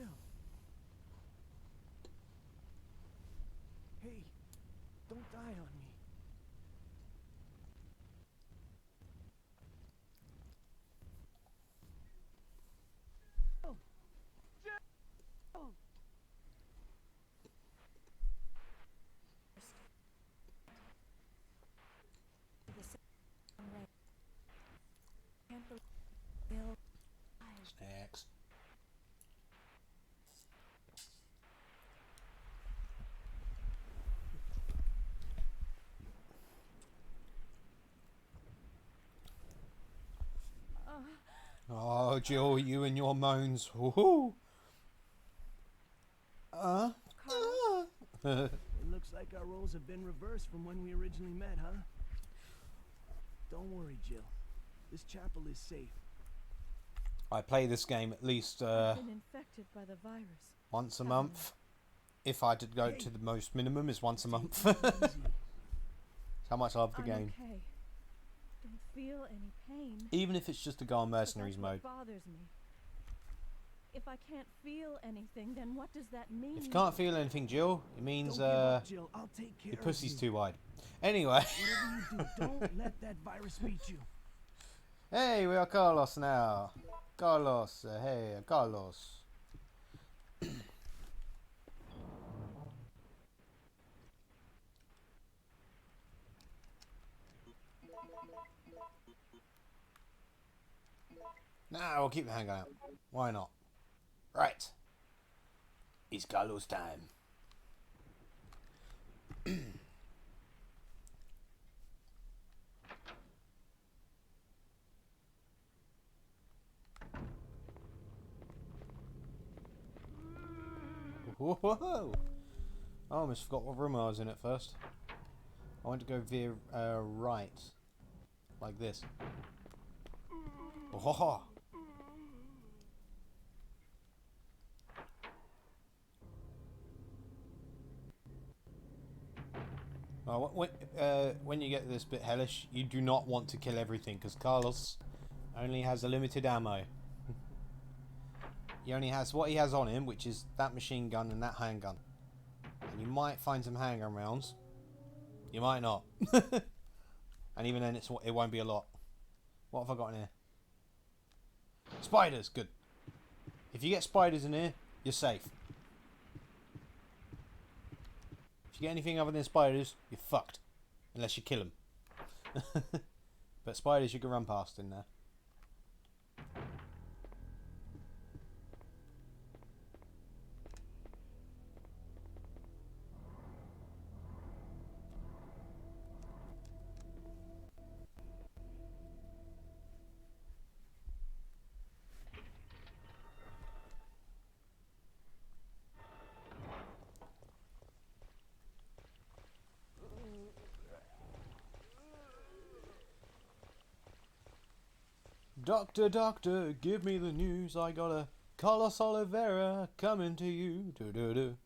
Hey, don't die on me. Jill! Jill! The same way. Can't believe Bill died. Snacks. Oh, Jill, you and your moans. Woohoo! It looks like our roles have been reversed from when we originally met, huh? Don't worry, Jill. This chapel is safe. I play this game at least I've been infected by the virus. once a month. If I did go to the most minimum is once a month. Easy. That's how much I love the I'm game. okay. Don't feel any pain. Even if it's just to go on But mercenaries that's mode. what bothers me. If I can't feel anything, then what does that mean? If you can't feel anything, Jill, it means Don't give up, Jill. I'll take care your of pussy's you. too wide. Anyway. Whatever you do, don't let that virus beat you. Hey, we are Carlos now. Carlos, hey, Carlos. Nah, we'll keep the hangout out. Why not? Right. It's Carlos time. Whoa! I almost forgot what room I was in at first. I went to go veer right. Like this. Oh! When you get this bit hellish, you do not want to kill everything because Carlos only has a limited ammo. He only has what he has on him, which is that machine gun and that handgun. And you might find some handgun rounds. You might not. And even then, it won't be a lot. What have I got in here? Spiders, good. If you get spiders in here, you're safe. If you get anything other than spiders, you're fucked. Unless you kill them. But spiders you can run past in there. Doctor, doctor, give me the news. I got a Carlos Oliveira coming to you. Do do do.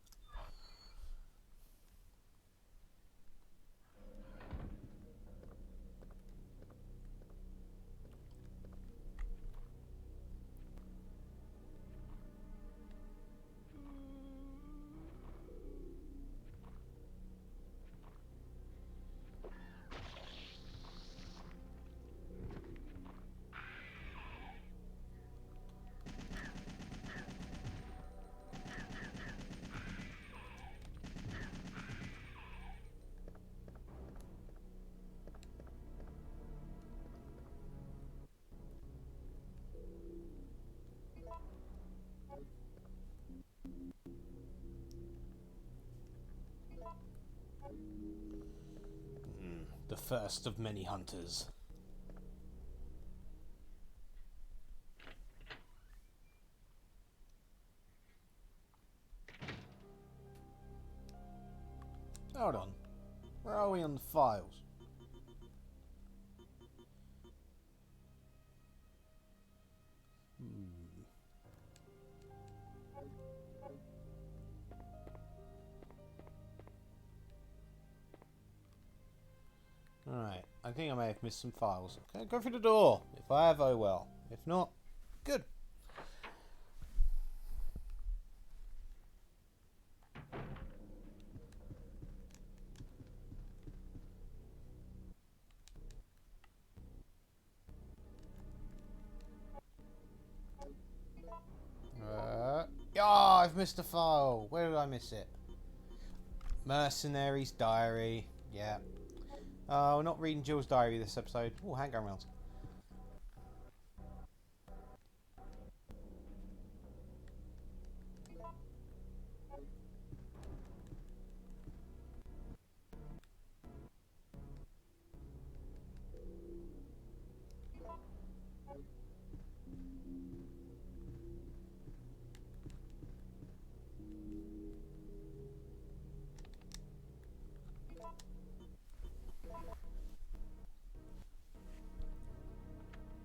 first of many hunters. Hold on. Where are we on the files? Alright, I think I may have missed some files. Okay, go through the door. If I have, oh well. If not, good. Yeah, I've missed a file. Where did I miss it? Mercenary's diary. Yeah. Oh, we're not reading Jill's diary this episode. Oh, handgun rounds.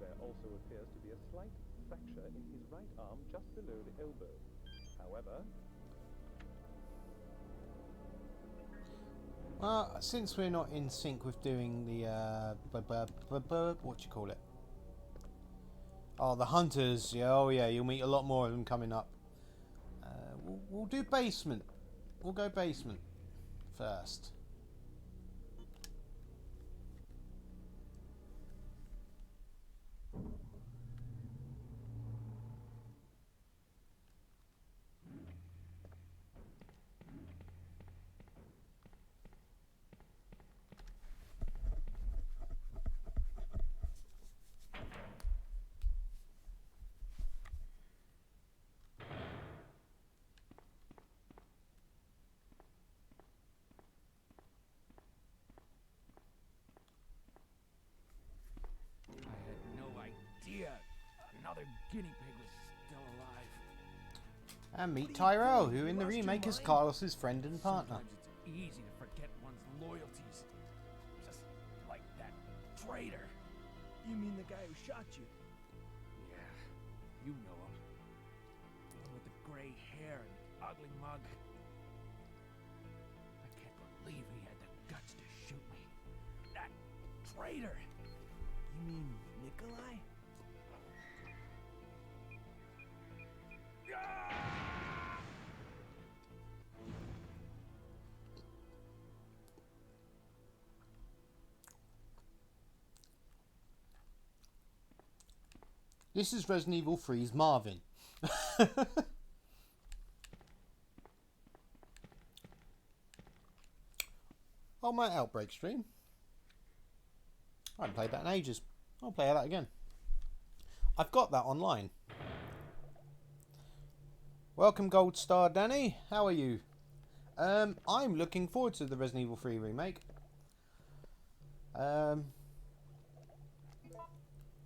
There also appears to be a slight fracture in his right arm just below the elbow. However, Well, since we're not in sync with doing the what do you call it? Oh, the hunters. Yeah, oh yeah, you'll meet a lot more of them coming up. We'll do basement. We'll go basement first. Another guinea pig was still alive. And meet Tyrell, who in the remake is Carlos's friend and partner. Sometimes it's easy to forget one's loyalties. Just like that traitor. You mean the guy who shot you? Yeah, you know him. The one with the gray hair and the ugly mug. I can't believe he had the guts to shoot me. That traitor! You mean Nikolai? This is Resident Evil 3's Marvin. On my Outbreak stream. I haven't played that in ages. I'll play that again. I've got that online. Welcome, Gold Star Danny. How are you? I'm looking forward to the Resident Evil 3 remake.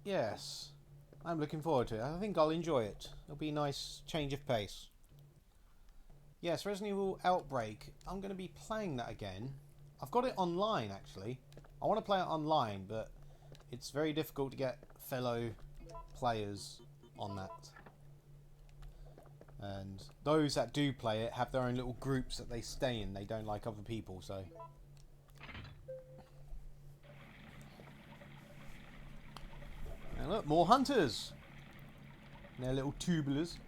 Yes. I'm looking forward to it. I think I'll enjoy it. It'll be a nice change of pace. Yes, Resident Evil Outbreak. I'm going to be playing that again. I've got it online, actually. I want to play it online, but it's very difficult to get fellow players on that. And those that do play it have their own little groups that they stay in. They don't like other people, so... And look, more hunters. And their little tubulars.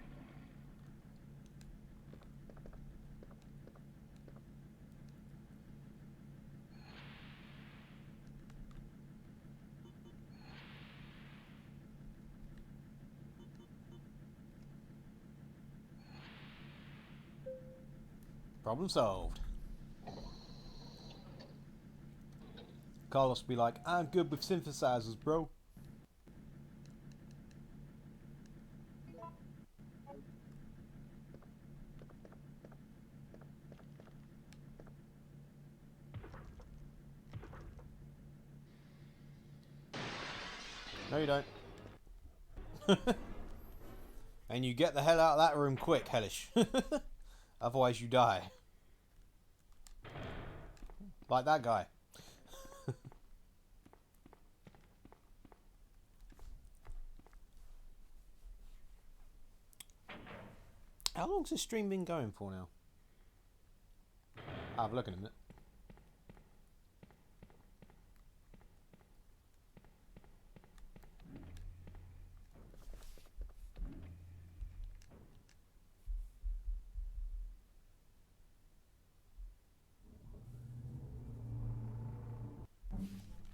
Problem solved. Carlos will be like, I'm good with synthesizers, bro. No, you don't. And you get the hell out of that room quick, Hellish. Otherwise you die. Like that guy. How long's this stream been going for now? I'll have a look in a minute.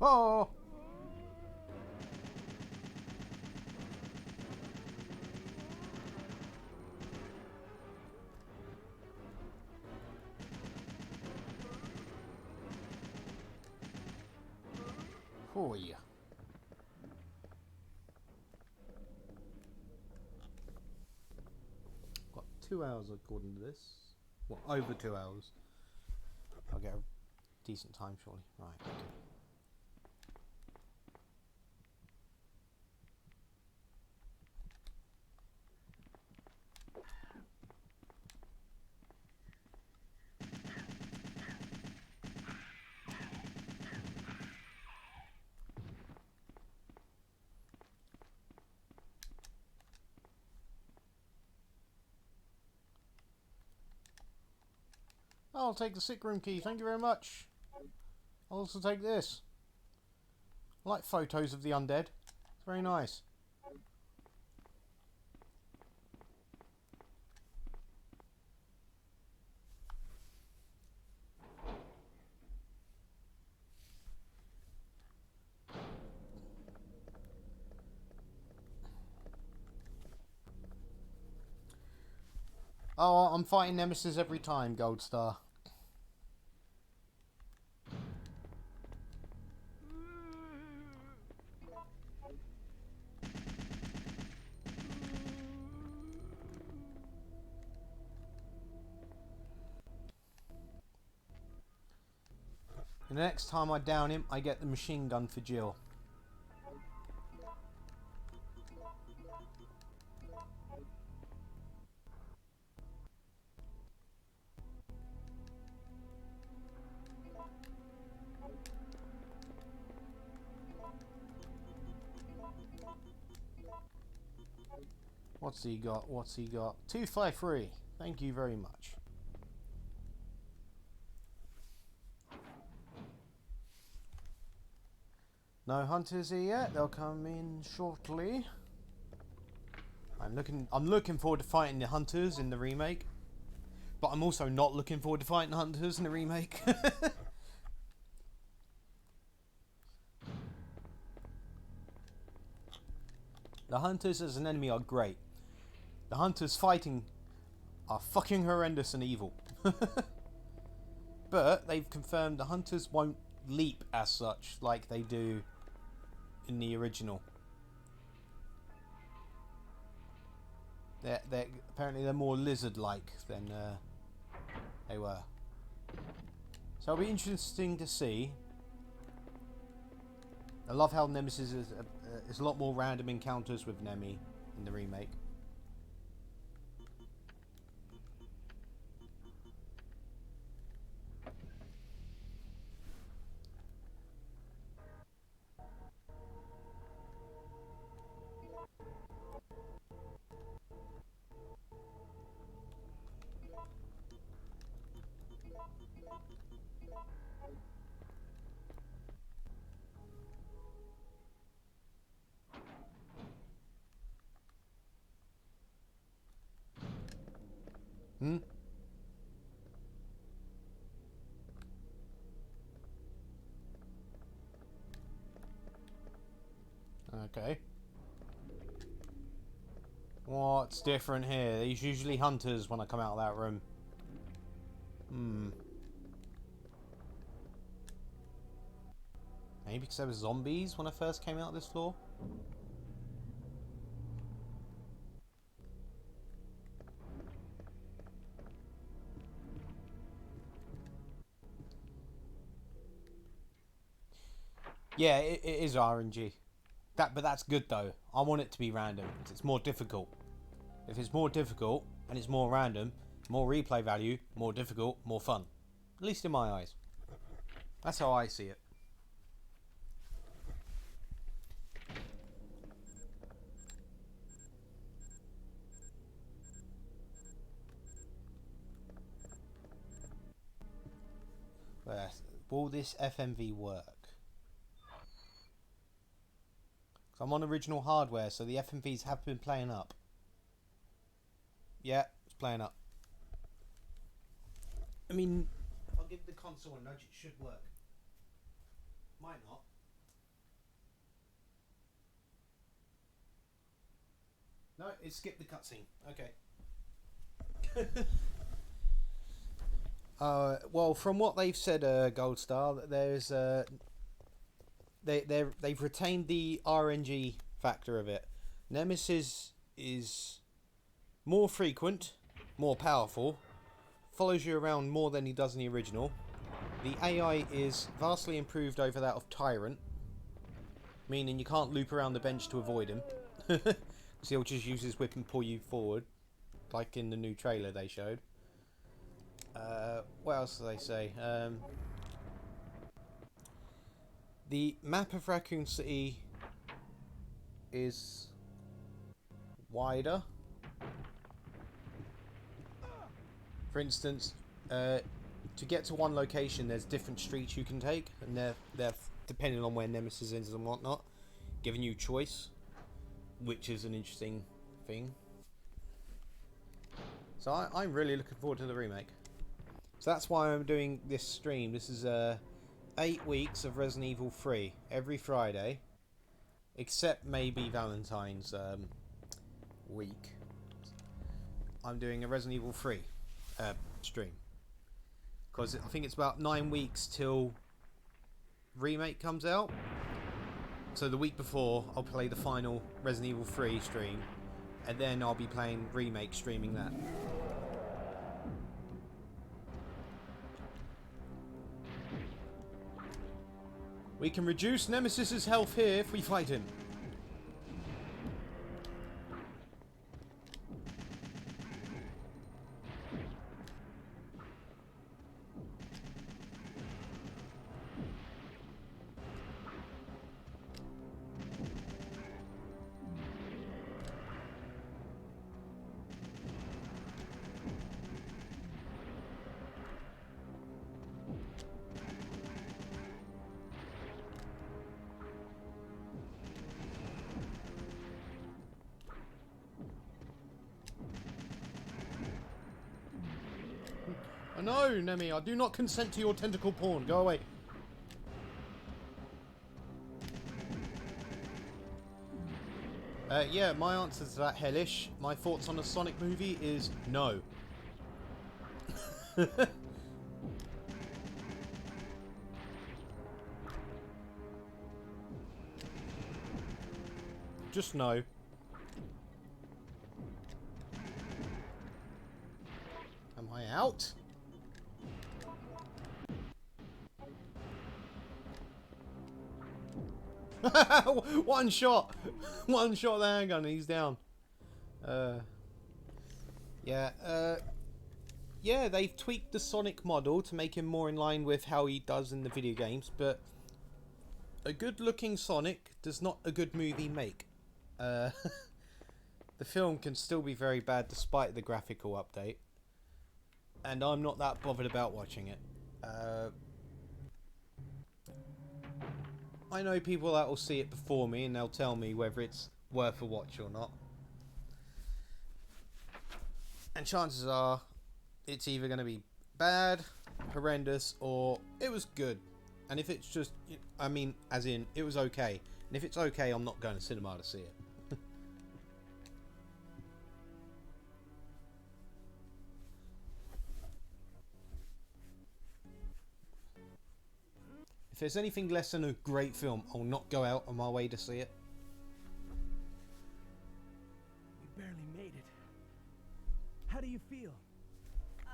Oh! Oh yeah. Got 2 hours according to this. Well, over 2 hours. I'll get a decent time surely. Right, okay. I'll take the sick room key, thank you very much. I'll also take this. I like photos of the undead. It's very nice. Oh, I'm fighting Nemesis every time, Gold Star. And the next time I down him, I get the machine gun for Jill. What's he got? What's he got? 253. Thank you very much. No hunters here yet. They'll come in shortly. I'm looking forward to fighting the hunters in the remake, but I'm also not looking forward to fighting the hunters in the remake. The hunters as an enemy are great. The hunters fighting are fucking horrendous and evil. But they've confirmed the hunters won't leap as such like they do in the original. They're apparently they're more lizard-like than they were. So it'll be interesting to see. I love how Nemesis is a lot more random encounters with Nemi in the remake. Hmm? Okay. What's different here? There's usually hunters when I come out of that room. Hmm. Maybe because there were zombies when I first came out of this floor? Yeah, it is RNG. But that's good though. I want it to be random because it's more difficult. If it's more difficult and it's more random, more replay value, more difficult, more fun. At least in my eyes. That's how I see it. Will this FMV work? 'Cause I'm on original hardware, so the FMVs have been playing up. Yeah, it's playing up. I mean, if I give the console a nudge, it should work. Might not. No, it skipped the cutscene. Okay. Well, from what they've said, Gold Star, there's they've retained the RNG factor of it. Nemesis is more frequent, more powerful, follows you around more than he does in the original. The AI is vastly improved over that of Tyrant, meaning you can't loop around the bench to avoid him. Because he'll just use his whip and pull you forward, like in the new trailer they showed. What else do they say? The map of Raccoon City is wider. For instance, to get to one location, there's different streets you can take, and they're depending on where Nemesis is and whatnot, giving you choice, which is an interesting thing. So I'm really looking forward to the remake. So that's why I'm doing this stream. This is 8 weeks of Resident Evil 3 every Friday, except maybe Valentine's week. I'm doing a Resident Evil 3 stream, because I think it's about 9 weeks till remake comes out. So the week before I'll play the final Resident Evil 3 stream, and then I'll be playing remake, streaming that. We can reduce Nemesis's health here if we fight him. No, Nemi, I do not consent to your tentacle porn. Go away. Yeah, my answer to that, Hellish. My thoughts on a Sonic movie is no. Just no. Am I out? One shot of the handgun and he's down. Yeah, they've tweaked the Sonic model to make him more in line with how he does in the video games, but a good looking Sonic does not a good movie make. The film can still be very bad despite the graphical update, and I'm not that bothered about watching it. I know people that will see it before me and they'll tell me whether it's worth a watch or not. And chances are it's either going to be bad, horrendous, or it was good. And if it's just, I mean, as in, it was okay. And if it's okay, I'm not going to cinema to see it. If there's anything less than a great film, I'll not go out on my way to see it. We barely made it. How do you feel?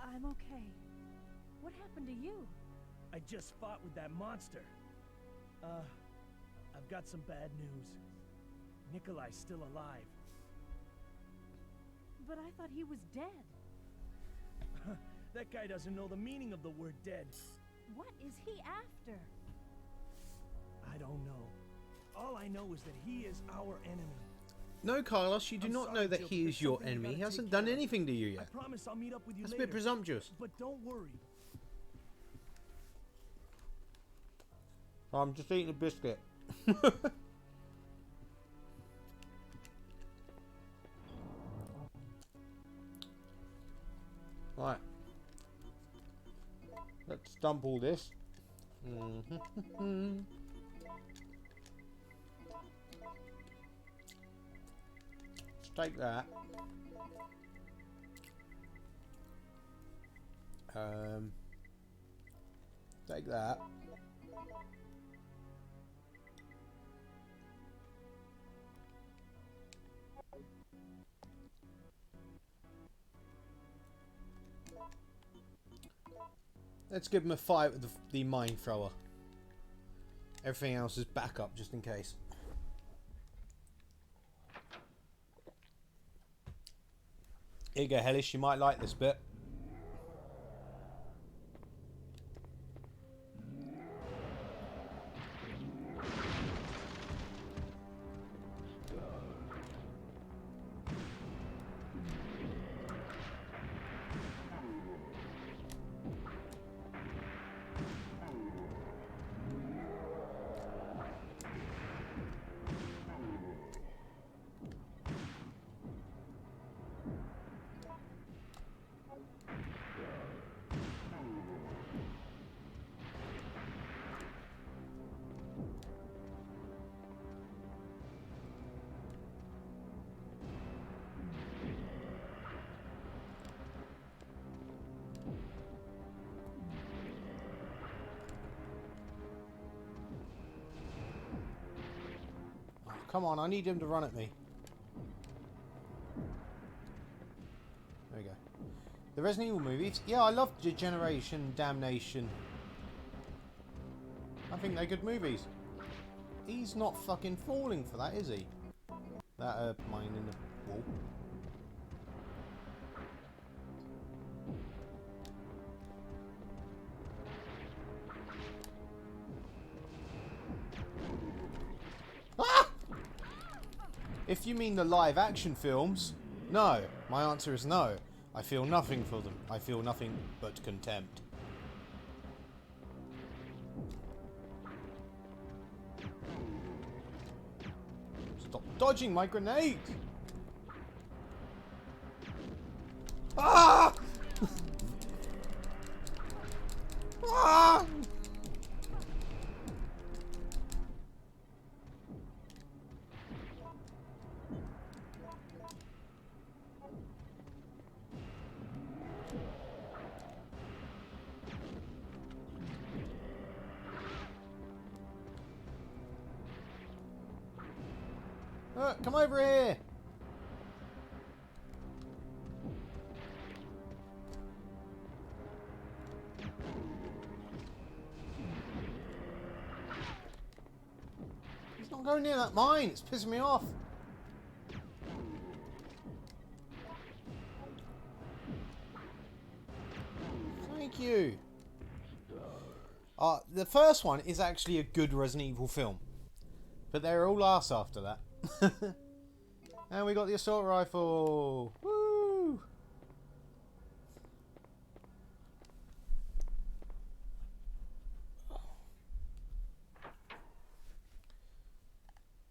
I'm okay. What happened to you? I just fought with that monster. I've got some bad news. Nikolai's still alive. But I thought he was dead. That guy doesn't know the meaning of the word dead. What is he after? I don't know. All I know is that he is our enemy. No, Carlos, you do I'm not sorry, know that Jill, he but is there's your something we enemy. He gotta hasn't take done care of. anything to you I yet. promise I'll meet up with you That's a later. bit presumptuous. But don't worry. I'm just eating a biscuit. Right. Let's dump all this. Let's take that. Take that. Let's give him a fight with the mine thrower. Everything else is backup just in case. Here you go, Hellish. You might like this bit. Come on, I need him to run at me. There we go. The Resident Evil movies. Yeah, I love Degeneration, Damnation. I think they're good movies. He's not fucking falling for that, is he? That mine in the wall. If you mean the live action films, no. My answer is no. I feel nothing for them. I feel nothing but contempt. Stop dodging my grenade! Ah! Ah! Come over here! He's not going near that mine. It's pissing me off. Thank you. The first one is actually a good Resident Evil film. But they're all ass after that. And we got the assault rifle. Woo!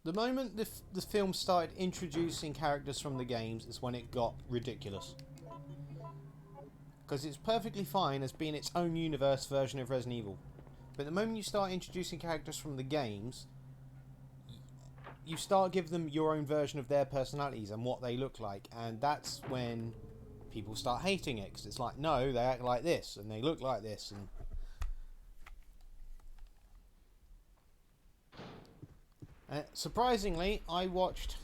The moment the film started introducing characters from the games is when it got ridiculous. Because it's perfectly fine as being its own universe version of Resident Evil. But the moment you start introducing characters from the games, you start giving them your own version of their personalities and what they look like, and that's when people start hating it, because it's like, no, they act like this and they look like this. And surprisingly, I watched,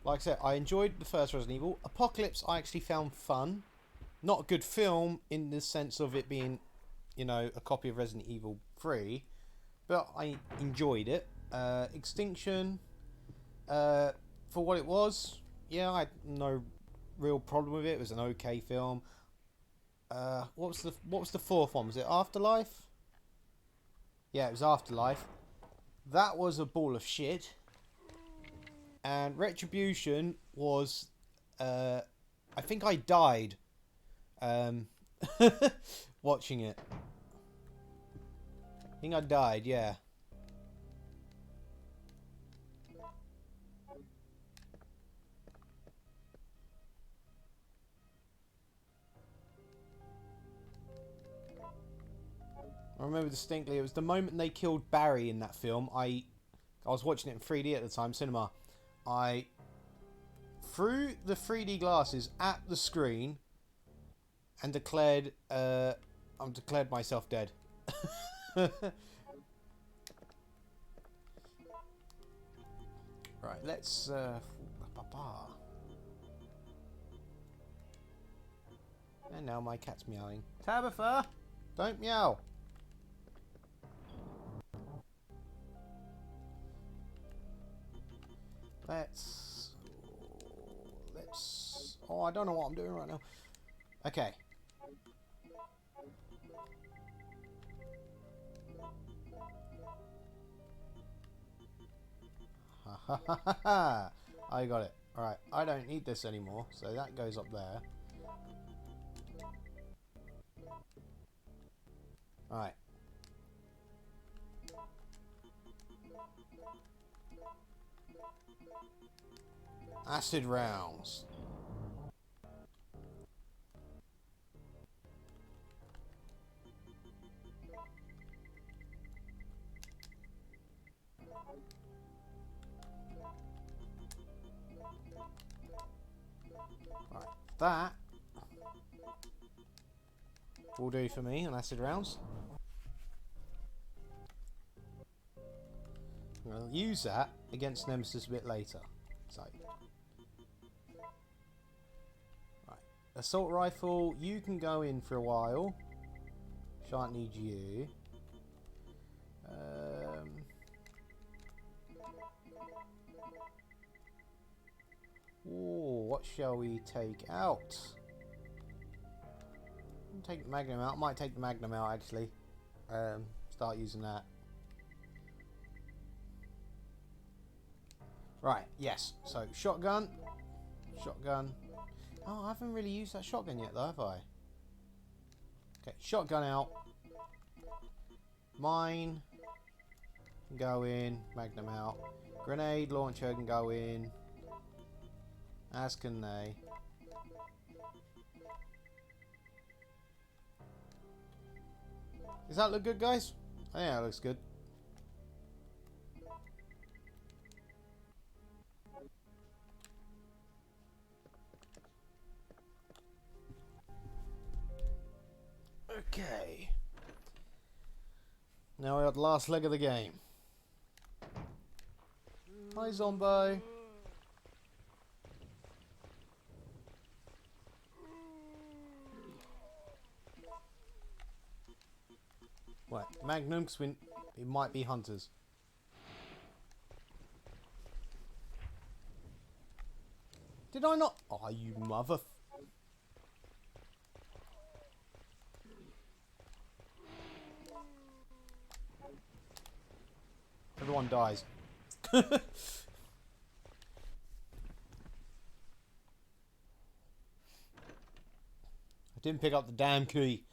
like I said, I enjoyed the first Resident Evil. Apocalypse I actually found fun. Not a good film in the sense of it being, you know, a copy of Resident Evil 3, but I enjoyed it. Extinction, For what it was, yeah, I had no real problem with it. It was an okay film. What was the fourth one? Was it Afterlife? Yeah, it was Afterlife. That was a ball of shit. And Retribution was, I think I died watching it. I think I died, yeah. I remember distinctly, it was the moment they killed Barry in that film. I was watching it in 3D at the time, cinema. I threw the 3D glasses at the screen and declared myself dead. Right, let's and now my cat's meowing. Tabitha, don't meow. Let's. Oh, I don't know what I'm doing right now. Okay. Ha ha ha ha ha! I got it. Alright, I don't need this anymore, so that goes up there. Alright. Acid rounds. Right, that will do for me on acid rounds. I'm going to use that against Nemesis a bit later. So, right, assault rifle, you can go in for a while. Shan't need you. Ooh, what shall we take out? Take the Magnum out. I might take the Magnum out actually. Start using that. Right, yes. So, shotgun. Shotgun. Oh, I haven't really used that shotgun yet though, have I? Okay, shotgun out. Mine can go in. Magnum out. Grenade launcher can go in. As can they. Does that look good, guys? Oh, yeah, it looks good. Okay. Now we're at the last leg of the game. Hi, Zombie. Right, Magnum, because it might be hunters. Did I not? Oh, you mother... Everyone dies. I didn't pick up the damn key.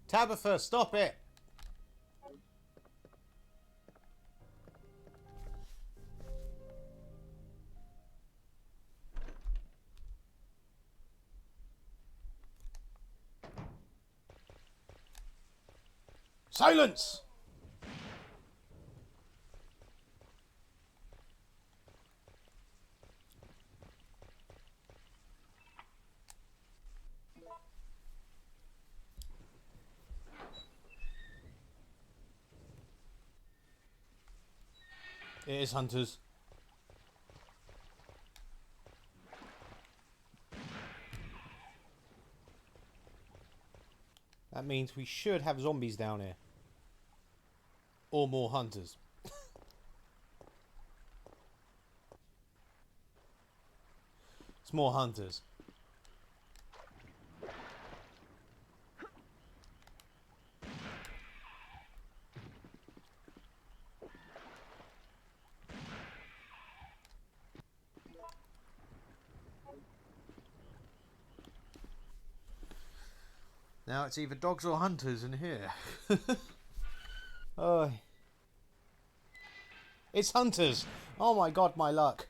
Tabitha, stop it! Silence! It is hunters. That means we should have zombies down here. Or more hunters. It's more hunters. Now it's either dogs or hunters in here. Oh, it's hunters! Oh my god, my luck.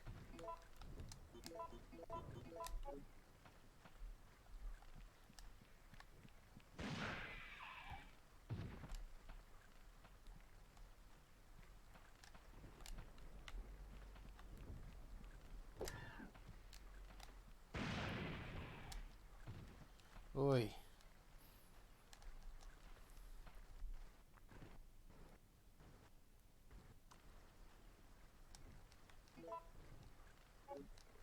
Oi.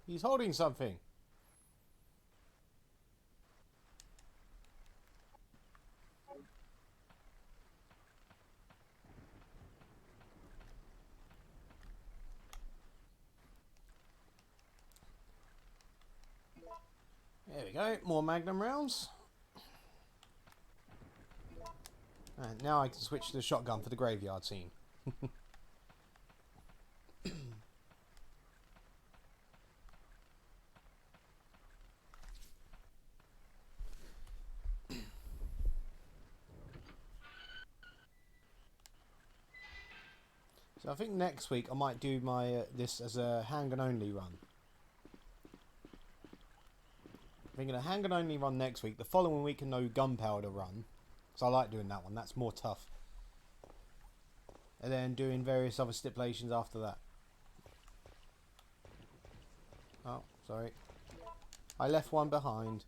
He's holding something. There we go, more Magnum rounds. And now I can switch to the shotgun for the graveyard scene. So I think next week I might do my this as a handgun only run. I'm thinking a handgun only run next week. The following week a no gunpowder run. So I like doing that one. That's more tough. And then doing various other stipulations after that. Oh, sorry. I left one behind.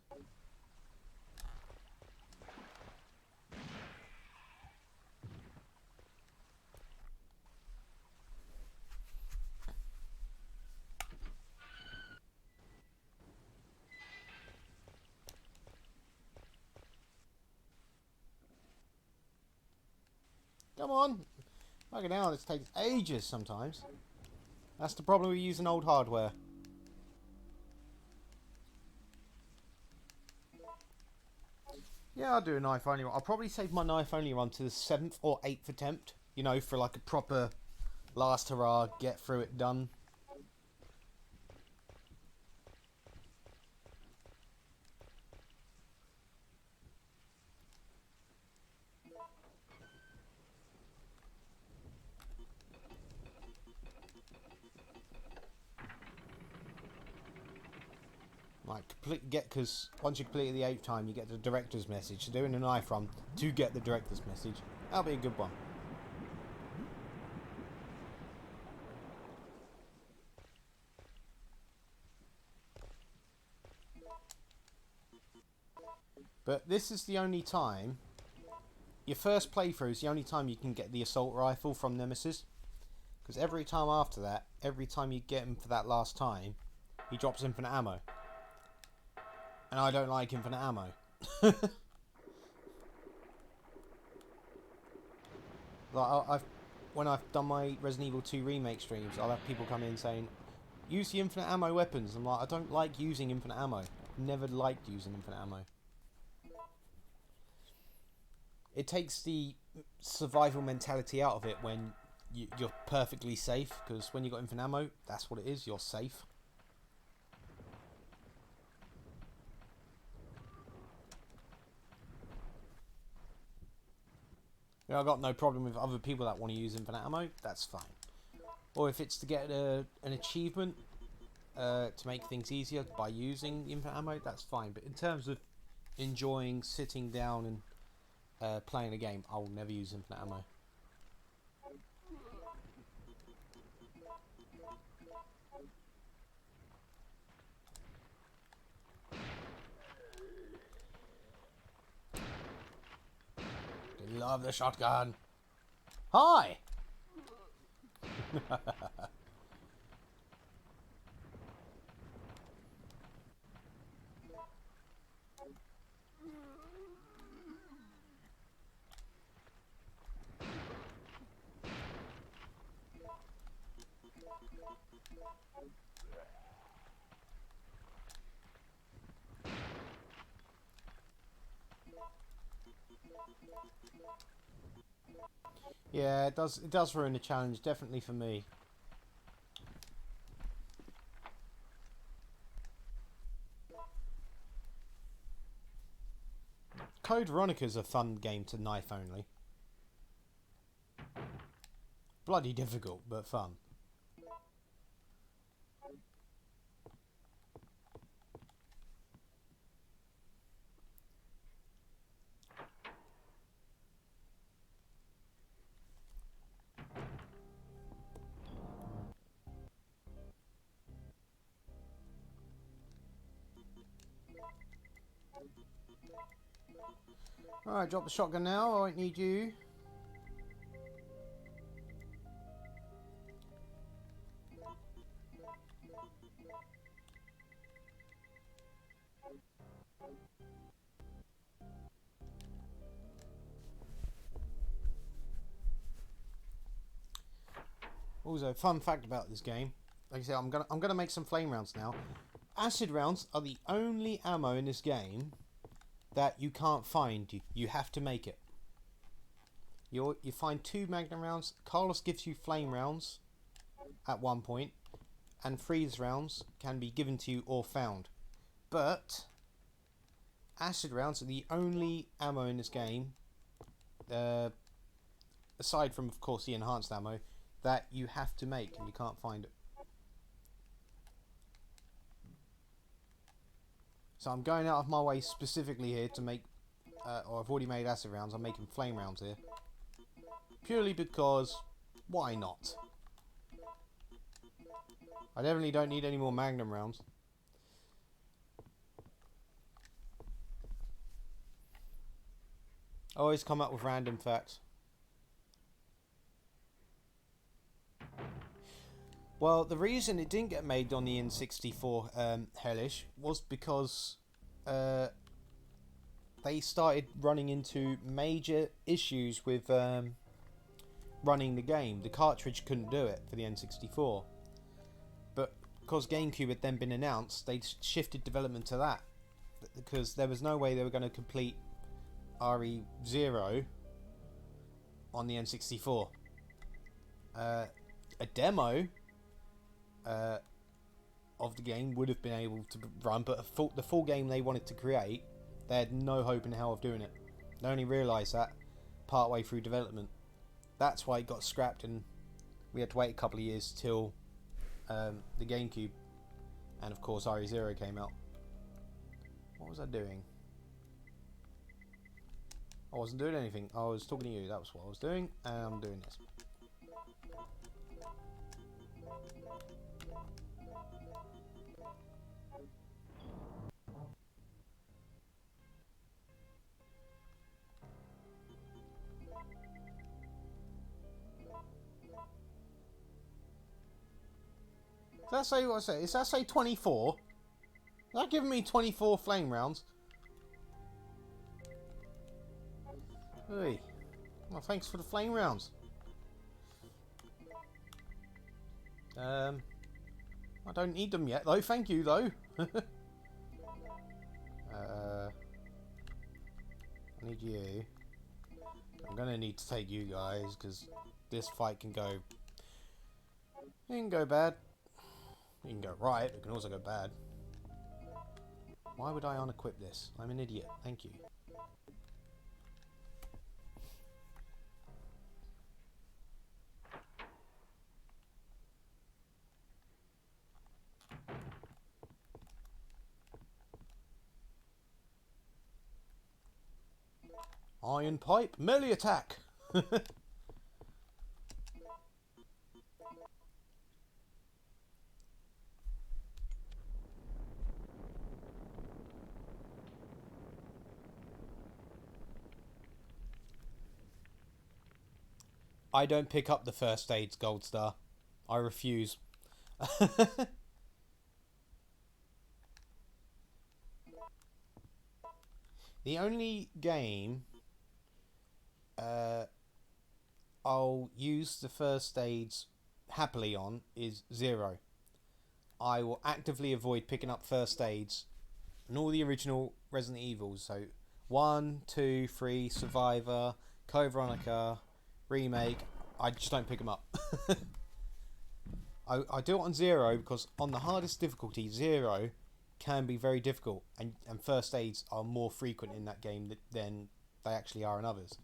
Come on! Fucking hell, this takes ages sometimes. That's the problem with using old hardware. Yeah, I'll do a knife only run. I'll probably save my knife only run to the 7th or 8th attempt. You know, for like a proper last hurrah, get through it done. Like, because once you complete it the 8th time, you get the director's message. So doing a knife run to get the director's message. That'll be a good one. But this is the only time, your first playthrough is the only time you can get the assault rifle from Nemesis. Because every time after that, every time you get him for that last time, he drops infinite ammo. And I don't like infinite ammo. Like when I've done my Resident Evil 2 remake streams, I'll have people come in saying, use the infinite ammo weapons. I'm like, I don't like using infinite ammo. I've never liked using infinite ammo. It takes the survival mentality out of it when you're perfectly safe. Because when you've got infinite ammo, that's what it is. You're safe. You know, I've got no problem with other people that want to use infinite ammo. That's fine. Or if it's to get an achievement to make things easier by using infinite ammo, that's fine. But in terms of enjoying sitting down and playing a game, I'll never use infinite ammo. Love the shotgun. Hi. Yeah, it does. It does ruin the challenge, definitely for me. Code Veronica's a fun game to knife only. Bloody difficult, but fun. Alright, drop the shotgun now. I won't need you. Also, fun fact about this game. Like I said, I'm gonna make some flame rounds now. Acid rounds are the only ammo in this game that you can't find. You have to make it. You find 2 magnum rounds. Carlos gives you flame rounds at one point, and freeze rounds can be given to you or found. But acid rounds are the only ammo in this game, aside from of course the enhanced ammo, that you have to make and you can't find it. So I'm going out of my way specifically here to make, or I've already made acid rounds. I'm making flame rounds here. Purely because, why not? I definitely don't need any more magnum rounds. I always come up with random facts. Well, the reason it didn't get made on the N64 Hellish was because they started running into major issues with running the game. The cartridge couldn't do it for the N64. But because GameCube had then been announced, they shifted development to that. Because there was no way they were going to complete RE0 on the N64. A demo of the game would have been able to run, but the full game they wanted to create, they had no hope in hell of doing it. They only realised that partway through development. That's why it got scrapped, and we had to wait a couple of years till the GameCube, and of course RE0 came out. What was I doing? I wasn't doing anything. I was talking to you. That was what I was doing, and I'm doing this. Does that say what I say? Does that say 24? Is that giving me 24 flame rounds? Hey. Well, thanks for the flame rounds. I don't need them yet, though. Thank you, though. I need you. I'm gonna need to take you guys, because this fight can go... It can go bad. It can go right, it can also go bad. Why would I unequip this? I'm an idiot. Thank you. Iron pipe, melee attack! I don't pick up the first aid's gold star. I refuse. The only game I'll use the first aids happily on is 0. I will actively avoid picking up first aids and all the original Resident Evils, so 1, 2, 3, Survivor, Code Veronica, Remake, I just don't pick them up. I do it on 0 because on the hardest difficulty, 0 can be very difficult, and first aids are more frequent in that game than they actually are in others.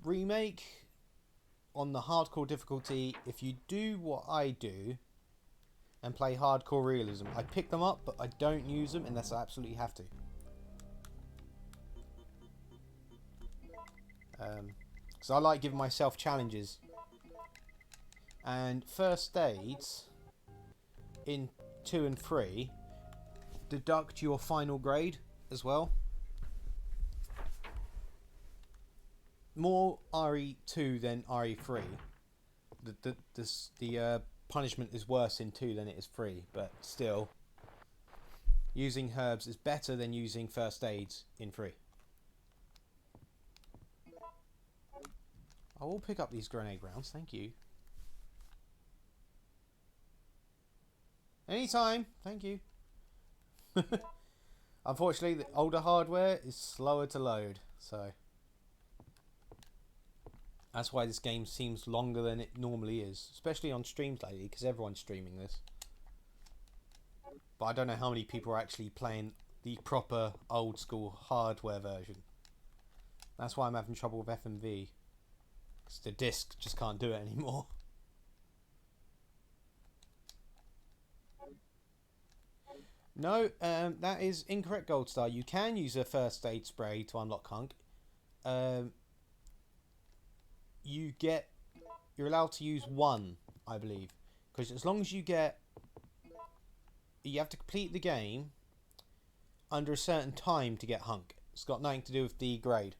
Remake, on the hardcore difficulty, if you do what I do and play hardcore realism, I pick them up, but I don't use them unless I absolutely have to. So I like giving myself challenges. And first aids in 2 and 3 deduct your final grade as well. More RE2 than RE3. The punishment is worse in 2 than it is 3, but still, using herbs is better than using first aids in 3. I will pick up these grenade rounds, thank you. Anytime, thank you. Unfortunately, the older hardware is slower to load, so that's why this game seems longer than it normally is, especially on streams lately, because everyone's streaming this. But I don't know how many people are actually playing the proper old school hardware version. That's why I'm having trouble with FMV, because the disc just can't do it anymore. No, that is incorrect, Goldstar. You can use a first aid spray to unlock Hunk. You're allowed to use 1, I believe, because as long as you have to complete the game under a certain time to get Hunk. It's got nothing to do with the grade.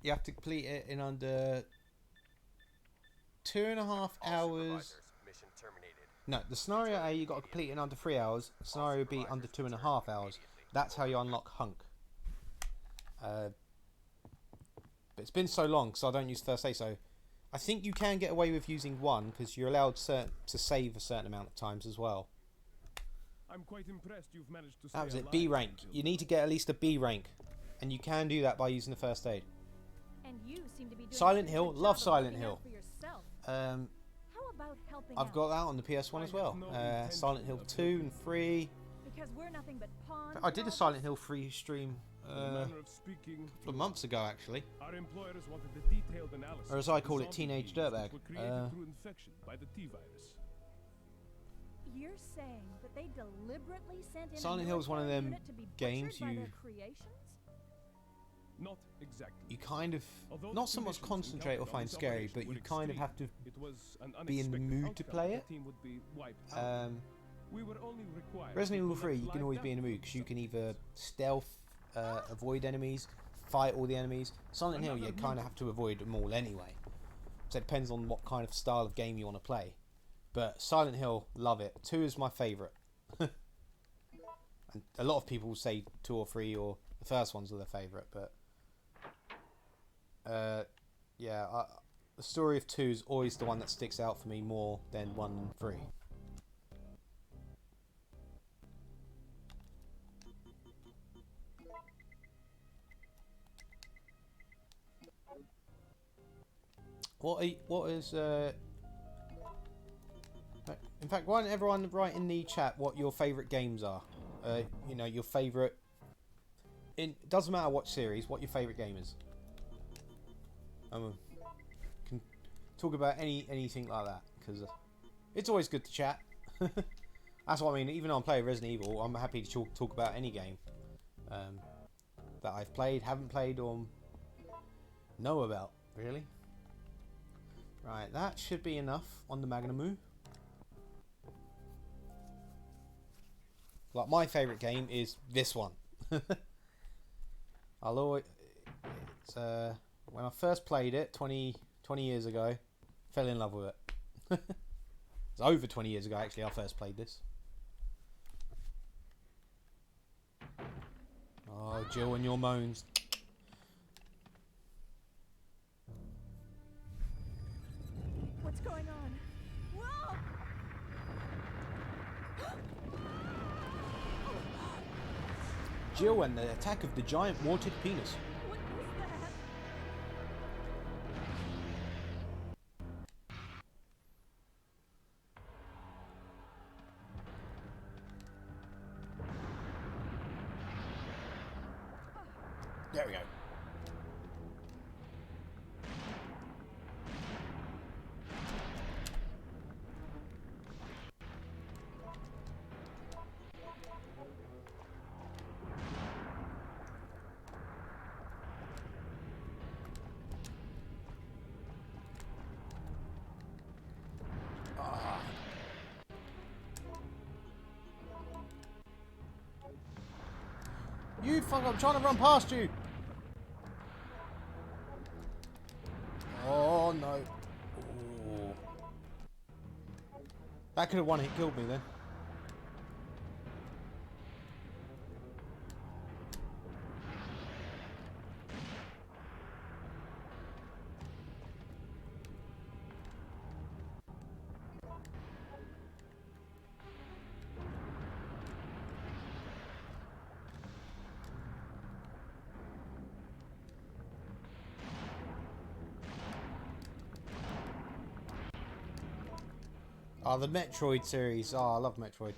You have to complete it in under 2.5 hours. Mission terminated. No, the scenario A you got to complete in under 3 hours. Scenario B under 2.5 hours. That's how you unlock Hunk. But it's been so long because I don't use first aid, so I think you can get away with using 1 because you're allowed to save a certain amount of times as well. I'm quite impressed you've managed to stay That was it. alive, B rank. Jill. You need to get at least a B rank, and you can do that by using the first aid. And you seem to be doing Silent a Hill, pretty good love job of Silent looking Hill. out for yourself. How about helping I've out? got that on the PS1 as well. Silent Hill 2 and 3. Because we're nothing but pawns. I did a Silent Hill 3 stream In a manner of speaking, a couple of months ago, actually. our employers wanted a detailed analysis. Or as I of the call it, zombie Teenage genes Dirtbag. that were created through infection by the T-virus. You're saying that they deliberately sent in Silent a Hill is one of military them unit to be games butchered by you- their creations? Not exactly. You kind of, Although not the so much conditions concentrate or encountered on find this scary, operation but were you kind of extreme. have to It was an be in the unexpected mood to outcome. play The it. team would be wiped out. Um, We were only required Resident to Evil 3, you collect can always live be in a data mood from because you can subjects. either stealth, avoid enemies, fight all the enemies. Silent Hill, you Another kind of have to avoid them all anyway. So it depends on what kind of style of game you want to play. But Silent Hill, love it. 2 is my favourite. And a lot of people say 2 or 3 or the first ones are their favourite, but yeah, the story of 2 is always the one that sticks out for me more than 1 and 3. What is in fact, why don't everyone write in the chat what your favourite games are? You know, your favourite. It doesn't matter what series. What your favourite game is. Can talk about anything like that because it's always good to chat. That's what I mean. Even though I'm playing Resident Evil, I'm happy to talk about any game that I've played, haven't played, or know about. Really. Right, that should be enough on the Magnamu. Like, my favourite game is this one. I'll always... It's, when I first played it, 20 years ago, fell in love with it. It's over 20 years ago, actually, I first played this. Oh, Jill and your moans. What going on? Whoa! Jill and the attack of the giant mortared penis. What is that? There we go. Ah. You fuck! I'm trying to run past you. Oh no. Ooh. That could have one hit killed me then. Oh, the Metroid series. Oh, I love Metroid.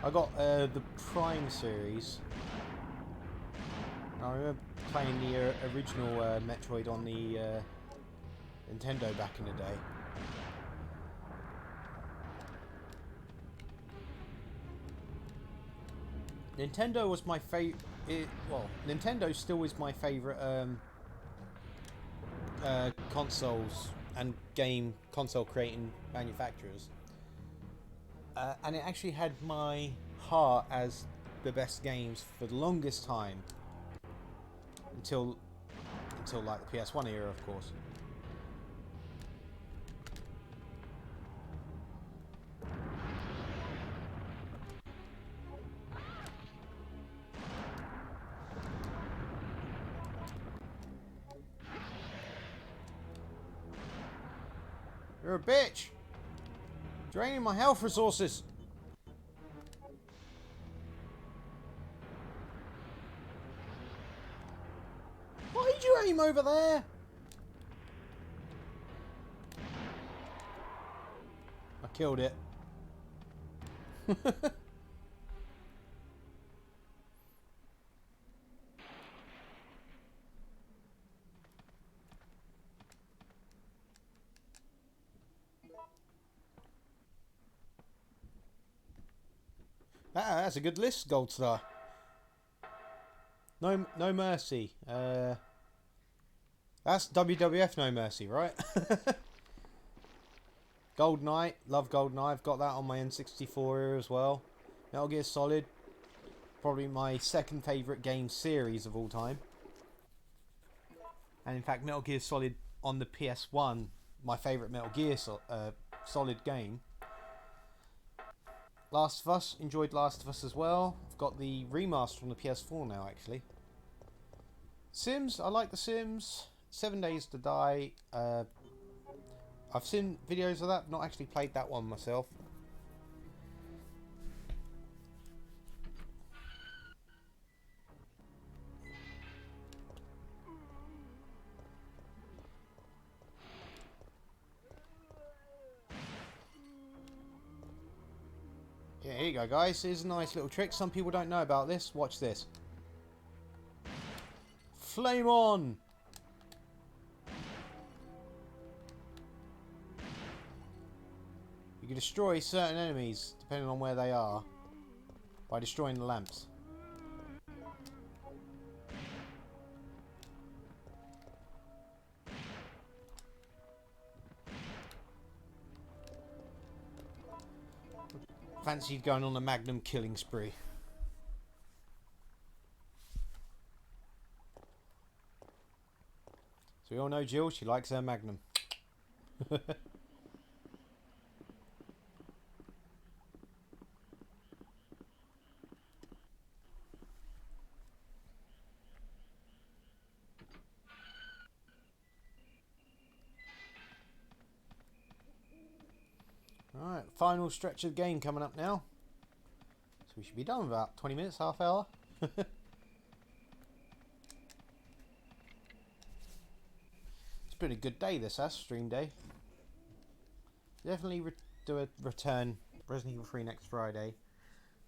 I got the Prime series. I remember playing the original Metroid on the Nintendo back in the day. Nintendo was my favorite. Well, Nintendo still is my favorite consoles and console creating manufacturers, and it actually had my heart as the best games for the longest time until like the PS1 era, of course. You're a bitch! Draining my health resources! Why did you aim over there? I killed it. That's a good list, Gold Star. No Mercy. That's WWF No Mercy, right? Gold Knight. Love Gold Knight. I've got that on my N64 here as well. Metal Gear Solid. Probably my second favourite game series of all time. And in fact, Metal Gear Solid on the PS1, my favourite Metal Gear Solid game. Last of Us, enjoyed Last of Us as well. I've got the remaster on the PS4 now, actually. Sims, I like The Sims. 7 Days to Die. I've seen videos of that, not actually played that one myself. Yeah, here you go, guys. Here's a nice little trick. Some people don't know about this. Watch this. Flame on! You can destroy certain enemies, depending on where they are, by destroying the lamps. Fancied going on a Magnum killing spree. So we all know Jill, she likes her Magnum. Alright, final stretch of the game coming up now. So we should be done in about 20 minutes, half hour. It's been a good day this, stream day. Definitely do a return Resident Evil 3 next Friday.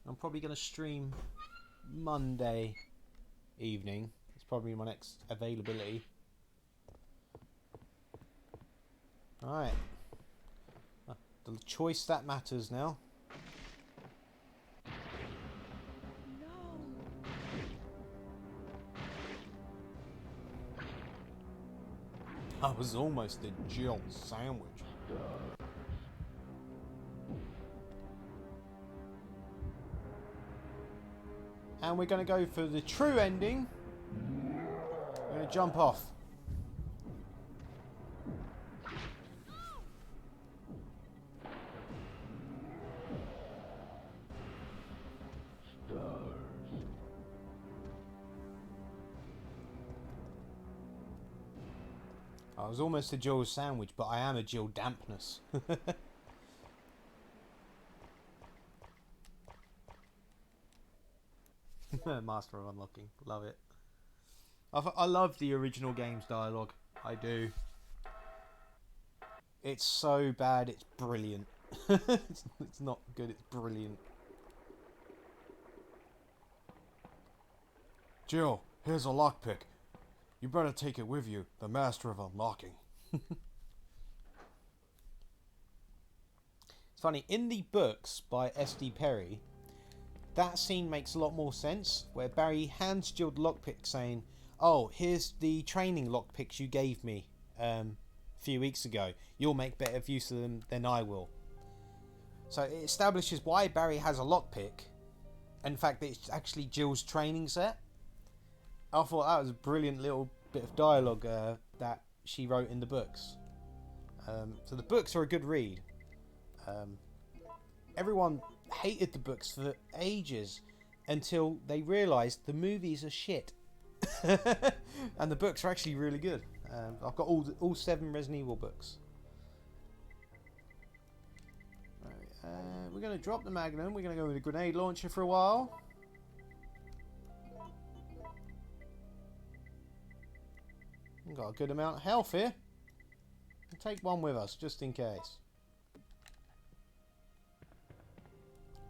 I'm probably going to stream Monday evening. It's probably my next availability. Alright. The choice that matters now. I was almost a Jill sandwich. And we're going to go for the true ending. We're going to jump off. I was almost a Jill sandwich, but I am a Jill dampness. Master of Unlocking. Love it. I love the original game's dialogue. I do. It's so bad, it's brilliant. It's not good, it's brilliant. Jill, here's a lockpick. You better take it with you. The Master of Unlocking. It's funny, in the books by S.D. Perry, that scene makes a lot more sense, where Barry hands Jill the lockpick saying, oh, here's the training lockpicks you gave me a few weeks ago. You'll make better use of them than I will. So it establishes why Barry has a lockpick. In fact, it's actually Jill's training set. I thought that was a brilliant little bit of dialogue that she wrote in the books. So the books are a good read. Everyone hated the books for ages until they realised the movies are shit. And the books are actually really good. I've got all 7 Resident Evil books. Right, we're going to drop the Magnum. We're going to go with a grenade launcher for a while. We've got a good amount of health here. We'll take one with us, just in case.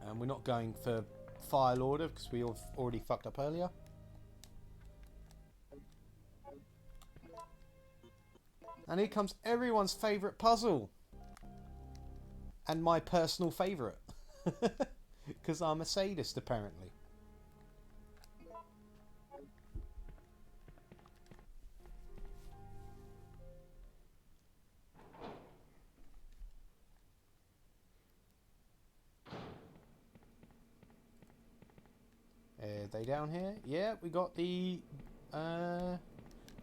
And we're not going for Fire Lord because we already fucked up earlier. And here comes everyone's favourite puzzle. And my personal favourite. Because I'm a sadist, apparently. Are they down here? Yeah, we got the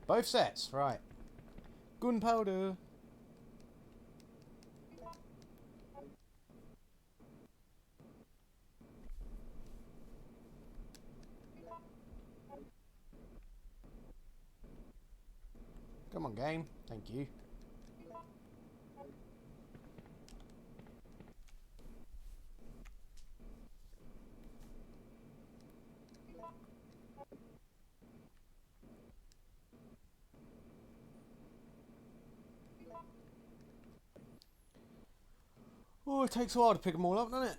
both sets, right. Gunpowder. Come on, game. Thank you. Oh, it takes a while to pick them all up, doesn't it?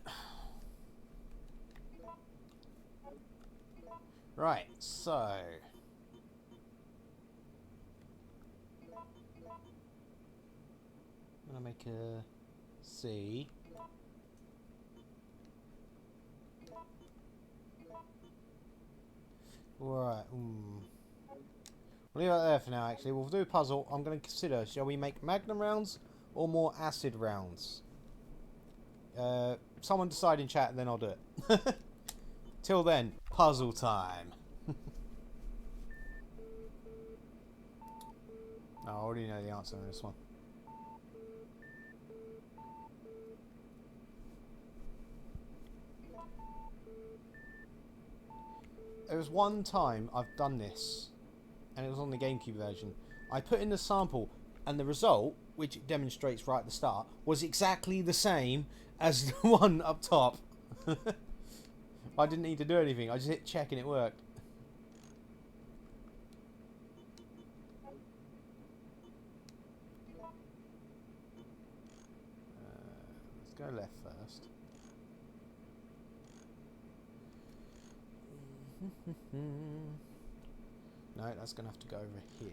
Right, so... I'm going to make a C. Right, We'll leave that there for now, actually. We'll do a puzzle. I'm going to consider, shall we make Magnum rounds or more acid rounds? Someone decide in chat and then I'll do it. Till then, puzzle time. No, I already know the answer on this one. There was one time I've done this, and it was on the GameCube version. I put in the sample And the result, which it demonstrates right at the start, was exactly the same as the one up top. I didn't need to do anything. I just hit check and it worked. Let's go left first. No, that's going to have to go over here.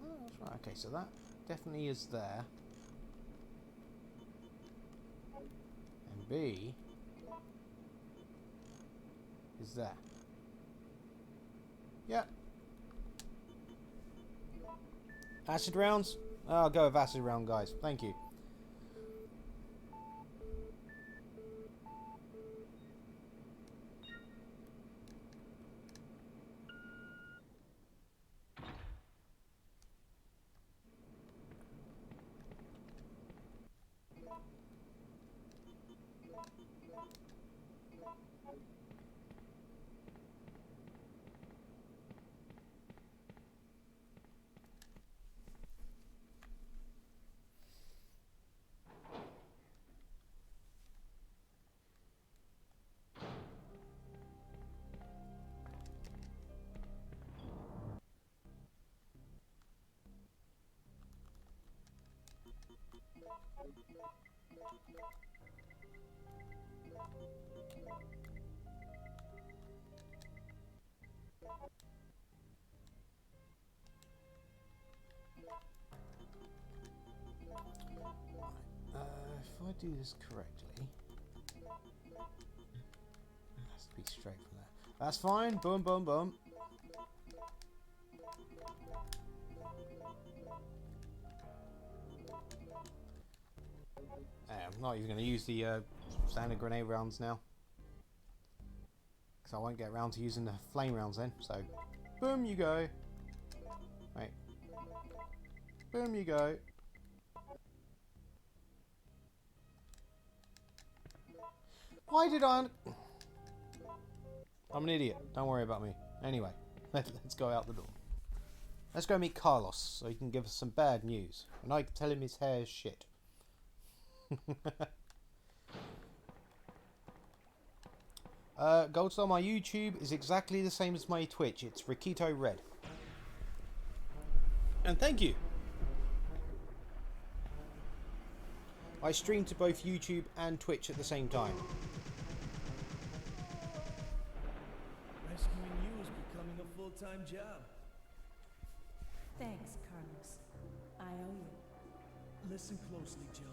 No, that's right. Okay, so that definitely is there. And B is there. Yeah. Acid rounds? I'll go with acid round, guys. Thank you. If I do this correctly, it has to be straight from there. That's fine. Boom, boom, boom. I'm not even going to use the standard grenade rounds now, because I won't get around to using the flame rounds then. So, boom you go. Right. Boom you go. Why did I... I'm an idiot. Don't worry about me. Anyway, let's go out the door. Let's go meet Carlos so he can give us some bad news. And I can tell him his hair is shit. Gold Star, my YouTube is exactly the same as my Twitch. It's Rikito Red. And thank you. I stream to both YouTube and Twitch at the same time. Rescuing you is becoming a full-time job. Thanks, Carlos. I owe you. Listen closely, Jill.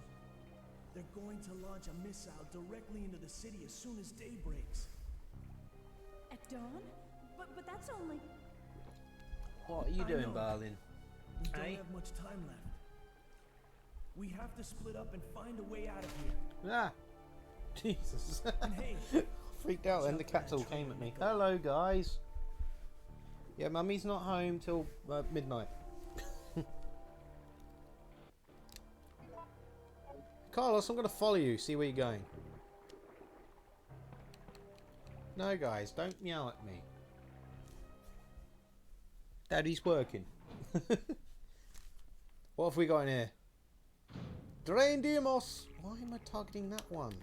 They're going to launch a missile directly into the city as soon as day breaks. At dawn? But that's only... What are you doing, know. Berlin? We don't Hey? have much time left. We have to split up and find a way out of here. Ah, Jesus. And hey, Freaked out then. The cats all came at me. Hello, guys. Yeah, Mummy's not home till midnight. Carlos, I'm going to follow you, see where you're going. No, guys, don't meow at me. Daddy's working. What have we got in here? Drain Demos! Why am I targeting that one?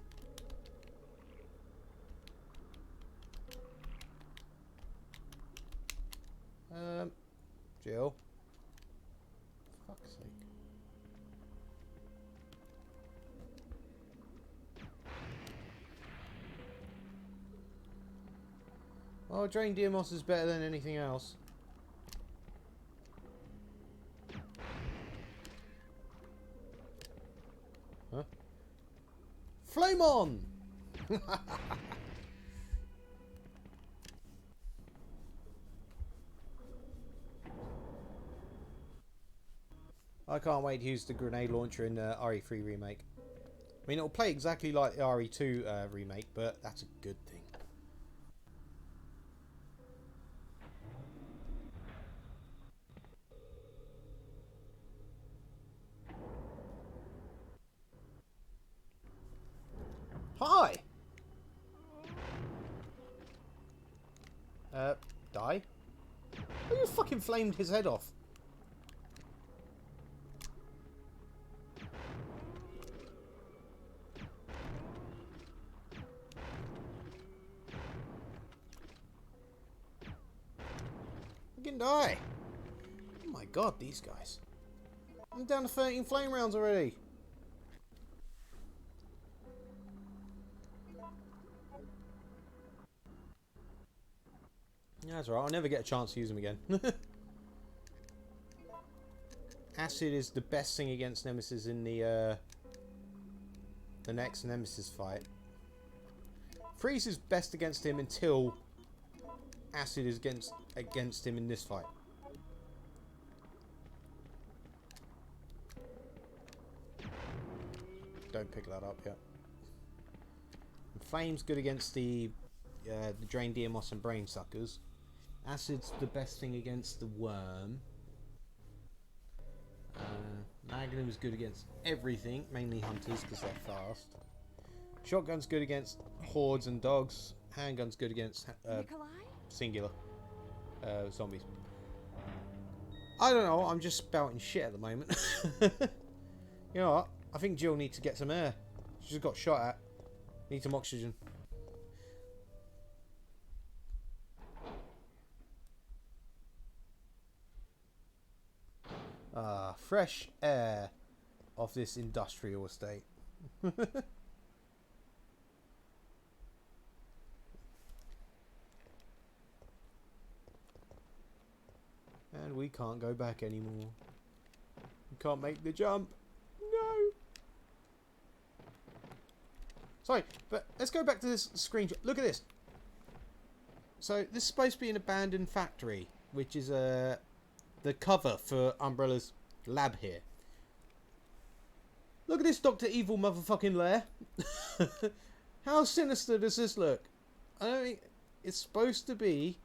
Jill. For fuck's sake. Oh, Drain Demos is better than anything else. Huh? Flame on! I can't wait to use the grenade launcher in the RE3 remake. I mean, it'll play exactly like the RE2 remake, but that's a good thing. Why? Die? Oh, you fucking flamed his head off. Fucking die. Oh my god, these guys. I'm down to 13 flame rounds already. Yeah, that's alright. I'll never get a chance to use them again. Acid is the best thing against Nemesis in the next Nemesis fight. Freeze is best against him until Acid is against him in this fight. Don't pick that up yet. Flame's good against the Drain Diamos and Brain Suckers. Acid's the best thing against the Worm. Magnum's good against everything, mainly Hunters because they're fast. Shotgun's good against Hordes and Dogs. Handgun's good against singular zombies. I don't know, I'm just spouting shit at the moment. You know what? I think Jill needs to get some air. She just got shot at. Need some oxygen. Fresh air of this industrial estate. And we can't go back anymore. We can't make the jump. No. Sorry, but let's go back to this screenshot. Look at this. So this is supposed to be an abandoned factory, which is the cover for Umbrella's lab here. Look at this Dr. Evil motherfucking lair. How sinister does this look? I don't think it's supposed to be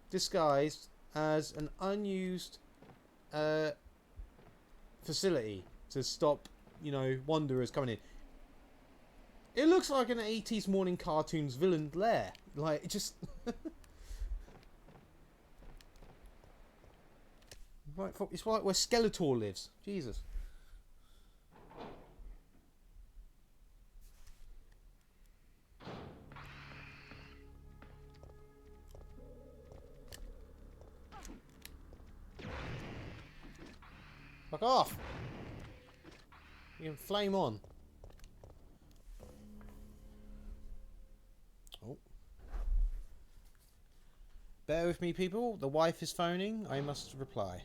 disguised as an unused facility to stop, you know, wanderers coming in. It looks like an 80s morning cartoons villain lair. Like, it just... Right, it's like where Skeletor lives. Jesus. Fuck off! You can flame on. Oh. Bear with me, people. The wife is phoning. I must reply.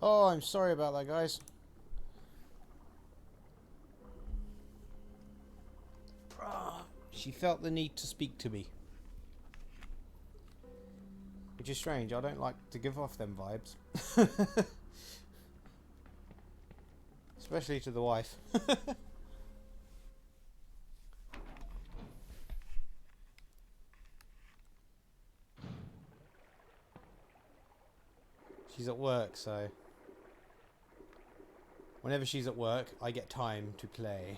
Oh, I'm sorry about that, guys. She felt the need to speak to me. Which is strange, I don't like to give off them vibes. Especially to the wife. She's at work, so... Whenever she's at work, I get time to play.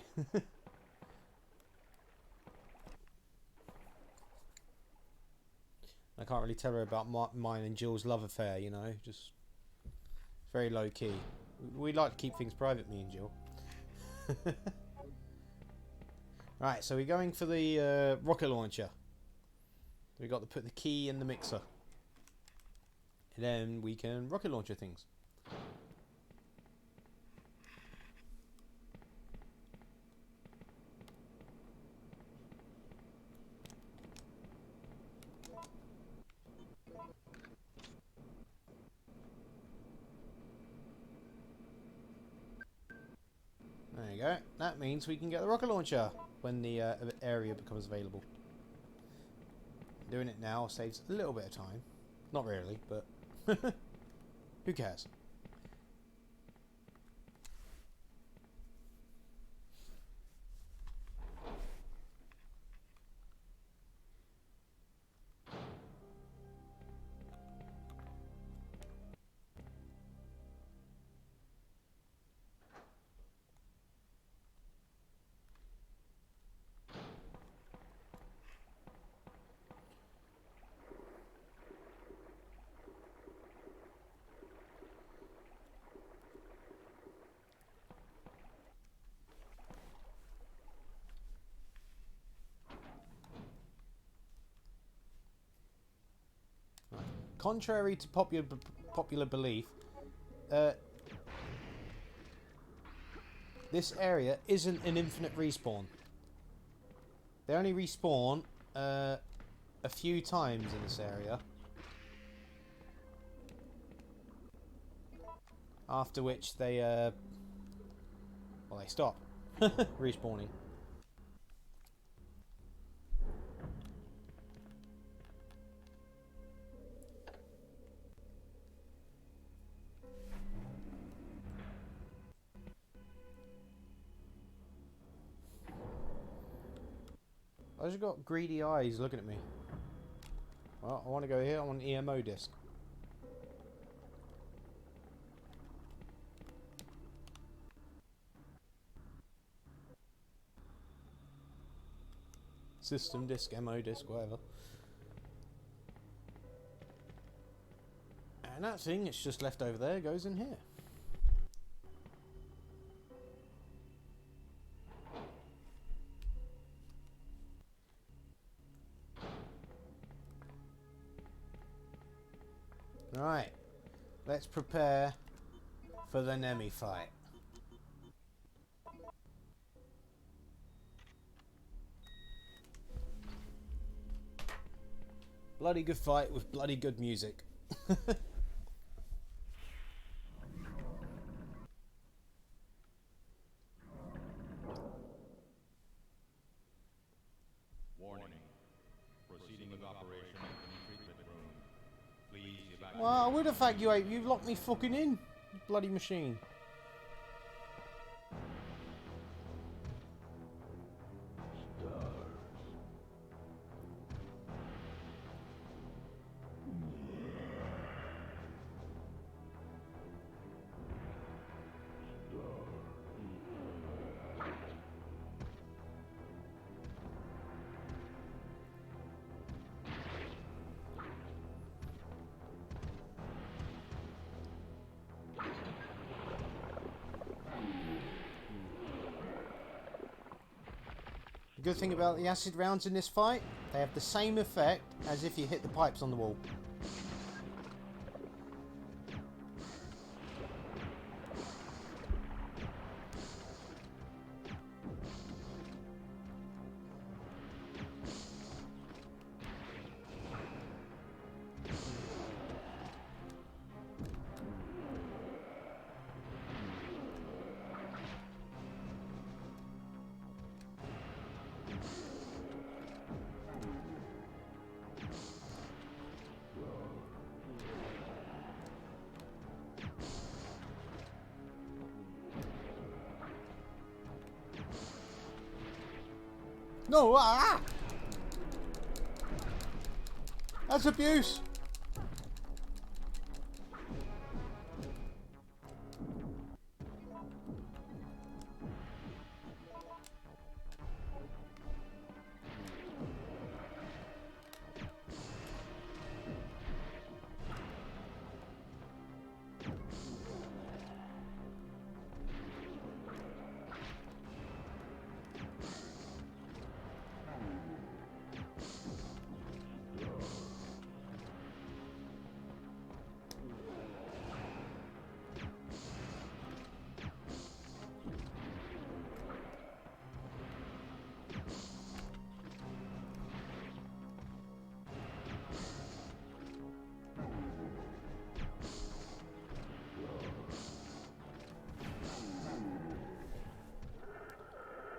I can't really tell her about mine and Jill's love affair, you know, just very low key. We like to keep things private, me and Jill. Right, so we're going for the rocket launcher. We got to put the key in the mixer, and then we can rocket launcher things. There you go. That means we can get the rocket launcher when the area becomes available. Doing it now saves a little bit of time. Not really, but who cares? Contrary to popular belief, this area isn't an infinite respawn. They only respawn a few times in this area. After which they, well, they stop respawning. I just got greedy eyes looking at me. Well, I want to go here. I want an EMO disc. System disc, MO disc, whatever. And that thing it's just left over there goes in here. Right, let's prepare for the Nemi fight. Bloody good fight with bloody good music. Warning. Proceeding with operation in the treatment room. Please evacuate. Well, I would evacuate. You've locked me fucking in, you bloody machine. The good thing about the acid rounds in this fight, they have the same effect as if you hit the pipes on the wall. No, ah! That's abuse!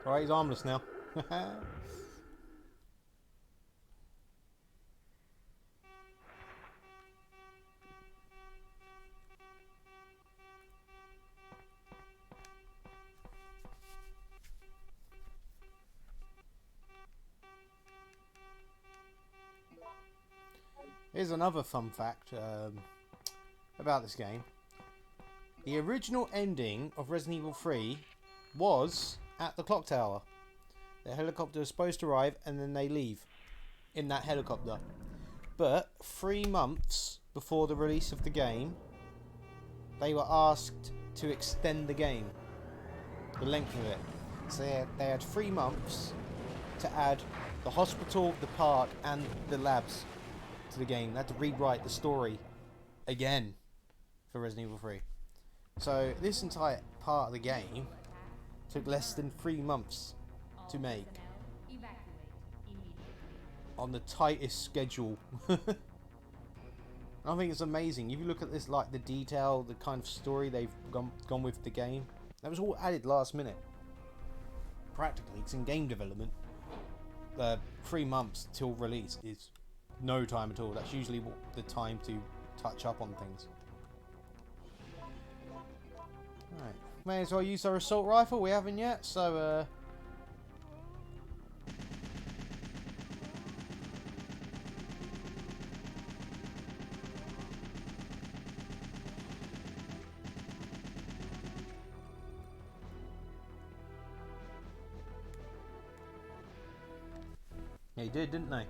Alright, he's armless now. Here's another fun fact about this game. The original ending of Resident Evil 3 was at the clock tower. The helicopter is supposed to arrive and then they leave in that helicopter. But 3 months before the release of the game, they were asked to extend the game, the length of it. So they had 3 months to add the hospital, the park and the labs to the game. They had to rewrite the story again for Resident Evil 3. So this entire part of the game Took less than 3 months to make. On the tightest schedule. I think it's amazing. If you look at this, like the detail, the kind of story they've gone with the game, that was all added last minute. Practically, it's in game development. 3 months till release is no time at all. That's usually the time to touch up on things. Right, may as well use our assault rifle. We haven't yet, so they did, didn't they?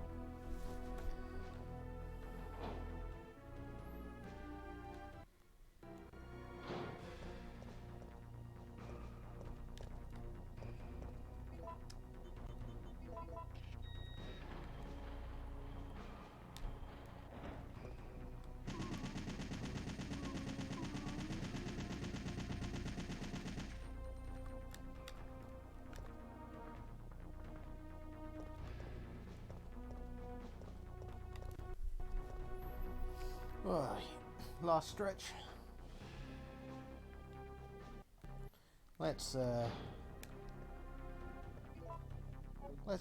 Right, last stretch. Let's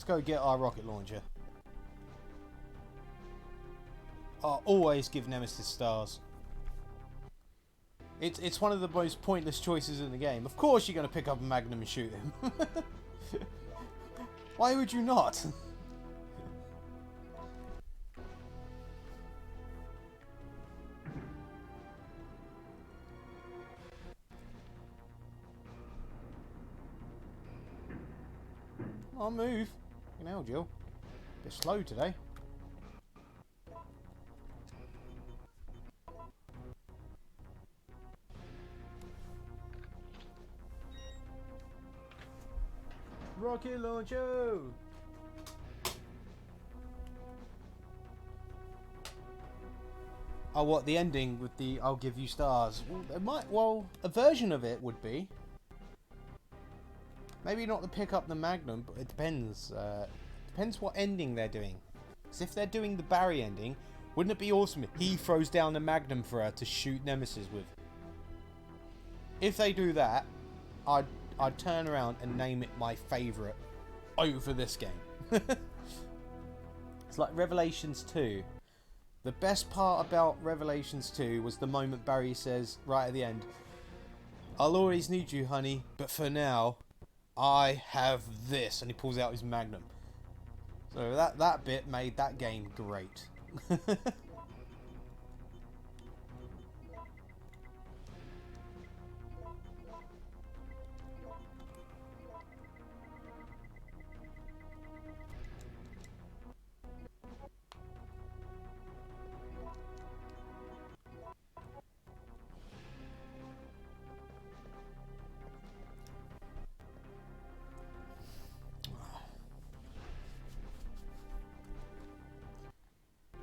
go get our rocket launcher. Always give Nemesis stars. It's one of the most pointless choices in the game. Of course you're going to pick up a Magnum and shoot him. Why would you not? I'll move. You know, Jill. Bit slow today. Rocket launcher! Oh, what, the ending with the I'll give you stars? Well, a version of it would be. Maybe not to pick up the Magnum, but it depends. Depends what ending they're doing. Because if they're doing the Barry ending, wouldn't it be awesome if he throws down the Magnum for her to shoot Nemesis with? If they do that, I'd turn around and name it my favourite over this game. It's like Revelations 2. The best part about Revelations 2 was the moment Barry says, right at the end, I'll always need you, honey, but for now, I have this. And he pulls out his Magnum. So that bit made that game great.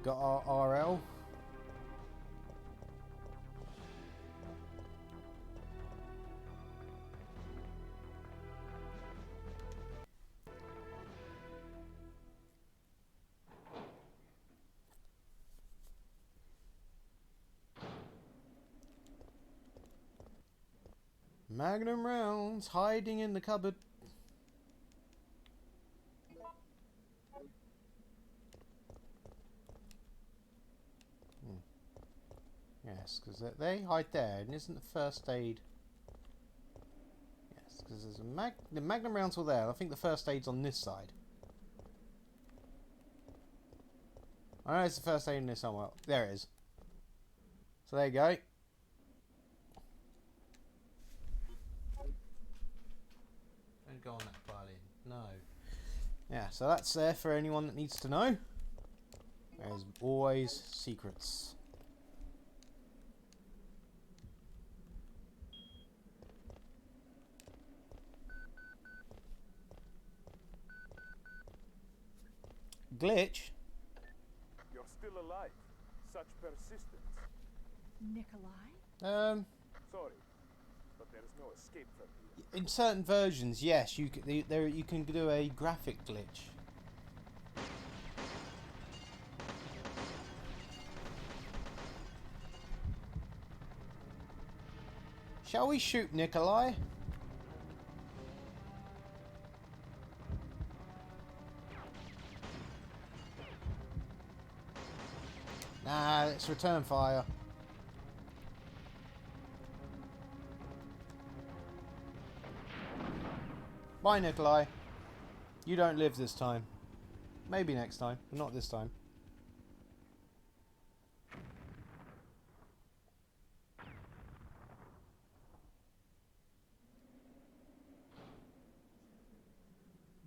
Got our RL. Magnum rounds hiding in the cupboard. Yes, because they hide there, and isn't the first aid? Yes, because there's the Magnum rounds were there. I think the first aid's on this side. I know it's the first aid in this somewhere. There it is. So there you go. Don't go on that violin. No. Yeah, so that's there for anyone that needs to know. There's always secrets. Glitch? You're still alive. Such persistence. Nikolai? Sorry. but there is no escape from here. In certain versions, yes, you can do a graphic glitch. Shall we shoot Nikolai? Nah, let's return fire. Bye, Nikolai. You don't live this time. Maybe next time, but not this time.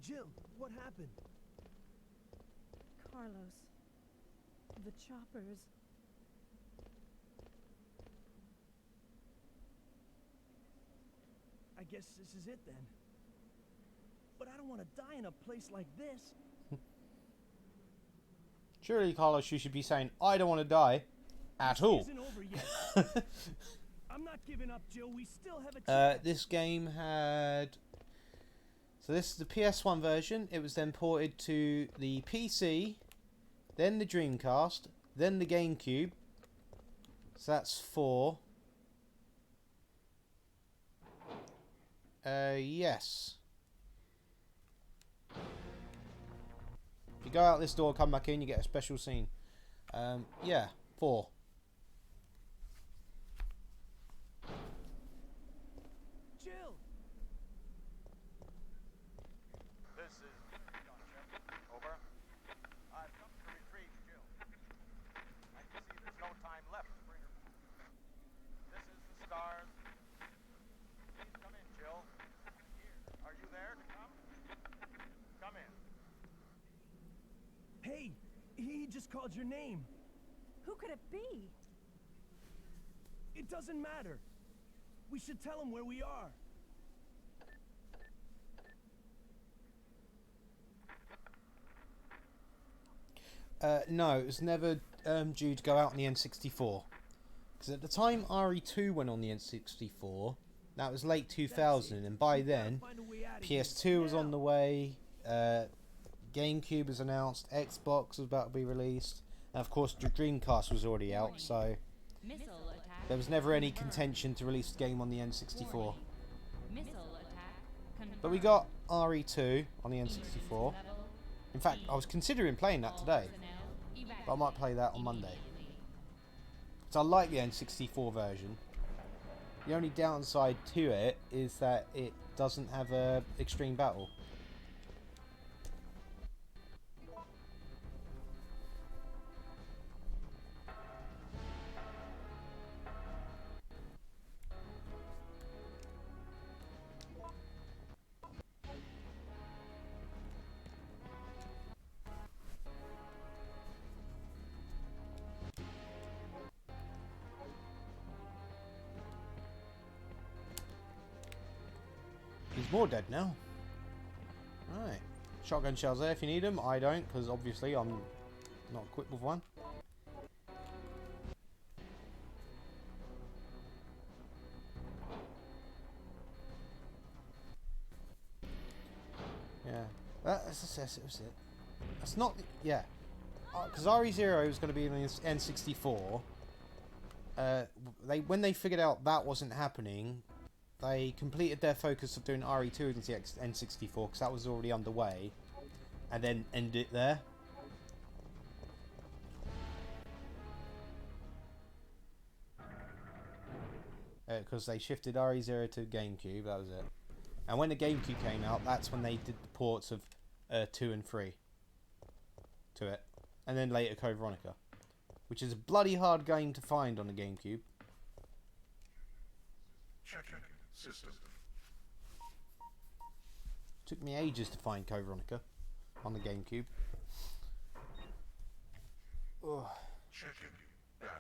Jill, what happened? Carlos. The choppers. I guess this is it then. But I don't want to die in a place like this. Surely, Carlos, you should be saying, I don't want to die at all. Isn't over yet. I'm not giving up, Jill. We still have a chance. This game had... So this is the PS1 version. It was then ported to the PC, then the Dreamcast, then the GameCube. So that's 4. Yes. If you go out this door, come back in, you get a special scene. Yeah, 4. Jill! This is Gunship. Over. I've come to retrieve Jill. I can see there's no time left to bring her back. This is the stars. Please come in, Jill. Here. Are you there to come? Come in. Hey, he just called your name. Who could it be? It doesn't matter. We should tell him where we are. No, it was never due to go out on the N64. Because at the time RE2 went on the N64, that was late 2000, and by then PS2 was on the way, GameCube was announced, Xbox was about to be released, and of course the Dreamcast was already out, so there was never any contention to release the game on the N64. But we got RE2 on the N64. In fact, I was considering playing that today, but I might play that on Monday. So I like the N64 version. The only downside to it is that it doesn't have a extreme battle. He's more dead now. Right. Shotgun shells there if you need them. I don't, because obviously I'm not equipped with one. Yeah. That's it. That's not... Yeah. Because RE0 was going to be in the N64. When they figured out that wasn't happening... They completed their focus of doing RE2 against the N64 because that was already underway, and then ended it there. Because they shifted RE0 to GameCube, that was it. And when the GameCube came out, that's when they did the ports of 2 and 3 to it. And then later Code Veronica, which is a bloody hard game to find on the GameCube. Checking system. Took me ages to find Code Veronica on the GameCube. Ugh. Checking data.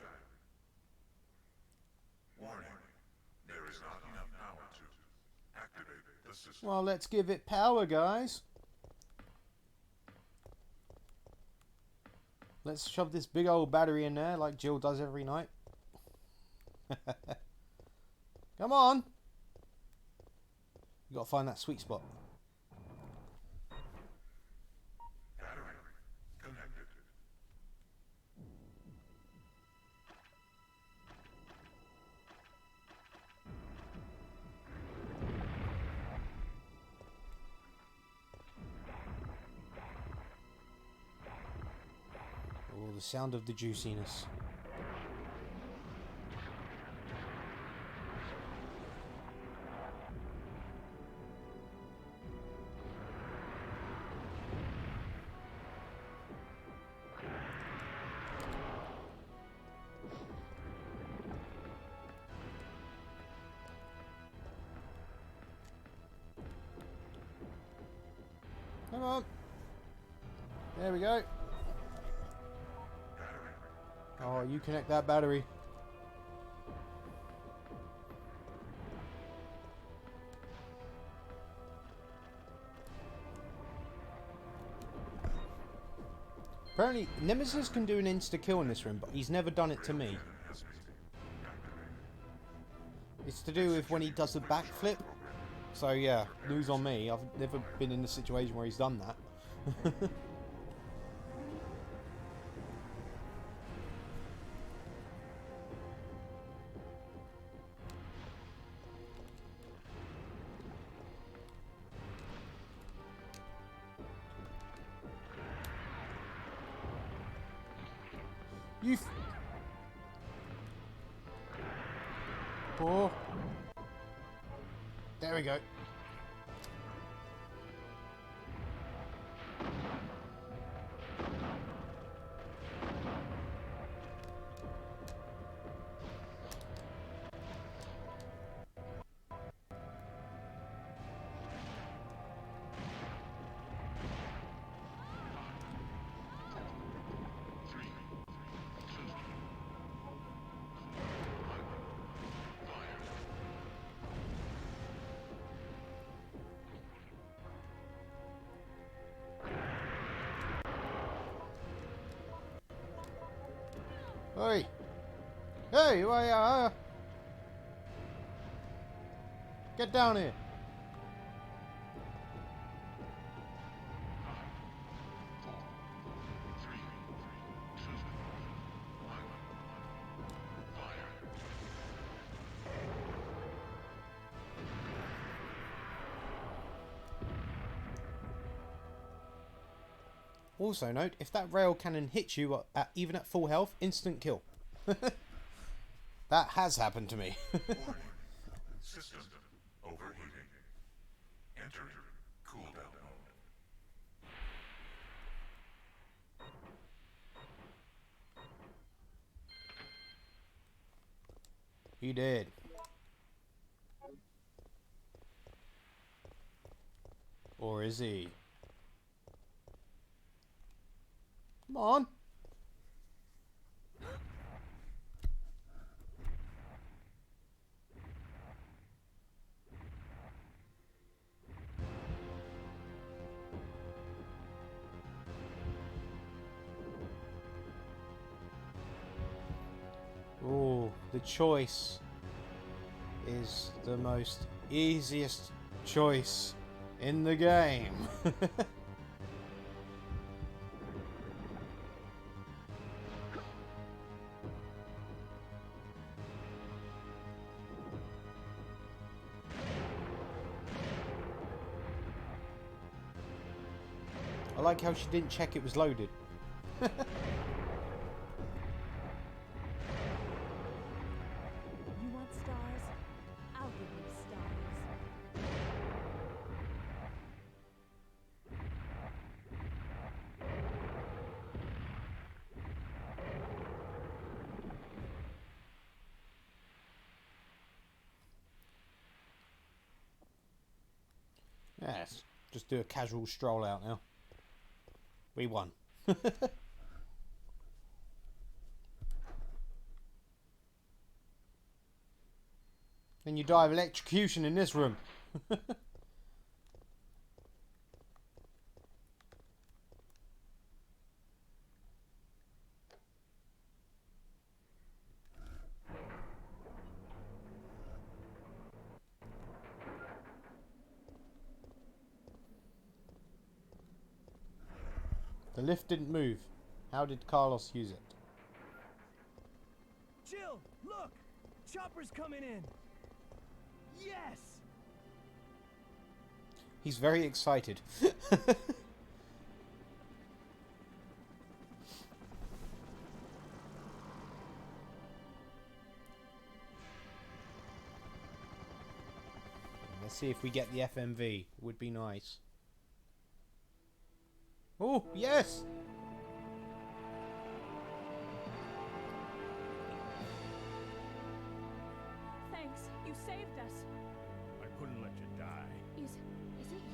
Warning, there is not enough power to activate the system. Well, let's give it power, guys. Let's shove this big old battery in there like Jill does every night. Come on. You got to find that sweet spot. Battery connected. Oh, the sound of the juiciness. Come on. There we go. Oh, you connect that battery. Apparently, Nemesis can do an insta-kill in this room, but he's never done it to me. It's to do with when he does the backflip. So yeah, news on me. I've never been in a situation where he's done that. You. Oh. There we go. Hey! Hey, get down here! Also note, if that rail cannon hits you even at full health, instant kill. That has happened to me. Warning. System overheating. Enter cooldown mode. He did. Or is he? Come on. Oh, the choice is the most easiest choice in the game. I like how she didn't check it was loaded. You want stars? I'll give you stars. Yes, just do a casual stroll out now. We won. And you die of electrocution in this room. lift didn't move. How did Carlos use it? Jill, look! Chopper's coming in! Yes! He's very excited. Let's see if we get the FMV. Would be nice. Oh, yes! Thanks. You saved us. I couldn't let you die. Is it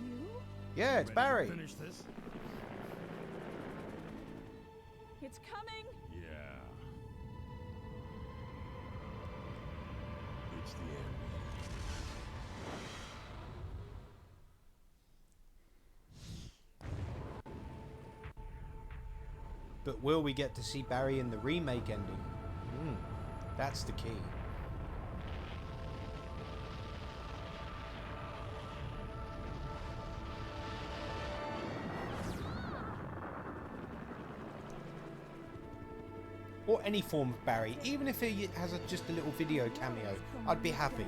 you? Yeah, it's Ready to Barry. Finish this? It's coming. Yeah. It's the end. But will we get to see Barry in the remake ending? That's the key. Or any form of Barry, even if he has just a little video cameo, I'd be happy.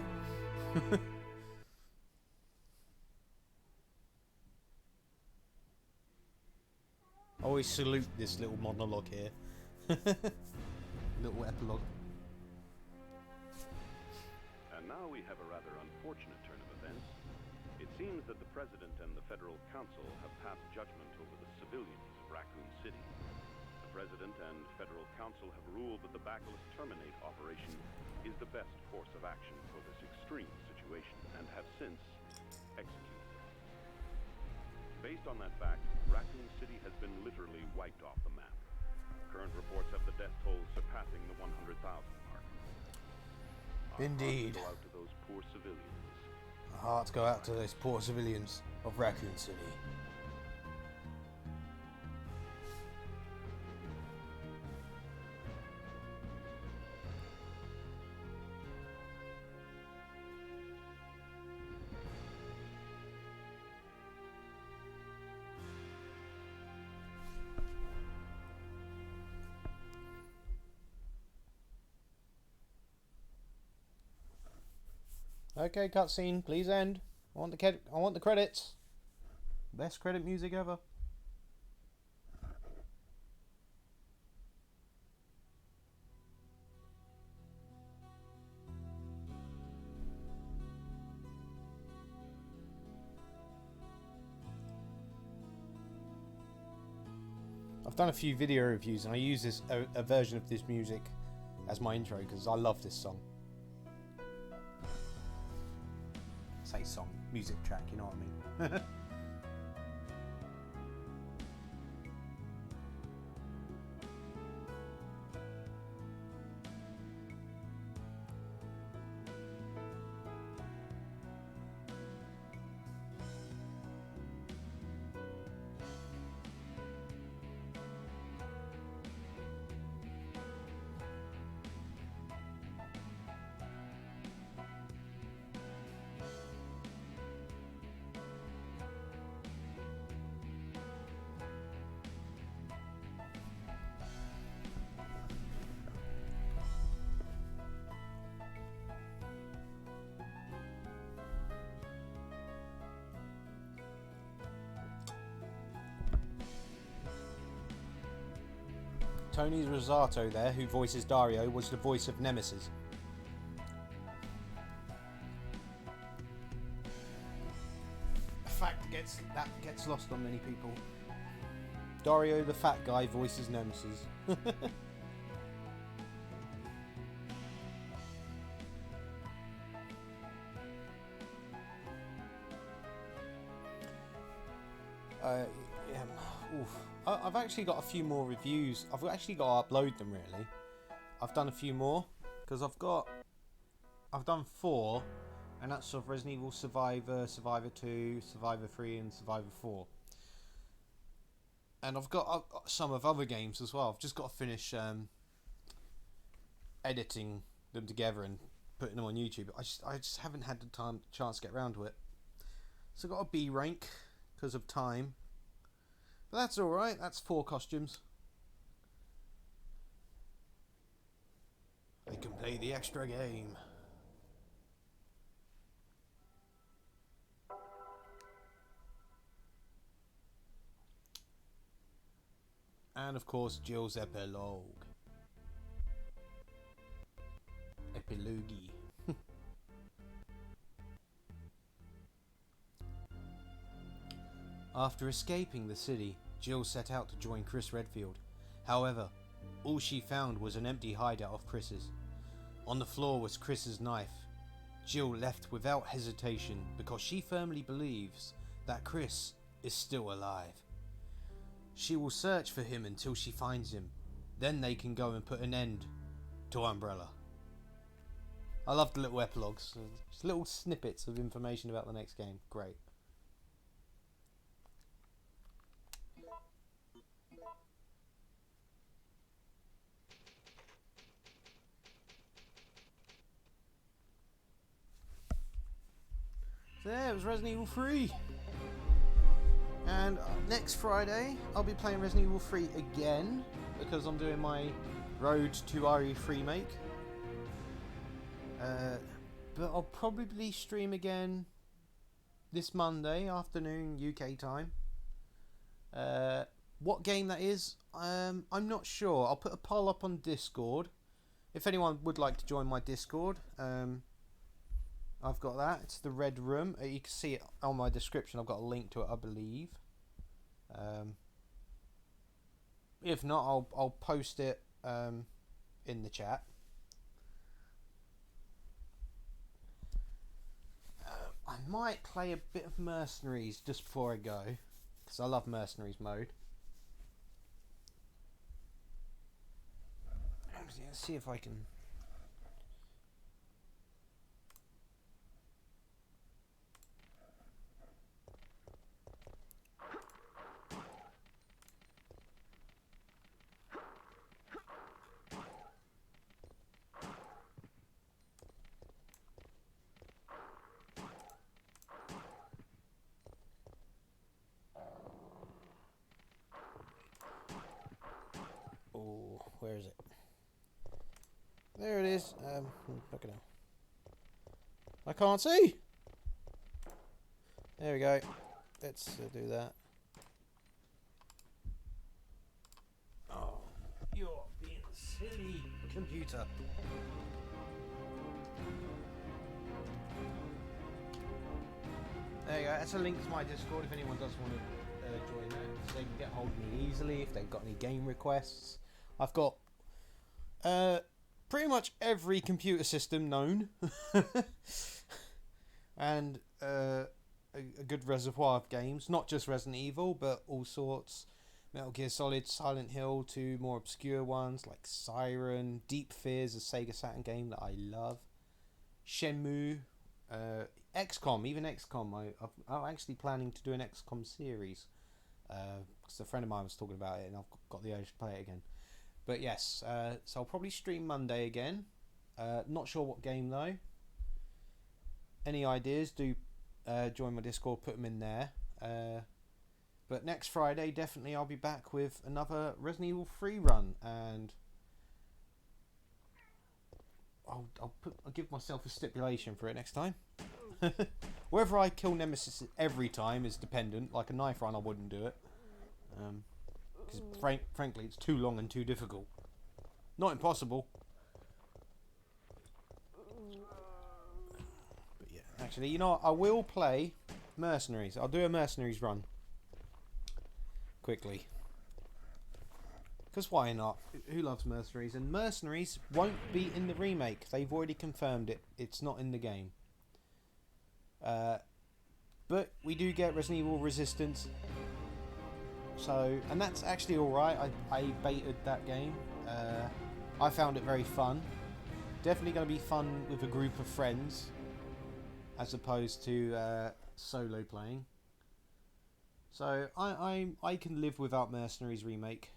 I always salute this little monologue here. Little epilogue. And now we have a rather unfortunate turn of events. It seems that the President and the Federal Council have passed judgment over the civilians of Raccoon City. The President and Federal Council have ruled that the Bacillus Terminate operation is the best course of action for this extreme situation, and have since executed it. Based on that fact, Raccoon City has been literally wiped off the map. Current reports have the death toll surpassing the 100,000 mark. Indeed. Our hearts go out to those poor civilians. Our hearts go out to those poor civilians of Raccoon City. Okay, cutscene, please end. I want the credits. Best credit music ever. I've done a few video reviews and I use a version of this music as my intro because I love this song. Say song, music track, you know what I mean? Tony Rosato there, who voices Dario, was the voice of Nemesis. A fact that gets lost on many people. Dario, the fat guy, voices Nemesis. I've actually got a few more reviews. I've actually got to upload them really. I've done a few more because I've done 4, and that's of Resident Evil Survivor, Survivor 2, Survivor 3, and Survivor 4. And I've got some of other games as well. I've just got to finish editing them together and putting them on YouTube. I just haven't had the chance to get around to it. So I've got a B rank because of time. But that's alright, that's 4 costumes. I can play the extra game. And of course, Jill's epilogue. Epilogue. After escaping the city, Jill set out to join Chris Redfield. However, all she found was an empty hideout of Chris's. On the floor was Chris's knife. Jill left without hesitation because she firmly believes that Chris is still alive. She will search for him until she finds him. Then they can go and put an end to Umbrella. I love the little epilogues. Just little snippets of information about the next game. Great. So there, it was Resident Evil 3. And next Friday, I'll be playing Resident Evil 3 again, because I'm doing my Road to RE3 remake. But I'll probably stream again this Monday afternoon UK time. What game that is, I'm not sure. I'll put a poll up on Discord. If anyone would like to join my Discord, I've got that. It's the Red Room. You can see it on my description. I've got a link to it, I believe. If not, I'll post it in the chat. I might play a bit of Mercenaries just before I go, because I love Mercenaries mode. Let's see if I can. Oh, where is it? There it is. Look at it. I can't see. There we go. Let's do that. Oh, you're being silly, computer. There you go. That's a link to my Discord if anyone does want to join that. So they can get hold of me easily if they've got any game requests. I've got pretty much every computer system known. And a good reservoir of games. Not just Resident Evil, but all sorts. Metal Gear Solid, Silent Hill, to more obscure ones like Siren, Deep Fear's a Sega Saturn game that I love. Shenmue, XCOM, even XCOM. I'm actually planning to do an XCOM series. Because a friend of mine was talking about it and I've got the urge to play it again. But yes, so I'll probably stream Monday again. Not sure what game though. Any ideas, do join my Discord, put them in there. But next Friday, definitely I'll be back with another Resident Evil 3 run. And I'll give myself a stipulation for it next time. Whether I kill Nemesis every time is dependent. Like a knife run, I wouldn't do it. Because frankly, it's too long and too difficult. Not impossible. But yeah, actually, you know what? I will play Mercenaries. I'll do a Mercenaries run. Quickly. Because why not? Who loves Mercenaries? And Mercenaries won't be in the remake. They've already confirmed it. It's not in the game. But we do get Resident Evil Resistance. So, and that's actually alright. I baited that game. I found it very fun. Definitely going to be fun with a group of friends, as opposed to solo playing. So I can live without Mercenaries remake.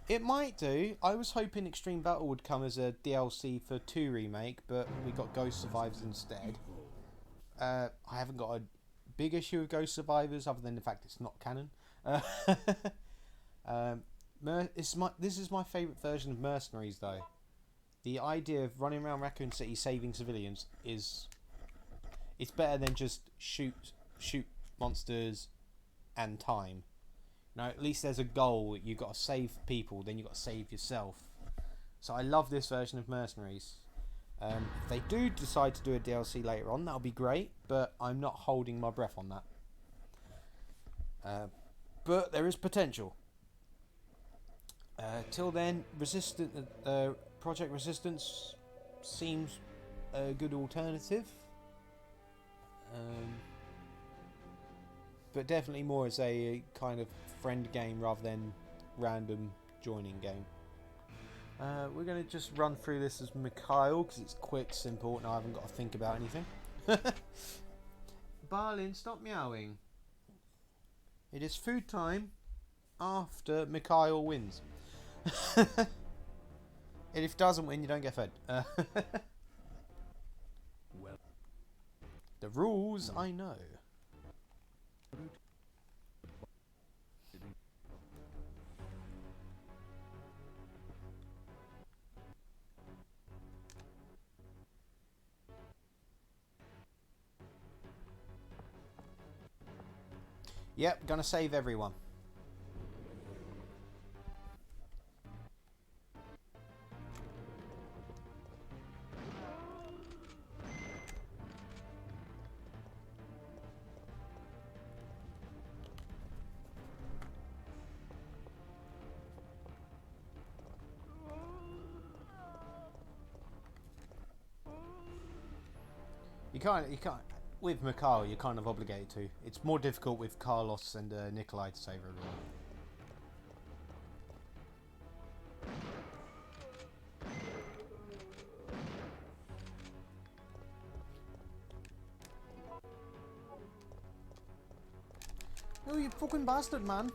It might do. I was hoping Extreme Battle would come as a DLC for 2 remake, but we got Ghost Survivors instead. I haven't got a big issue with Ghost Survivors other than the fact it's not canon. This is my favourite version of Mercenaries, though. The idea of running around Raccoon City saving civilians it's better than just shoot monsters and time. Now, at least there's a goal. You've got to save people, then you've got to save yourself. So I love this version of Mercenaries. If they do decide to do a DLC later on, that'll be great, but I'm not holding my breath on that. But there is potential. Till then, Project Resistance seems a good alternative. But definitely more as a kind of friend game rather than random joining game. We're going to just run through this as Mikhail because it's quick, simple, and I haven't got to think about anything. Barlin, stop meowing. It is food time after Mikhail wins. And if it doesn't win, you don't get fed. Well, the rules I know. Yep, gonna save everyone. You can't. With Mikhail, you're kind of obligated to. It's more difficult with Carlos and Nikolai to save everyone. Oh, you fucking bastard, man.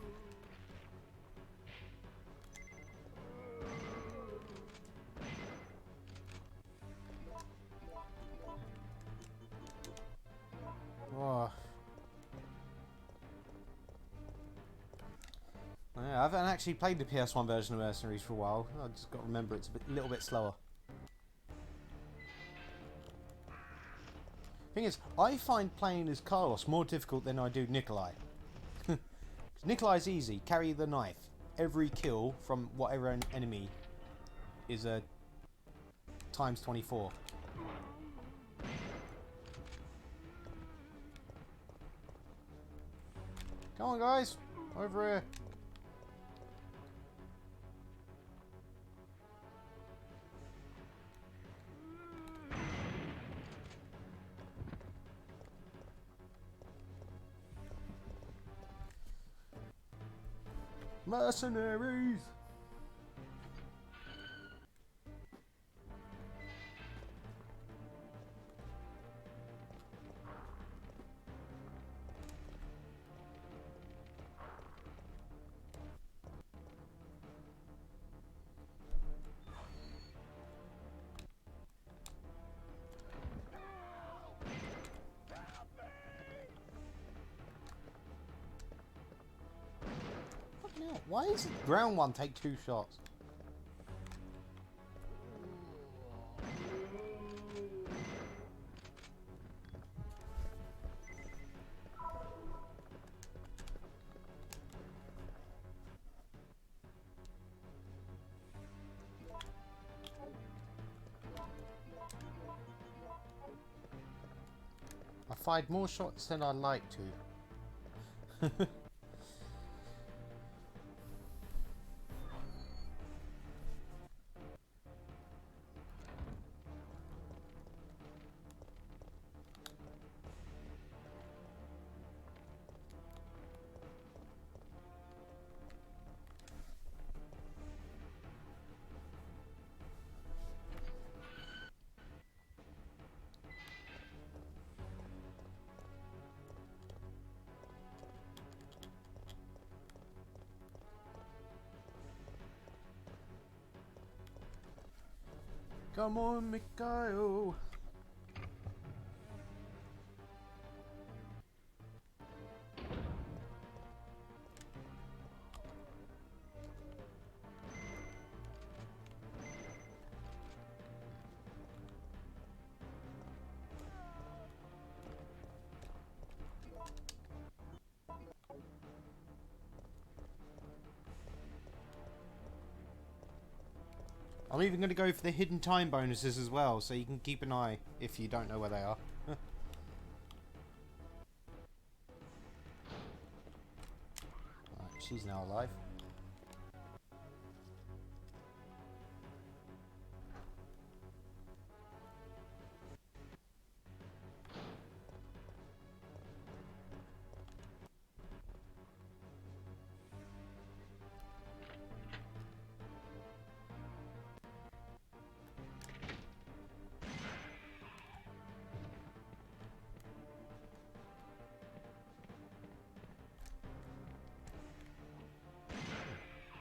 Oh. Yeah, I haven't actually played the PS1 version of Mercenaries for a while. I just got to remember it's a little bit slower. Thing is, I find playing as Carlos more difficult than I do Nikolai. Nikolai's easy. Carry the knife. Every kill from whatever enemy is a times 24. Come on, guys. Over here. Mercenaries! Why does the ground one take 2 shots? I fired more shots than I'd like to. Come on, Mikhail. I'm even going to go for the hidden time bonuses as well, so you can keep an eye if you don't know where they are. Right, she's now alive.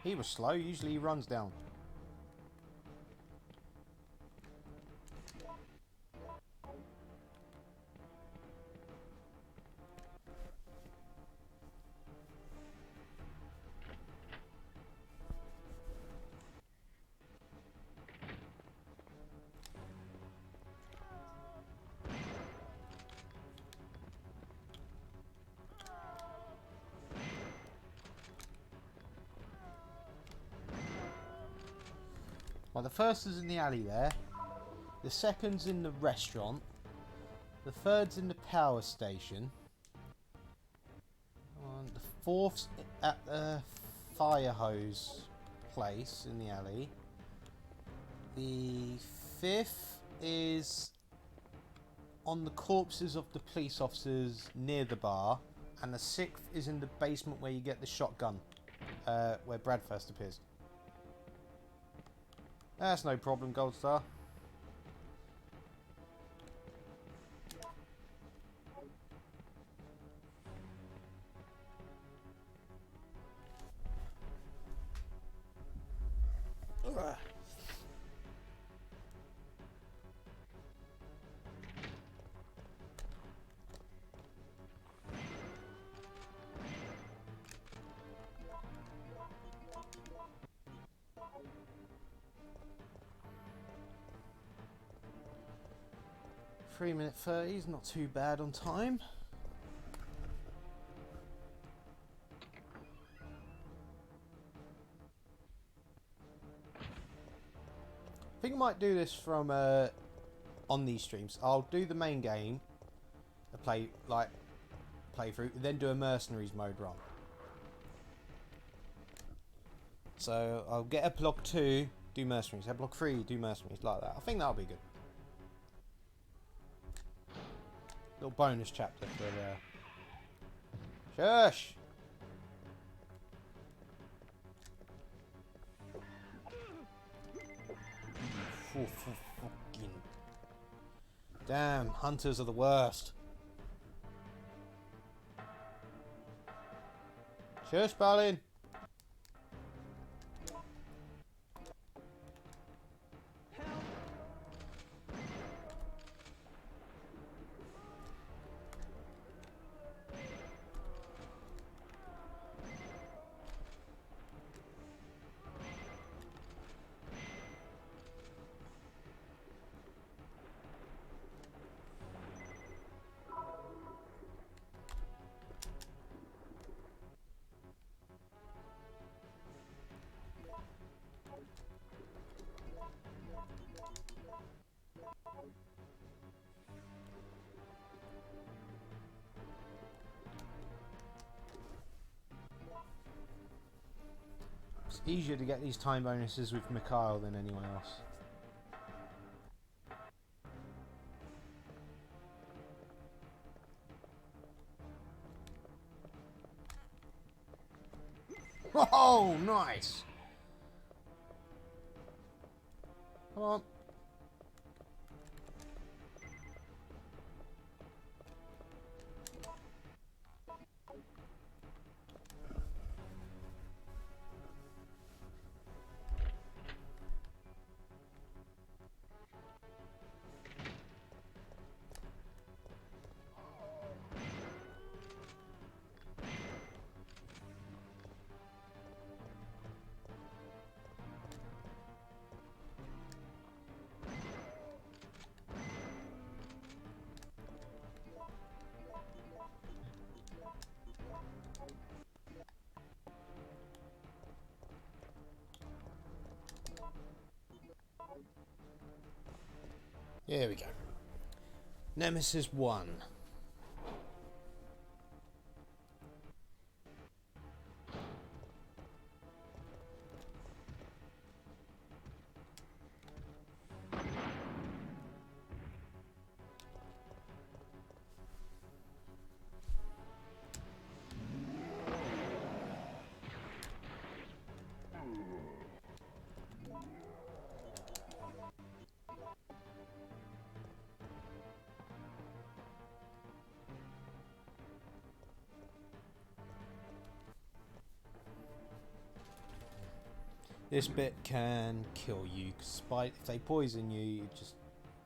He was slow, usually he runs down. Well, the first is in the alley there. The second's in the restaurant. The third's in the power station. And the fourth's at the fire hose place in the alley. The fifth is on the corpses of the police officers near the bar. And the sixth is in the basement where you get the shotgun. Where Brad first appears. That's no problem, Gold Star. Ugh. (3:30) is not too bad on time. I think I might do this from on these streams. I'll do the main game, a playthrough, then do a mercenaries mode run. So I'll get a block 2, do mercenaries. A block 3, do mercenaries, like that. I think that'll be good. Little bonus chapter for Shush! Fucking damn, hunters are the worst. Shush, Balin! It's easier to get these time bonuses with Mikhail than anyone else. Oh, nice! Come on. Here we go. Nemesis 1. This bit can kill you. If they poison you,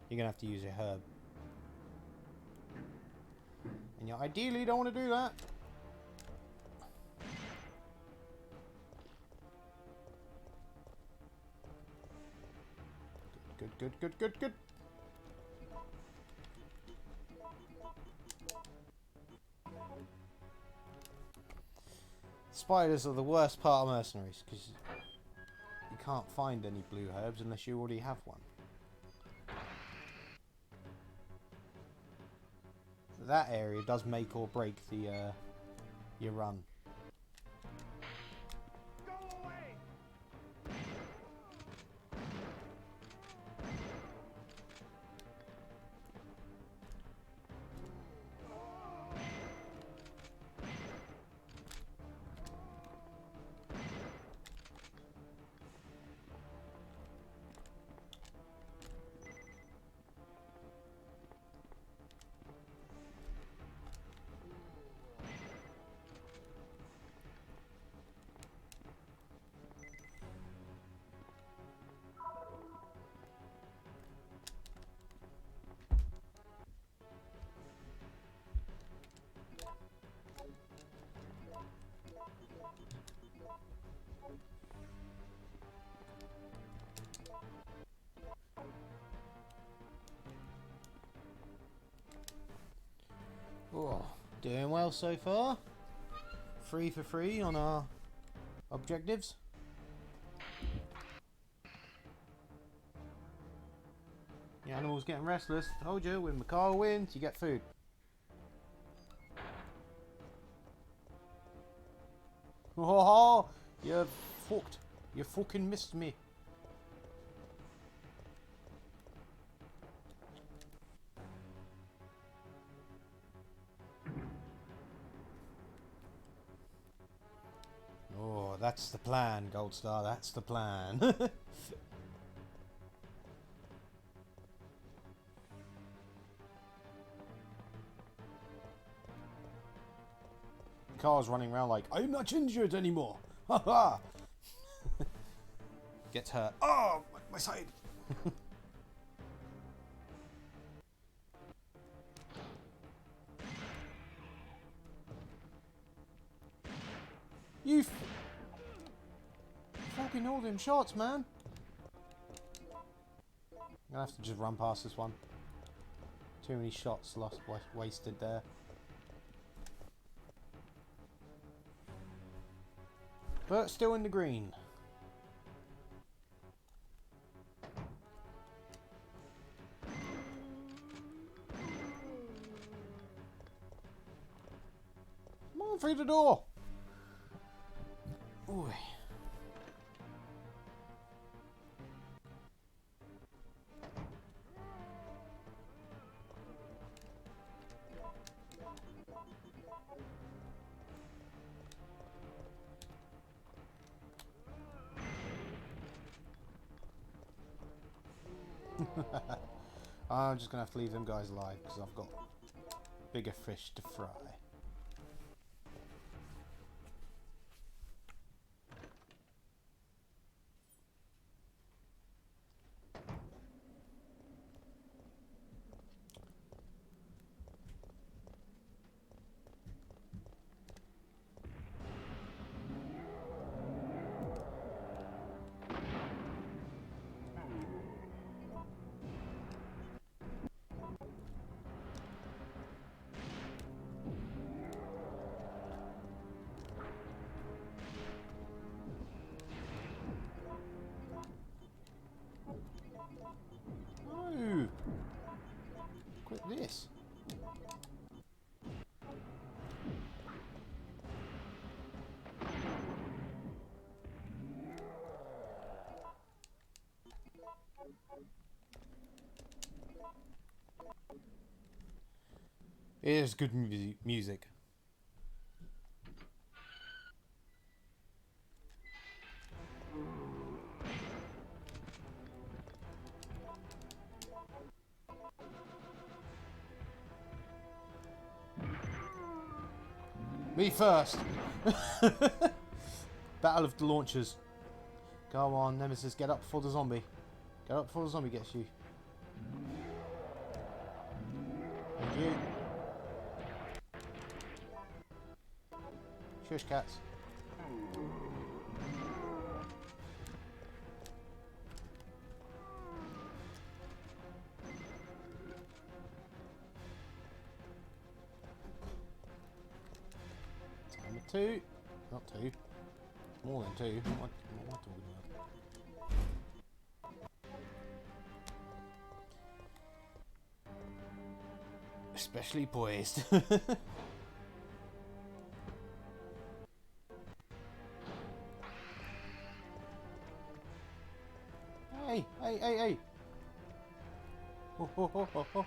you're gonna have to use a herb, and you ideally don't want to do that. Good. Spiders are the worst part of mercenaries because you can't find any blue herbs unless you already have one. So that area does make or break your run. Oh, doing well so far. 3 for 3 on our objectives. The animal's getting restless. Told you, when Mikhail wins, you get food. Oh, you fucked. You fucking missed me. Oh, that's the plan, Gold Star. That's the plan. Car's running around like, I'm not injured anymore. Ha ha. Gets hurt. Oh, my side. You fucking all them shots, man. I'm gonna have to just run past this one. Too many shots lost, wasted there. But still in the green. Come on, through the door. Ooh. I'm just gonna have to leave them guys alive because I've got bigger fish to fry. No! Quit this. It is good music. Me first! Battle of the launchers. Go on, Nemesis, get up before the zombie. Get up before the zombie gets you. Thank you. Shush cats. Time of 2. Not 2. More than 2. What am I talking about? Especially poised. Hey, hey, hey, hey! Ho, ho, ho, ho, ho.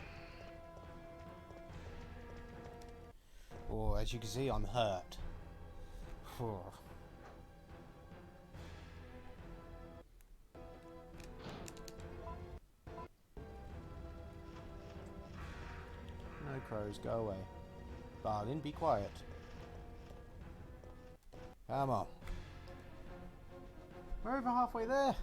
Oh, as you can see, I'm hurt. No crows, go away. Barlin, be quiet. Come on. We're over halfway there.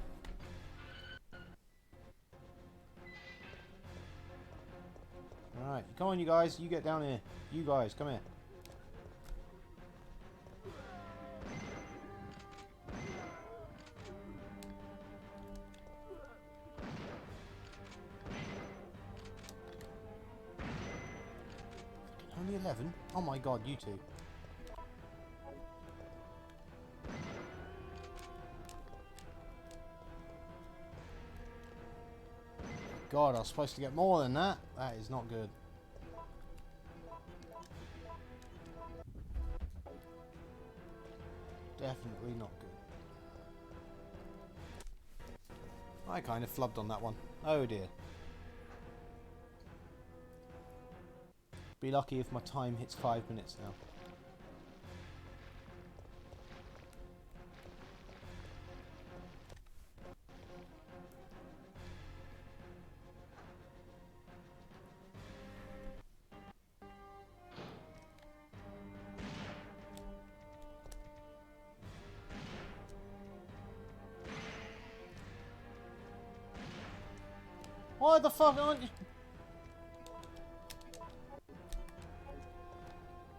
Alright, come on you guys, you get down here. You guys, come here. Only 11? Oh my god, you two. God, I was supposed to get more than that. That is not good. Definitely not good. I kind of flubbed on that one. Oh dear. Be lucky if my time hits 5 minutes now. Why the fuck aren't you?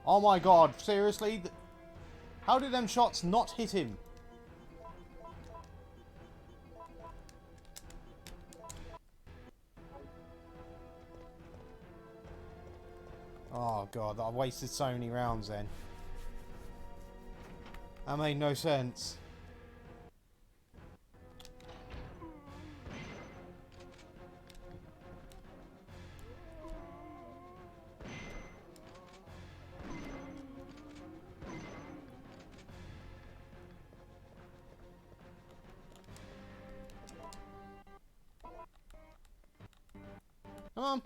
Oh my god, seriously? How did them shots not hit him? Oh god, I wasted so many rounds then. That made no sense. Come on.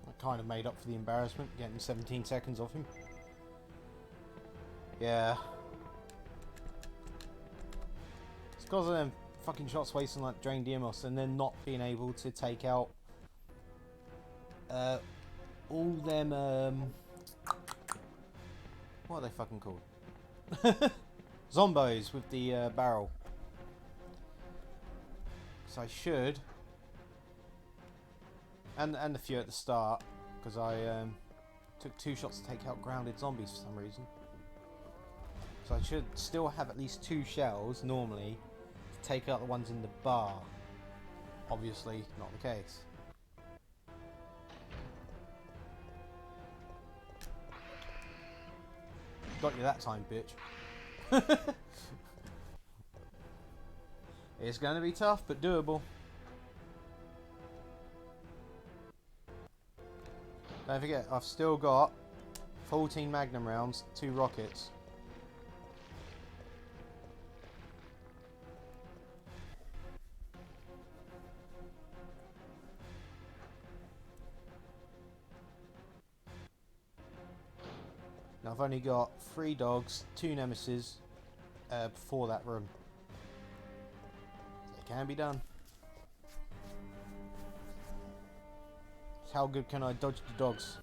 I kind of made up for the embarrassment, getting 17 seconds off him. Yeah. It's because of them fucking shots wasting like drain DMOS and then not being able to take out all them what are they fucking called? Zombos with the barrel. So I should, and the few at the start, because I took 2 shots to take out grounded zombies for some reason. So I should still have at least 2 shells normally to take out the ones in the bar. Obviously not the case. Got you that time, bitch. It's going to be tough, but doable. Don't forget, I've still got 14 Magnum rounds, 2 rockets. Now I've only got 3 dogs, 2 Nemesis for that room. So it can be done. How good can I dodge the dogs?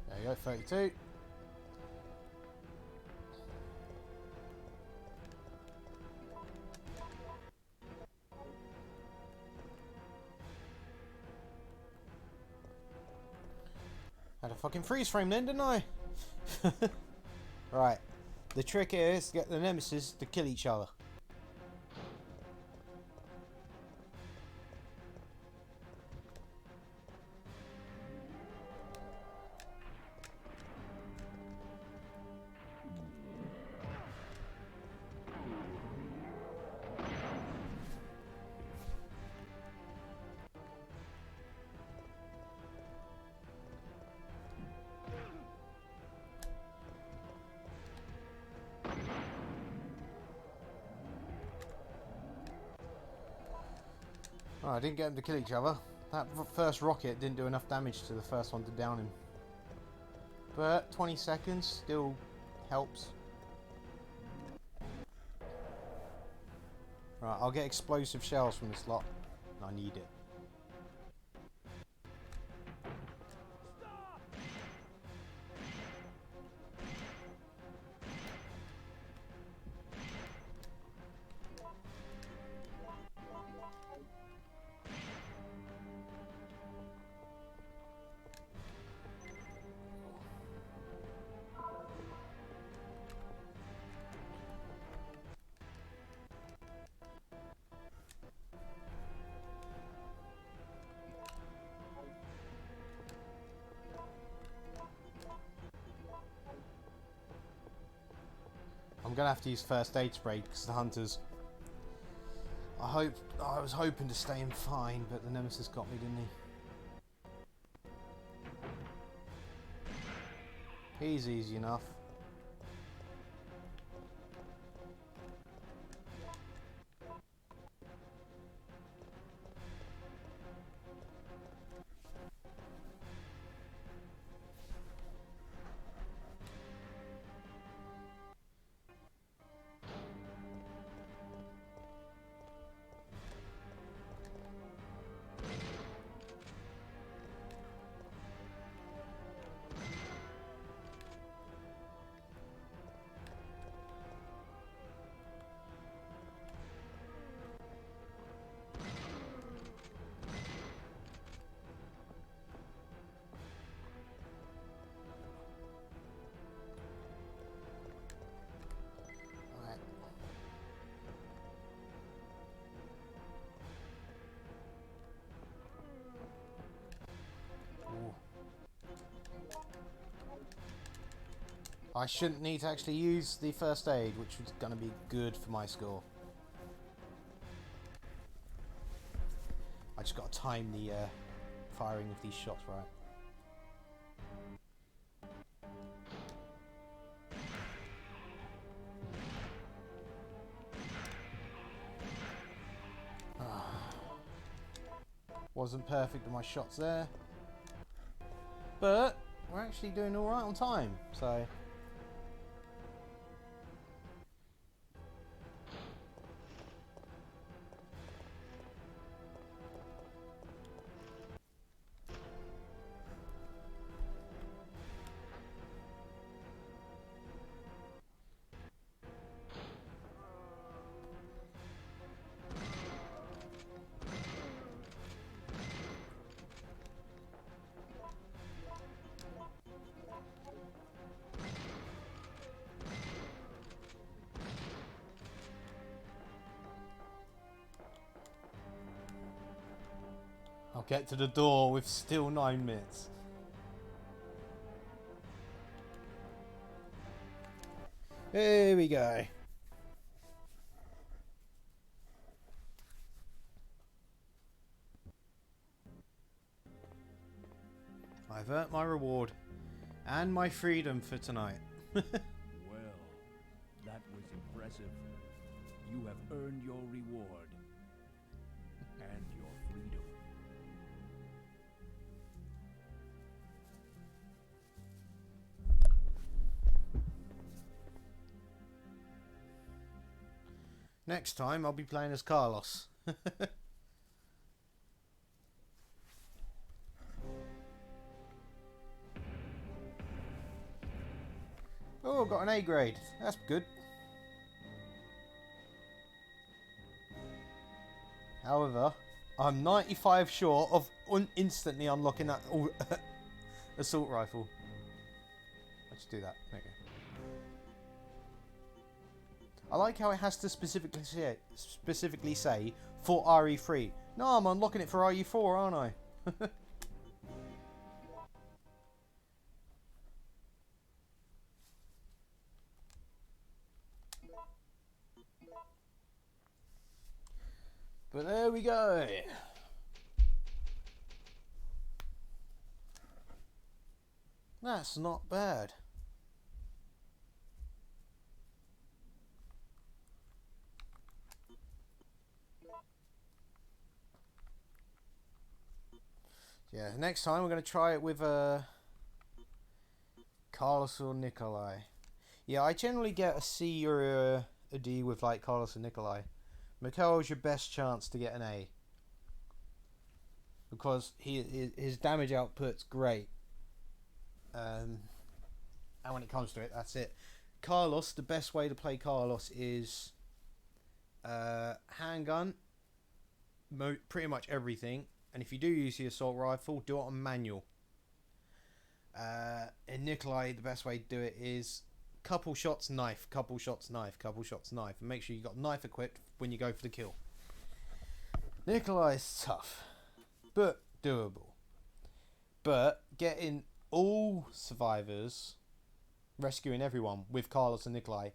There you go, 32. Had a fucking freeze frame then, didn't I? Right. The trick here is to get the Nemesis to kill each other. Oh, I didn't get them to kill each other. That first rocket didn't do enough damage to the first one to down him. But 20 seconds still helps. Right, I'll get explosive shells from this lot. I need it. I'm gonna have to use first aid spray because the hunters. I was hoping to stay in fine, but the Nemesis got me, didn't he? He's easy enough. I shouldn't need to actually use the first aid, which is going to be good for my score. I just got to time the firing of these shots right. Wasn't perfect with my shots there, but we're actually doing all right on time, so. get to the door with still 9 minutes. Here we go. I've earned my reward and my freedom for tonight. Well, that was impressive. You have earned your reward and your freedom. Next time I'll be playing as Carlos. Oh, got an A grade. That's good. However, I'm 95 short of instantly unlocking that assault rifle. Let's do that. There you go. I like how it has to specifically say for RE3. No, I'm unlocking it for RE4, aren't I? But there we go. That's not bad. Yeah, next time we're going to try it with Carlos or Nikolai. Yeah, I generally get a C or a D with like Carlos and Nikolai. Mikhail's your best chance to get an A. Because his damage output's great. And when it comes to it, that's it. Carlos, the best way to play Carlos is handgun, pretty much everything. And if you do use the assault rifle, do it on manual. In Nikolai, the best way to do it is couple shots knife, couple shots knife, couple shots knife. And make sure you got knife equipped when you go for the kill. Nikolai is tough, but doable. But getting all survivors, rescuing everyone with Carlos and Nikolai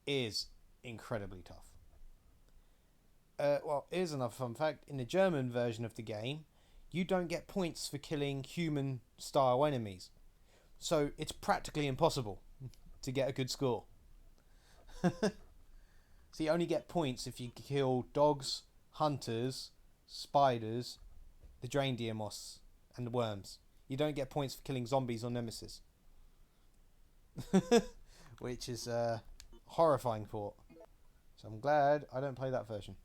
is incredibly tough. Well, here's another fun fact. In the German version of the game, you don't get points for killing human-style enemies. So it's practically impossible to get a good score. So you only get points if you kill dogs, hunters, spiders, the reindeer moths, and the worms. You don't get points for killing zombies or Nemesis. Which is a horrifying thought. So I'm glad I don't play that version.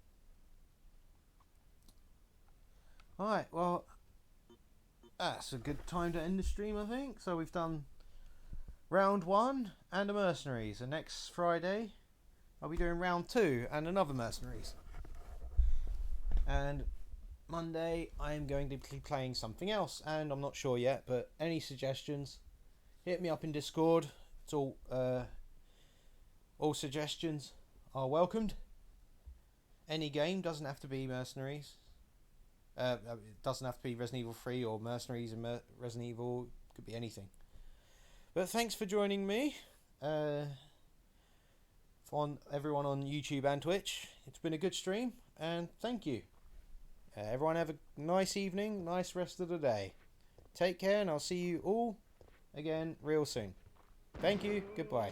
Alright, well, that's a good time to end the stream, I think. So we've done round 1 and the mercenaries. And next Friday, I'll be doing round 2 and another mercenaries. And Monday, I am going to be playing something else. And I'm not sure yet, but any suggestions, hit me up in Discord. It's all suggestions are welcomed. Any game, doesn't have to be mercenaries. It doesn't have to be Resident Evil 3 or Mercenaries and Resident Evil. Could be anything. But thanks for joining me. On everyone on YouTube and Twitch. It's been a good stream. And thank you. Everyone have a nice evening. Nice rest of the day. Take care and I'll see you all again real soon. Thank you. Goodbye.